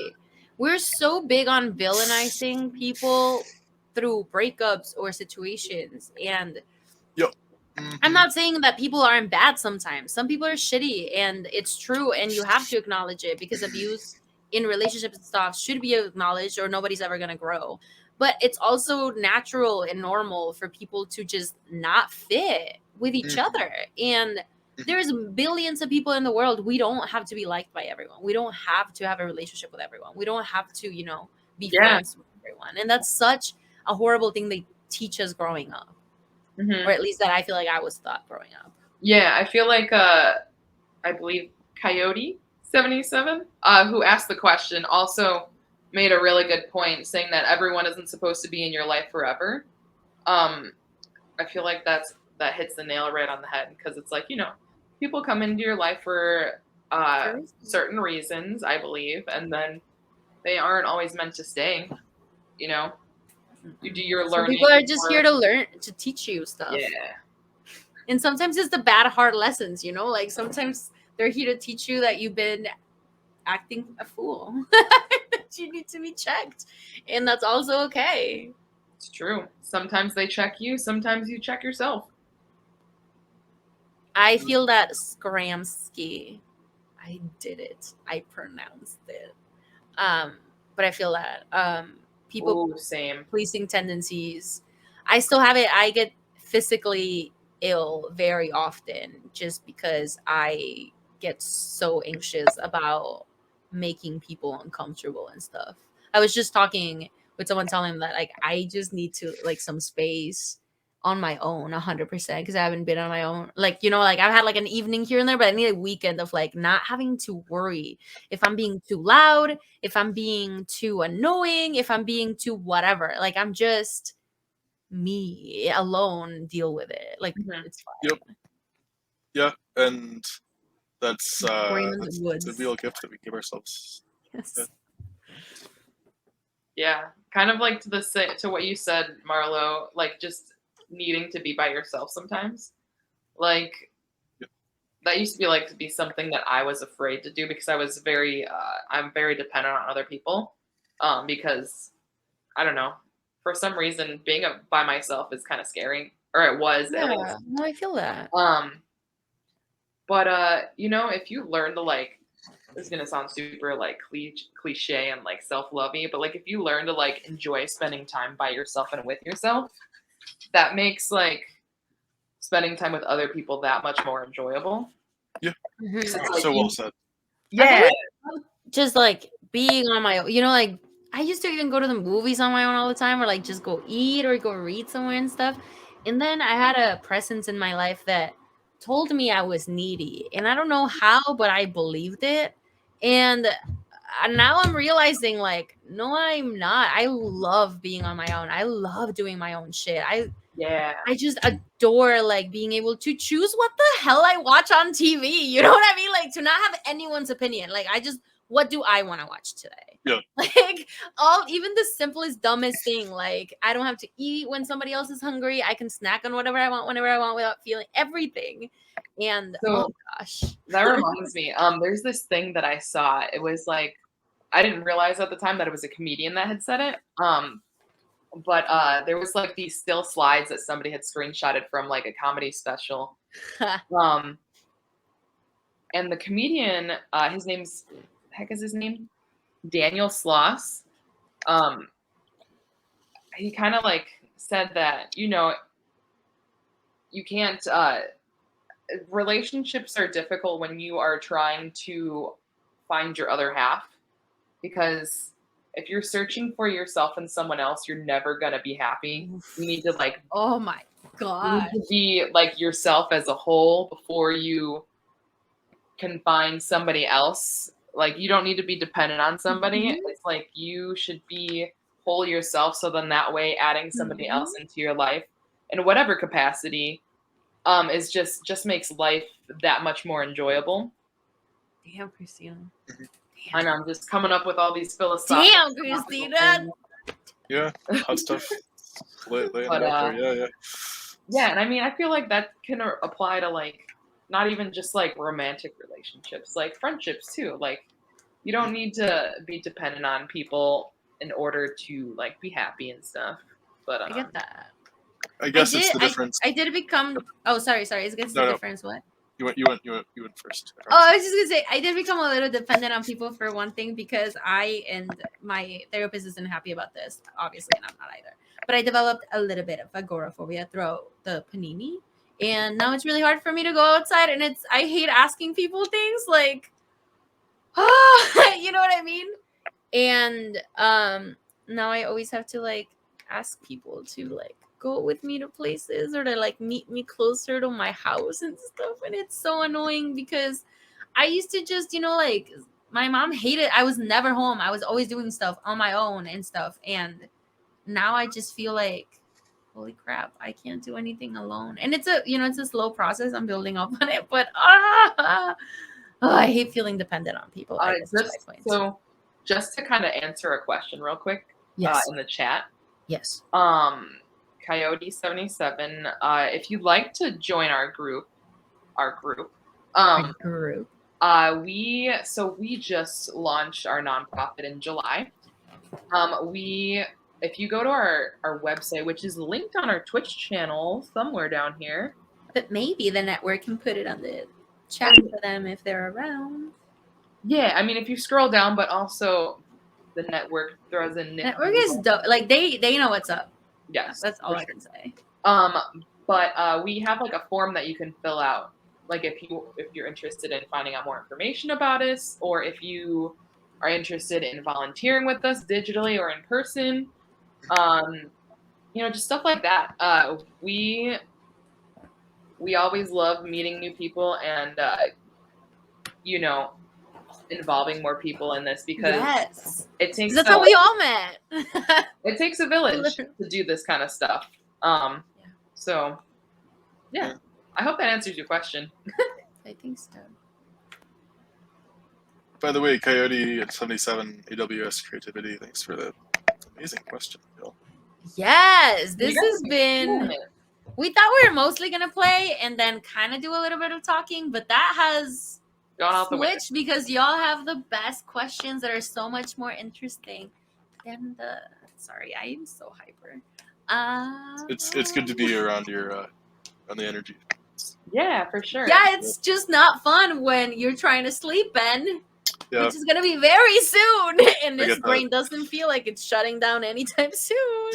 We're so big on villainizing people through breakups or situations. And I'm not saying that people aren't bad sometimes. Some people are shitty, and it's true, and you have to acknowledge it, because abuse in relationships and stuff should be acknowledged, or nobody's ever going to grow. But it's also natural and normal for people to just not fit with each other. And there's billions of people in the world. We don't have to be liked by everyone. We don't have to have a relationship with everyone. We don't have to, be friends with everyone. And that's such a horrible thing they teach us growing up. Mhm. Or at least that I feel like I was taught growing up. Yeah, I feel like I believe Coyote 77, who asked the question, also made a really good point, saying that everyone isn't supposed to be in your life forever. I feel like that hits the nail right on the head, because it's like, people come into your life for certain reasons, I believe, and then they aren't always meant to stay. You do your Some learning. people are just here to learn, to teach you stuff. Yeah. And sometimes it's the bad, hard lessons, like sometimes they're here to teach you that you've been acting a fool. You need to be checked. And that's also okay. It's true. Sometimes they check you, sometimes you check yourself. I feel that Skramsky. I did it. I pronounced it. But I feel that people Same. pleasing tendencies. I still have it. I get physically ill very often just because I get so anxious about making people uncomfortable and stuff. I was just talking with someone telling them that like I just need to like some space on my own 100% because I haven't been on my own. Like, like I've had like an evening here and there, but I need a weekend of like not having to worry if I'm being too loud, if I'm being too annoying, if I'm being too whatever. Like I'm just me alone, deal with it. Like it's fine. Yep. Yeah, and that's Scream in the that's woods. the real gift that we give ourselves. Yes. Yeah, kind of like to what you said, Marlo, like just needing to be by yourself sometimes. Like that used to be something that I was afraid to do, because I was I'm very dependent on other people. Because I don't know, for some reason being by myself is kind of scary, or it was at least. No, I feel that. But if you learn to like, this is gonna sound super like cliche and like self-lovey, but like if you learn to like enjoy spending time by yourself and with yourself, that makes like spending time with other people that much more enjoyable. Yeah. Mhm. It's like So well said. yeah, Just like being on my own, like I used to even go to the movies on my own all the time, or like just go eat or go read somewhere and stuff. And then I had a presence in my life that told me I was needy, and I don't know how, but I believed it. And now I'm realizing, like, no, I'm not. I love being on my own. I love doing my own shit. yeah. I just adore like being able to choose what the hell I watch on TV. You know what I mean? Like to not have anyone's opinion. Like what do I want to watch today? Yeah. Like even the simplest, dumbest thing. Like I don't have to eat when somebody else is hungry. I can snack on whatever I want whenever I want without feeling everything. And So- oh gosh. That reminds me. There's this thing that I saw. It was like I didn't realize at the time that it was a comedian that had said it. But there was like these still slides that somebody had screenshotted from like a comedy special. And the comedian, his name's heck is his name? Daniel Sloss. He kind of like said that, you can't relationships are difficult when you are trying to find your other half, because if you're searching for yourself in someone else, you're never gonna be happy. You need to like Oh my you god. need to be like yourself as a whole before you can find somebody else. Like you don't need to be dependent on somebody. Mhm. It's like you should be whole yourself, so then that way adding somebody else into your life in whatever capacity is just makes life that much more enjoyable. Damn, Christina. I know I'm just coming up with all these philosophical. Damn, Christina. Yeah. Hot stuff. Laying it But, out there. Yeah. Yeah, and I mean, I feel like that can apply to like not even just like romantic relationships, like friendships too. Like you don't need to be dependent on people in order to like be happy and stuff. But I get that. I guess it's the difference. I did become. Oh, sorry. It's against the No. difference. What? You went first. Oh, I was just gonna say I did become a little dependent on people for one thing, because I and my therapist isn't happy about this, obviously, and I'm not either. But I developed a little bit of agoraphobia throughout the panini, and now it's really hard for me to go outside, and I hate asking people things like, you know what I mean? And now I always have to like ask people to like go with me to places or to like meet me closer to my house and stuff, and it's so annoying because I used to just like my mom hated I was never home. I was always doing stuff on my own and stuff, and now I just feel like holy crap, I can't do anything alone. And it's a slow process. I'm building up on it, but I hate feeling dependent on people. I guess is my point. So just to kind of answer a question real quick Yes. in the chat. Yes. Coyote77, if you'd like to join our group, we just launched our nonprofit in July. If you go to our website, which is linked on our Twitch channel somewhere down here, but maybe the network can put it on the chat for them if they're around. Yeah, I mean, if you scroll down, but also the network throws in network is dope. Like they know what's up. Yes, that's all I can say. But we have like a form that you can fill out, like if you're interested in finding out more information about us, or if you are interested in volunteering with us digitally or in person, just stuff like that. We always love meeting new people and involving more people in this, because it takes that's how we all met. It takes a village to do this kind of stuff. So yeah, I hope that answers your question. I think so. By the way, Coyote at 77 AWS Creativity, thanks for the amazing question, Bill. Yes, this has been. We thought we were mostly gonna play and then kind of do a little bit of talking, but that has gone off the way because y'all have the best questions that are so much more interesting than the. Sorry, I am so hyper. It's good to be around your on the energy. Yeah, for sure. Yeah, it's just not fun when you're trying to sleep, Ben. Yeah, Which is gonna be very soon, and I this get brain doesn't feel like it's shutting down anytime soon.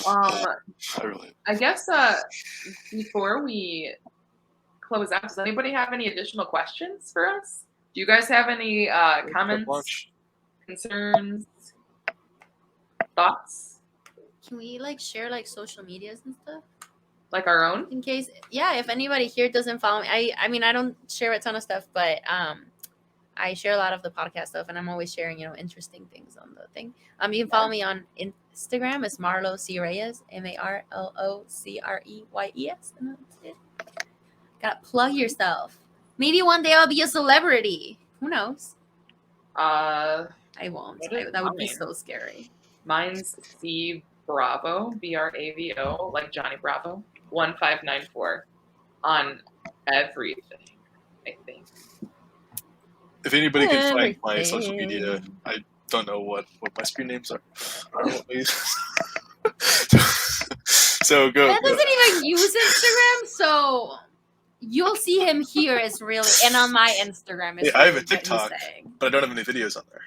I really. I guess before we close out, does anybody have any additional questions for us? Do you guys have any comments, Launch. concerns, thoughts, Can we like share like social medias and stuff like our own? in case? Yeah, if anybody here doesn't follow me, I mean I don't share a ton of stuff, but I share a lot of the podcast stuff, and I'm always sharing, interesting things on the thing. You can follow me on Instagram. It's Marlo C. Reyes, MarloCreyes, and that's it. Gotta plug yourself. Maybe one day I'll be a celebrity. Who knows? Uh, I won't. What is That would be mine? so scary. Mine's C Bravo, Bravo, like Johnny Bravo, 1594 on everything, I think. If anybody can find my social Everything. media, I don't know what my screen names are. So go. Ben doesn't even use Instagram, so you'll see him here as really, and on my Instagram. Is Yeah, I have a really what he's TikTok, saying. but I don't have any videos on there.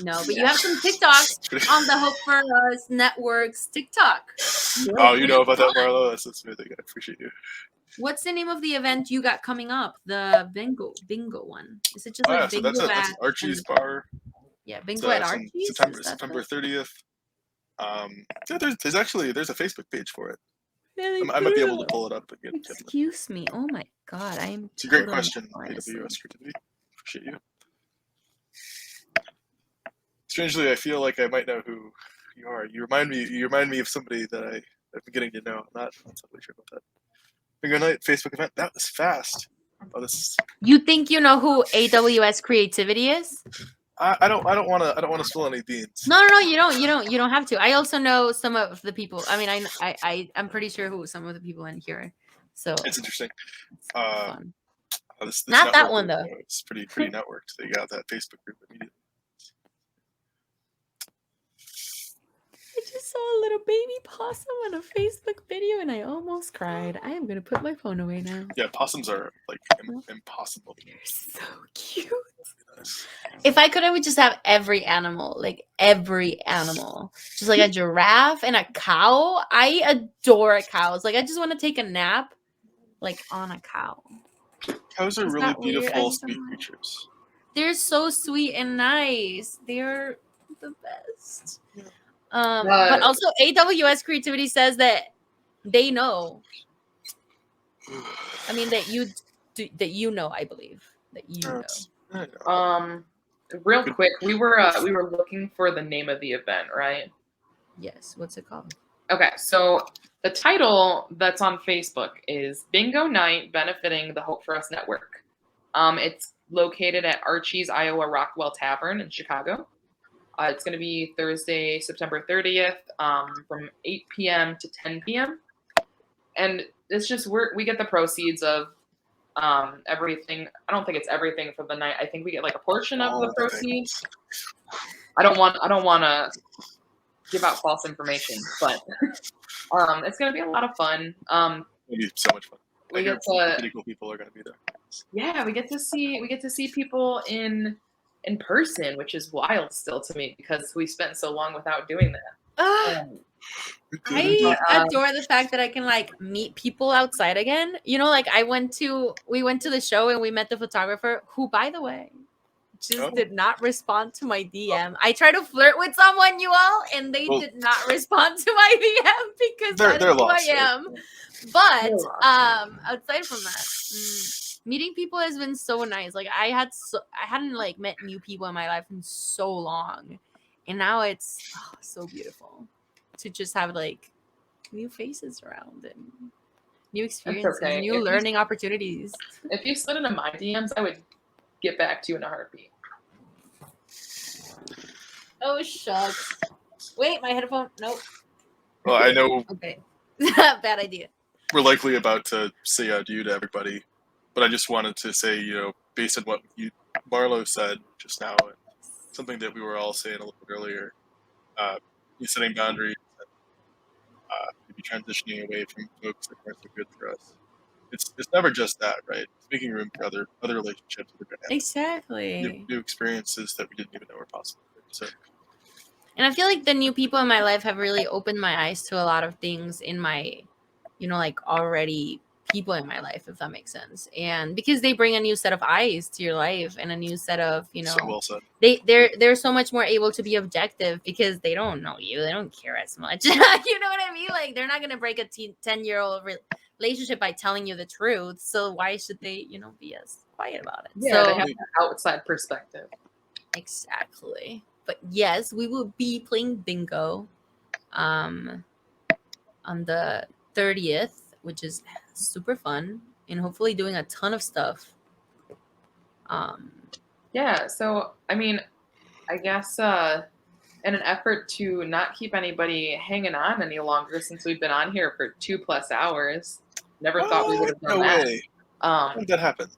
No, but you have some TikToks on the Hope for Us Network's TikTok. Oh, you know about that, Marlo? That's amazing. I appreciate you. What's the name of the event you got coming up? The bingo one. Is it just like So bingo that's at Archie's bar. Yeah, bingo So at it's on Archie's. September 30th. Yeah, there's a Facebook page for it. I might be able to pull it up again. Excuse me. Oh my god, I am. It's a great question, AWS Creativity. Appreciate you. Strangely, I feel like I might know who you are. You remind me of somebody that I've been getting to know. I'm not totally sure about that. Bingo night Facebook event. That was fast. Oh, this. You think you know who AWS Creativity is? I don't want to spill any beans. No, you don't have to. I also know some of the people. I mean, I'm pretty sure who some of the people in here. So It's interesting. fun. This Not that network one, is, though. It's pretty networked. They got that Facebook group immediately. I just saw a little baby possum on a Facebook video, and I almost cried. I am gonna put my phone away now. Yeah, possums are like impossible. They're so cute. If I could, I would just have every animal, just like a giraffe and a cow. I adore cows. Like I just want to take a nap, like on a cow. Cows are Is really that weird? I beautiful, just don't sweet know. creatures. They're so sweet and nice. They're the best. Yeah. But also AWS Creativity says that they know. I mean that you know. I believe that you know. I know. Real quick, we were looking for the name of the event, right? Yes. What's it called? Okay, so the title that's on Facebook is Bingo Night benefiting the Hope for Us Network. It's located at Archie's Iowa Rockwell Tavern in Chicago. It's going to be Thursday, September 30th, from 8 p.m. to 10 p.m. And it's just we get the proceeds of everything. I don't think it's everything for the night. I think we get like a portion of the proceeds. I don't want to give out false information, but it's going to be a lot of fun. It'll be so much fun. We get pretty cool people are going to be there. Yeah, we get to see people in person, which is wild still to me because we spent so long without doing that. I adore the fact that I can like meet people outside again. Like we went to the show and we met the photographer who, by the way, just did not respond to my DM. I tried to flirt with someone, you all, and they did not respond to my DM because that's who I am. But outside from that, meeting people has been so nice. Like I hadn't like met new people in my life in so long, and now it's so beautiful to just have like new faces around and new experiences, new learning opportunities. If you slid into my DMs, I would get back to you in a heartbeat. Oh shucks! Wait, my headphone. Nope. Well, I know. Okay, bad idea. We're likely about to say adieu to everybody, but I just wanted to say, based on what Marlo said just now, and something that we were all saying a little bit earlier, setting boundaries, maybe transitioning away from folks that aren't so good for us. It's never just that, right? It's making room for other relationships that are going to have Exactly. new experiences that we didn't even know were possible. So And I feel like the new people in my life have really opened my eyes to a lot of things in my, like already people in my life, if that makes sense. And because they bring a new set of eyes to your life and a new set of, so well said. they're so much more able to be objective because they don't know you. They don't care as much. You know what I mean? Like they're not going to break a 10-year-old relationship by telling you the truth. So why should they, be as quiet about it? Yeah, So they have an outside perspective. exactly. But yes, we will be playing bingo on the 30th, which is super fun, and hopefully doing a ton of stuff. Yeah, so I mean, I guess in an effort to not keep anybody hanging on any longer, since we've been on here for 2+ hours, never thought we would have done No that. way. How did that happen?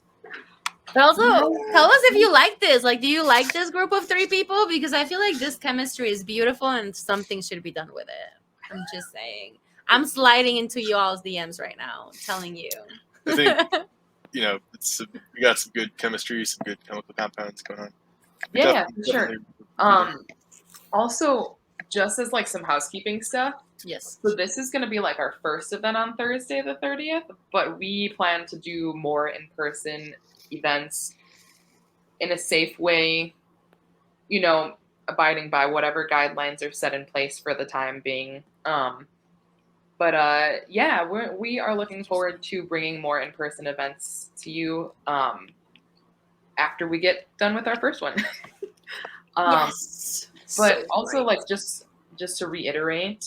But also, tell us if you like this. Like, do you like this group of 3 people? Because I feel like this chemistry is beautiful and something should be done with it. I'm just saying. I'm sliding into y'all's DMs right now, telling you. I think, we got some good chemistry, some good chemical compounds going on. Yeah, for sure. Also, just as like some housekeeping stuff. Yes. So this is going to be like our first event on Thursday the 30th, but we plan to do more in-person events in a safe way, abiding by whatever guidelines are set in place for the time being. We are looking forward to bringing more in-person events to you after we get done with our first one. Yes. But So also, great. like, just to reiterate,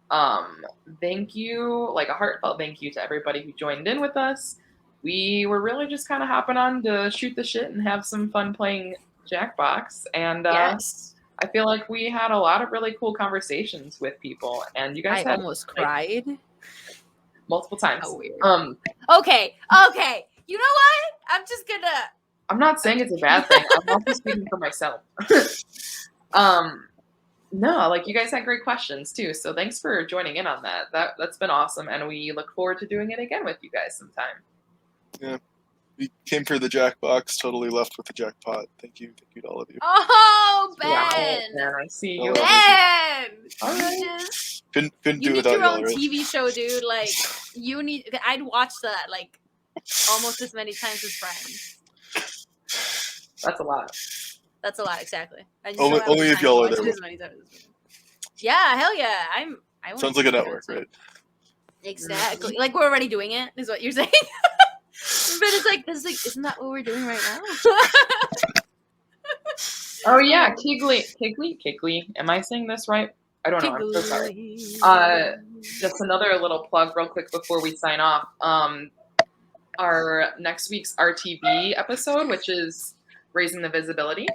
thank you, like a heartfelt thank you to everybody who joined in with us. We were really just kind of hopping on to shoot the shit and have some fun playing Jackbox, and Yes. I feel like we had a lot of really cool conversations with people, and you guys I had almost cried. multiple times. How weird. Okay. Okay. You know what? I'm just gonna. I'm not saying it's a bad thing. I'm also speaking for myself. No, like you guys had great questions too. So thanks for joining in on that. That's been awesome, and we look forward to doing it again with you guys sometime. Yeah. We came for the Jackbox, totally left with the jackpot. Thank you to all of you. Oh, Ben! Yeah, I see you. Ben! All right. You just. Couldn't You do need without your y'all, own right? TV show, dude. Like, you need. I'd watch that like almost as many times as Friends. That's a lot. That's a lot, exactly. I just Only don't have the if time y'all to are watch there it as many times as Friends. Yeah, hell yeah. I want Sounds to like a do that network, too. right? Exactly. Like we're already doing it, is what you're saying. But it's like isn't that what we're doing right now? Oh yeah, Kigley. Am I saying this right? I don't know. I'm so sorry. Just another little plug, real quick, before we sign off. Our next week's RTV episode, which is Raising the Visibility.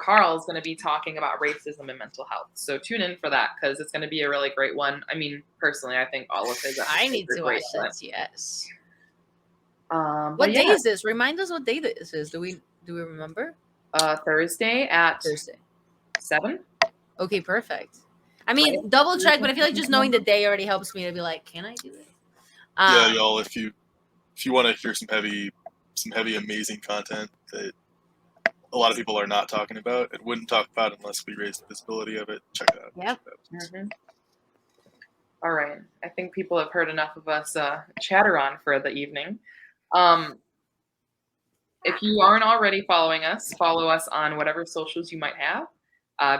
Carl's going to be talking about racism and mental health. So tune in for that because it's going to be a really great one. I mean, personally, I think all of his episodes I need are to great, watch this. Yes. What day is this? Remind us what day this is. Do we remember? Thursday at 7. Okay, perfect. I mean, double check, but I feel like just knowing the day already helps me to be like, can I do it? Yeah, y'all. If you want to hear some heavy, amazing content that a lot of people are not talking about and wouldn't talk about unless we raise the visibility of it, check it out. Yep. Mm-hmm. All right. I think people have heard enough of us chatter on for the evening. If you aren't already following us, follow us on whatever socials you might have,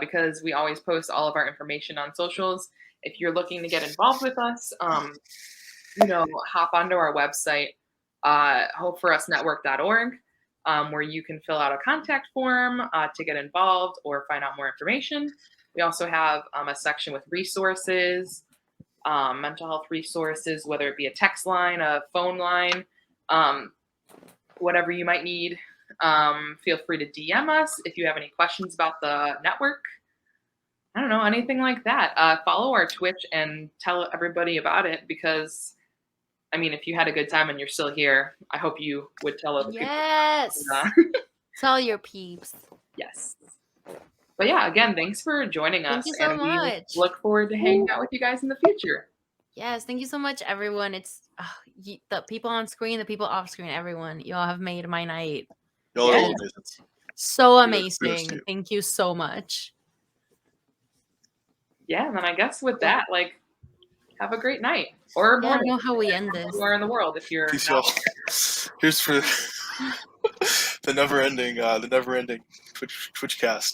because we always post all of our information on socials. If you're looking to get involved with us, hop onto our website, hopeforusnetwork.org, where you can fill out a contact form to get involved or find out more information. We also have a section with resources, mental health resources, whether it be a text line, a phone line, whatever you might need. Feel free to DM us if you have any questions about the network. I don't know, anything like that. Follow our Twitch and tell everybody about it because, I mean, if you had a good time and you're still here, I hope you would tell other people. Yes. Tell your peeps. Yes. But yeah, again, thanks for joining us. Thank you so and we much. look forward to hanging out with you guys in the future. Yes, thank you so much, everyone. It's the people on screen, the people off screen, everyone. Y'all have made my night. Y'all are Yeah. all amazing. So Kudos to amazing. you. Thank you so much. Yeah, and then I guess with that, like, have a great night or Yeah, I don't morning. know how we end this. Anywhere in the world if you're Peace, not. y'all. Here's for the never ending Twitch cast.